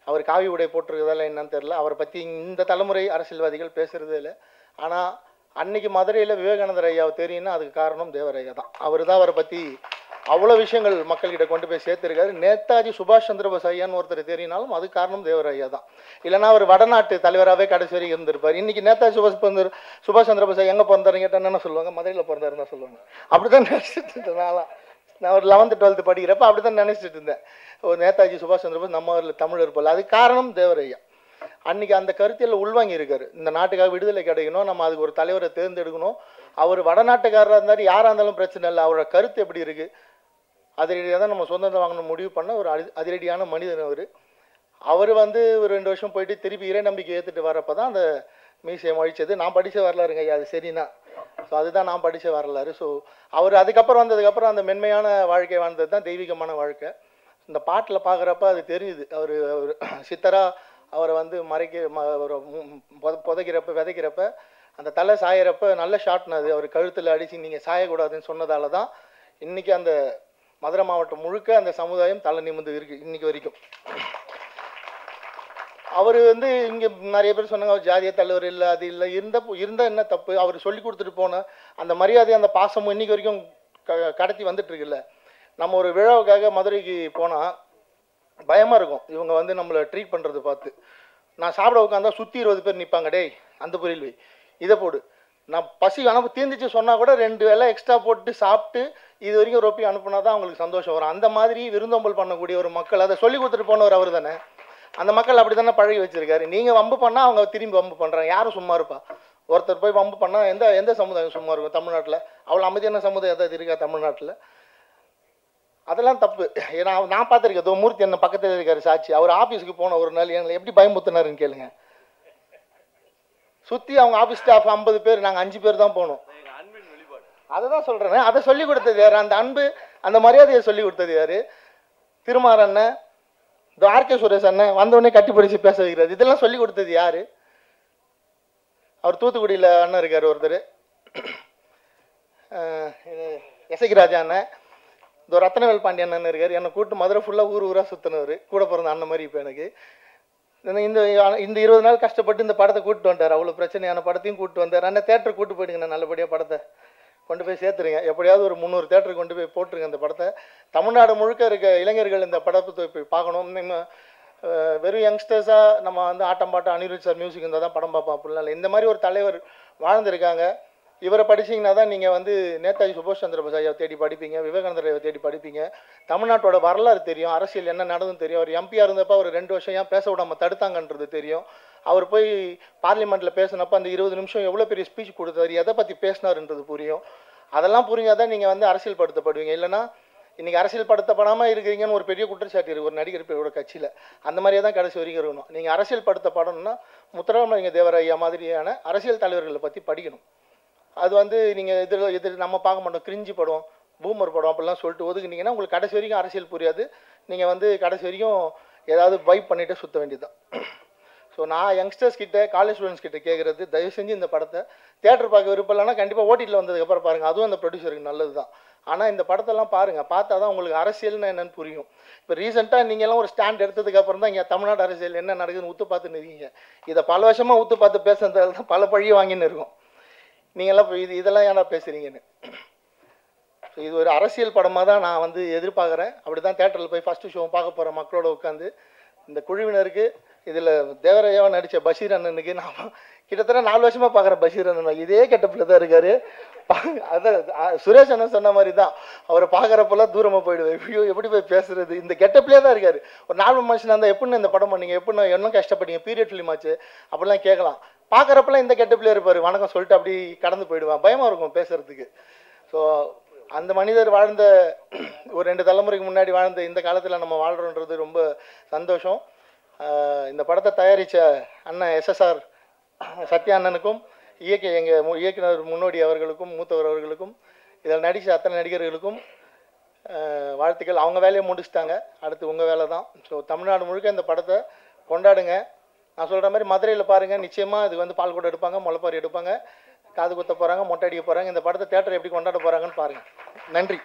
அவர் காவி உடை போட்டிருக்கிறதால என்னன்னு தெரில. அவரை பற்றி இந்த தலைமுறை அரசியல்வாதிகள் பேசுகிறதே இல்லை. ஆனால் அன்னைக்கு மதுரையில் விவேகானந்தர் ஐயாவை தெரியும்னா அதுக்கு காரணம் தேவர் ஐயா தான். அவர் தான் அவரை பற்றி அவ்வளோ விஷயங்கள் மக்கள்கிட்ட கொண்டு போய் சேர்த்துருக்காரு. நேதாஜி சுபாஷ் சந்திரபோஸ் ஐயான்னு ஒருத்தர் தெரியினாலும் அது காரணம் தேவர் ஐயா தான். இல்லைனா அவர் வடநாட்டு தலைவராகவே கடைசி வரைக்கும் இருந்திருப்பார். இன்றைக்கி நேதாஜி சுபாஷ் சந்திரபோஸ் எங்கே பிறந்தாருன்னு கேட்டால் என்ன சொல்லுவாங்க? மதுரையில் பிறந்தாருன்னு தான் சொல்லுவாங்க. அப்படி தான் நினச்சிட்டு இருந்தேன். நான் ஒரு 11th 12th படிக்கிறப்ப அப்படி தான் நினச்சிட்டு இருந்தேன். ஒரு நேதாஜி சுபாஷ் சந்திரபோஸ் நம்ம ஊரில் தமிழர் போல். அது காரணம் தேவர் ஐயா. அன்றைக்கி அந்த கருத்தியல் உள்வாங்கி இருக்காரு. இந்த நாட்டுக்காக விடுதலை கிடைக்கணும், நம்ம அதுக்கு ஒரு தலைவரை தேர்ந்தெடுக்கணும். அவர் வடநாட்டுக்காரராக இருந்தார், யாராக இருந்தாலும் பிரச்சனை இல்லை. அவரோட கருத்து எப்படி இருக்குது, அதிரடியாக தான் நம்ம சொந்தத்தை வாங்கணும் முடிவு பண்ண ஒரு அதிரடியான மனிதன் அவர். அவர் வந்து ஒரு 2 வருஷம் போயிட்டு திருப்பி இறை நம்பிக்கை ஏற்றுட்டு வரப்போ தான் அந்த மியூசியம் அழிச்சது. நான் படித்த வரலாறுங்க ஐயா, அது சரிண்ணா. ஸோ அதுதான் நான் படித்த வரலாறு. ஸோ அவர் அதுக்கப்புறம் வந்ததுக்கப்புறம் அந்த மென்மையான வாழ்க்கை வாழ்ந்தது தான் தெய்வீகமான வாழ்க்கை. இந்த பாட்டில் பார்க்குறப்ப அது தெரியுது. அவர் சித்தரா அவரை வந்து புதைக்கிறப்ப விதைக்கிறப்ப அந்த தலை சாயிறப்ப நல்ல ஷாட்னு அது. அவர் கழுத்தில் அடித்து நீங்கள் சாயக்கூடாதுன்னு சொன்னதால தான் இன்றைக்கி அந்த மதுரை மாவட்டம் முழுக்க அந்த சமுதாயம் தலை நிமிர்ந்து இருக்குது இன்றைக்கி வரைக்கும். அவர் வந்து இங்கே நிறைய பேர் சொன்னாங்க அவர் ஜாதிய தலைவர் இல்லை, அது இல்லை. இருந்தால் என்ன தப்பு? அவர் சொல்லி கொடுத்துட்டு போன அந்த மரியாதை அந்த பாசமும் இன்றைக்கி வரைக்கும் கடத்தி வந்துட்டுருக்குல்ல. நம்ம ஒரு விழாவுக்காக மதுரைக்கு போனால் பயமாக இருக்கும் இவங்க வந்து நம்மளை ட்ரீட் பண்ணுறது பார்த்து. நான் சாப்பிட உட்காந்தா சுற்றி 20 பேர் நிற்பாங்க. டேய் அந்த பொரியல் வை, இதை போடு. நான் பசி அனுப்ப தீர்ந்துச்சு சொன்னால் கூட 2 வேளை எக்ஸ்ட்ரா போட்டு சாப்பிட்டு இது வரைக்கும் ரொப்பி அனுப்புனா தான் அவங்களுக்கு சந்தோஷம் வரும். அந்த மாதிரி விருந்தோம்பல் பண்ணக்கூடிய ஒரு மக்கள், அதை சொல்லி கொடுத்துட்டு போனவர் அவர் தானே. அந்த மக்கள் அப்படி தானே பழகி வச்சிருக்காரு. நீங்கள் வம்பு பண்ணால் அவங்க திரும்பி வம்பு பண்ணுறாங்க. யாரும் சும்மா இருப்பா? ஒருத்தர் போய் வம்பு பண்ணால் எந்த சமுதாயம் சும்மா இருக்கும்? தமிழ்நாட்டில் அவ்வளோ அமைதியான சமுதாயம் ஏதாவது இருக்கா தமிழ்நாட்டில்? அதெல்லாம் தப்பு. ஏன்னா நான் பார்த்துருக்கேன். தோ மூர்த்தி என்ன பக்கத்தில் இருக்காரு சாட்சி. அவர் ஆஃபீஸுக்கு போன ஒரு நாள் எங்களை எப்படி பயமுத்தினாருன்னு கேளுங்க. சுற்றி அவங்க ஆஃபீஸ் ஸ்டாஃப் 50 பேர், நாங்கள் 5 பேர் தான் போனோம். அதை தான் சொல்கிறேன். அதை சொல்லி கொடுத்தது யார்? அந்த அன்பு அந்த மரியாதையை சொல்லி கொடுத்தது யார்? திருமார் அண்ணன், ஆர்கே சுரேஷ் அண்ணன் வந்தவொடனே கட்டி பிடிச்சி பேச வைக்கிறது. இதெல்லாம் சொல்லி கொடுத்தது யார்? அவர் தூத்துக்குடியில் அண்ணன் இருக்கார் ஒருத்தர், எசகி ராஜா அண்ணன். இந்த ரத்னவேல் பாண்டிய அண்ணன் இருக்கார். என்னை கூப்பிட்டு மதுரை ஃபுல்லாக ஊராக சுற்றினவர். கூட பிறந்த அண்ணன் மாதிரி. இப்போ எனக்கு இந்த 20 நாள் கஷ்டப்பட்டு இந்த படத்தை கூப்பிட்டு வந்தார். அவ்வளோ பிரச்சனையான படத்தையும் கூப்பிட்டு வந்தார். அண்ணன் தேட்டருக்கு கூப்பிட்டு போயிடுங்க, நல்லபடியாக படத்தை கொண்டு போய் சேர்த்துருங்க. எப்படியாவது ஒரு 300 தேட்டருக்கு கொண்டு போய் போட்டுருங்க அந்த படத்தை. தமிழ்நாடு முழுக்க இருக்க இளைஞர்கள் இந்த படத்தை போய் பார்க்கணும். வெறும் யங்ஸ்டர்ஸாக நம்ம வந்து ஆட்டம் பாட்டம் அனிருத் சார் மியூசிக் இருந்தால் தான் படம் பார்ப்போம் அப்படிலாம் இல்லை. இந்த மாதிரி ஒரு தலைவர் வாழ்ந்துருக்காங்க. இவரை படிச்சிங்கன்னா தான் நீங்கள் வந்து நேதாஜி சுபாஷ் சந்திரபோஸ் ஐயாவை தேடி படிப்பீங்க, விவேகானந்தர் ஐயாவை தேடி படிப்பீங்க. தமிழ்நாட்டோட வரலாறு தெரியும், அரசியல் என்ன நடந்துன்னு தெரியும். அவர் எம்பியாக இருந்தப்போ அவர் 2 வருஷம் ஏன் பேச விடாமல் தடுத்தாங்கன்றது தெரியும். அவர் போய் பார்லிமெண்ட்டில் பேசினப்போ அந்த 20 நிமிஷம் எவ்வளோ பெரிய ஸ்பீச் கொடுத்தாரு, எதை பற்றி பேசினாருன்றது புரியும். அதெல்லாம் புரிஞ்சாதான் நீங்கள் வந்து அரசியல் படுத்தப்படுவீங்க. இல்லைனா இன்றைக்கி அரசியல் படுத்தப்படாமல் இருக்கிறீங்கன்னு ஒரு பெரிய குற்றச்சாட்டு இருக்குது ஒரு நடிகர் பேரோட கட்சியில். அந்த மாதிரியே தான் கடைசி வரைக்கும் இருக்கணும். நீங்கள் அரசியல் படுத்தப்படணும்னா முத்துராமலிங்க தேவர் ஐயா மாதிரியான அரசியல் தலைவர்களை பற்றி படிக்கணும். அது வந்து நீங்கள் இதில் நம்ம பார்க்க மாட்டோம். கிரிஞ்சி படம், பூமர் படம் அப்படிலாம் சொல்லிட்டு ஒதுக்குனீங்கன்னா உங்களுக்கு கடைசி வரைக்கும் அரசியல் புரியாது. நீங்கள் வந்து கடைசி வரைக்கும் ஏதாவது வைப் பண்ணிவிட்டு சுற்ற வேண்டியதுதான். ஸோ நான் யங்ஸ்டர்ஸ் கிட்ட, காலேஜ் ஸ்டூடெண்ட்ஸ் கிட்ட கேட்குறது, தயவு செஞ்சு இந்த படத்தை தியேட்டர் பார்க்க விருப்பம் இல்லைன்னா கண்டிப்பாக ஓடிடியில் வந்ததுக்கப்புறம் பாருங்கள். அதுவும் அந்த ப்ரொடியூசருக்கு நல்லது தான். ஆனால் இந்த படத்தெல்லாம் பாருங்கள், பார்த்தா தான் உங்களுக்கு அரசியல்னா என்னென்னு புரியும். இப்போ ரீசெண்டாக நீங்கள்லாம் ஒரு ஸ்டாண்ட் எடுத்ததுக்கப்புறம் தான் இங்கே தமிழ்நாடு அரசியல் என்ன நடக்குதுன்னு ஊற்று பார்த்து நிற்கீங்க. இதை பல வருஷமாக ஊற்று பார்த்து பேசுறதால தான் பல பழியை வாங்கின்னு இருக்கும். நீங்கள்லாம் இதெல்லாம் ஏன்னா பேசுகிறீங்கன்னு. ஸோ இது ஒரு அரசியல் படமாக தான் நான் வந்து எதிர்பார்க்குறேன். அப்படி தான் தேட்டரில் போய் ஃபஸ்ட்டு ஷோ பார்க்க போகிற மக்களோட உட்காந்து இந்த குழுவினருக்கு இதில் தேவரையாவை நடித்த பஷீர் அண்ணனுக்கு நான் கிட்டத்தட்ட 4 வருஷமாக பார்க்குறேன். பஷீர் அண்ணன் இதே கெட்டப்பில் தான் இருக்கார். அதான் சுரேஷ் அண்ணன் சொன்ன மாதிரி தான். அவரை பார்க்குறப்பெல்லாம் தூரமாக போயிடுவேன். ஐயோ எப்படி போய் பேசுறது, இந்த கெட்டப்லேயே தான் இருக்கார். ஒரு நார்மல் மனுஷனாக இருந்தால் எப்படின்னு இந்த படம் பண்ணீங்க, எப்படின்னா என்ன கஷ்டப்பட்டீங்க, பீரியட் ஃபிலிம் ஆச்சு அப்படிலாம் கேட்கலாம். பார்க்குறப்பெல்லாம் இந்த கெட்டப்லேயே இருப்பார். வணக்கம் சொல்லிட்டு அப்படி கடந்து போயிடுவேன். பயமாக இருக்கும் பேசுகிறதுக்கு. ஸோ அந்த மனிதர் வாழ்ந்த ஒரு 2 தலைமுறைக்கு முன்னாடி வாழ்ந்த இந்த காலத்தில் நம்ம வாழ்கிறோன்றது ரொம்ப சந்தோஷம். இந்த படத்தை தயாரித்த அண்ணன் SSR சத்யா அண்ணனுக்கும் எங்கள் இயக்குனர் முன்னோடி அவர்களுக்கும் மூத்தவர் அவர்களுக்கும் இதில் நடித்த அத்தனை நடிகர்களுக்கும் வாழ்த்துக்கள். அவங்க வேலையை முடிச்சுட்டாங்க, அடுத்து உங்கள் வேலை தான். ஸோ தமிழ்நாடு முழுக்க இந்த படத்தை கொண்டாடுங்க. நான் சொல்கிற மாதிரி மதுரையில் பாருங்கள், நிச்சயமாக இது வந்து பால் கூட எடுப்பாங்க, முளைப்பாரி எடுப்பாங்க, காது குத்த போகிறாங்க, மொட்டை அடிக்க போகிறாங்க. இந்த படத்தை தேட்டர் எப்படி கொண்டாட போகிறாங்கன்னு பாருங்கள். நன்றி.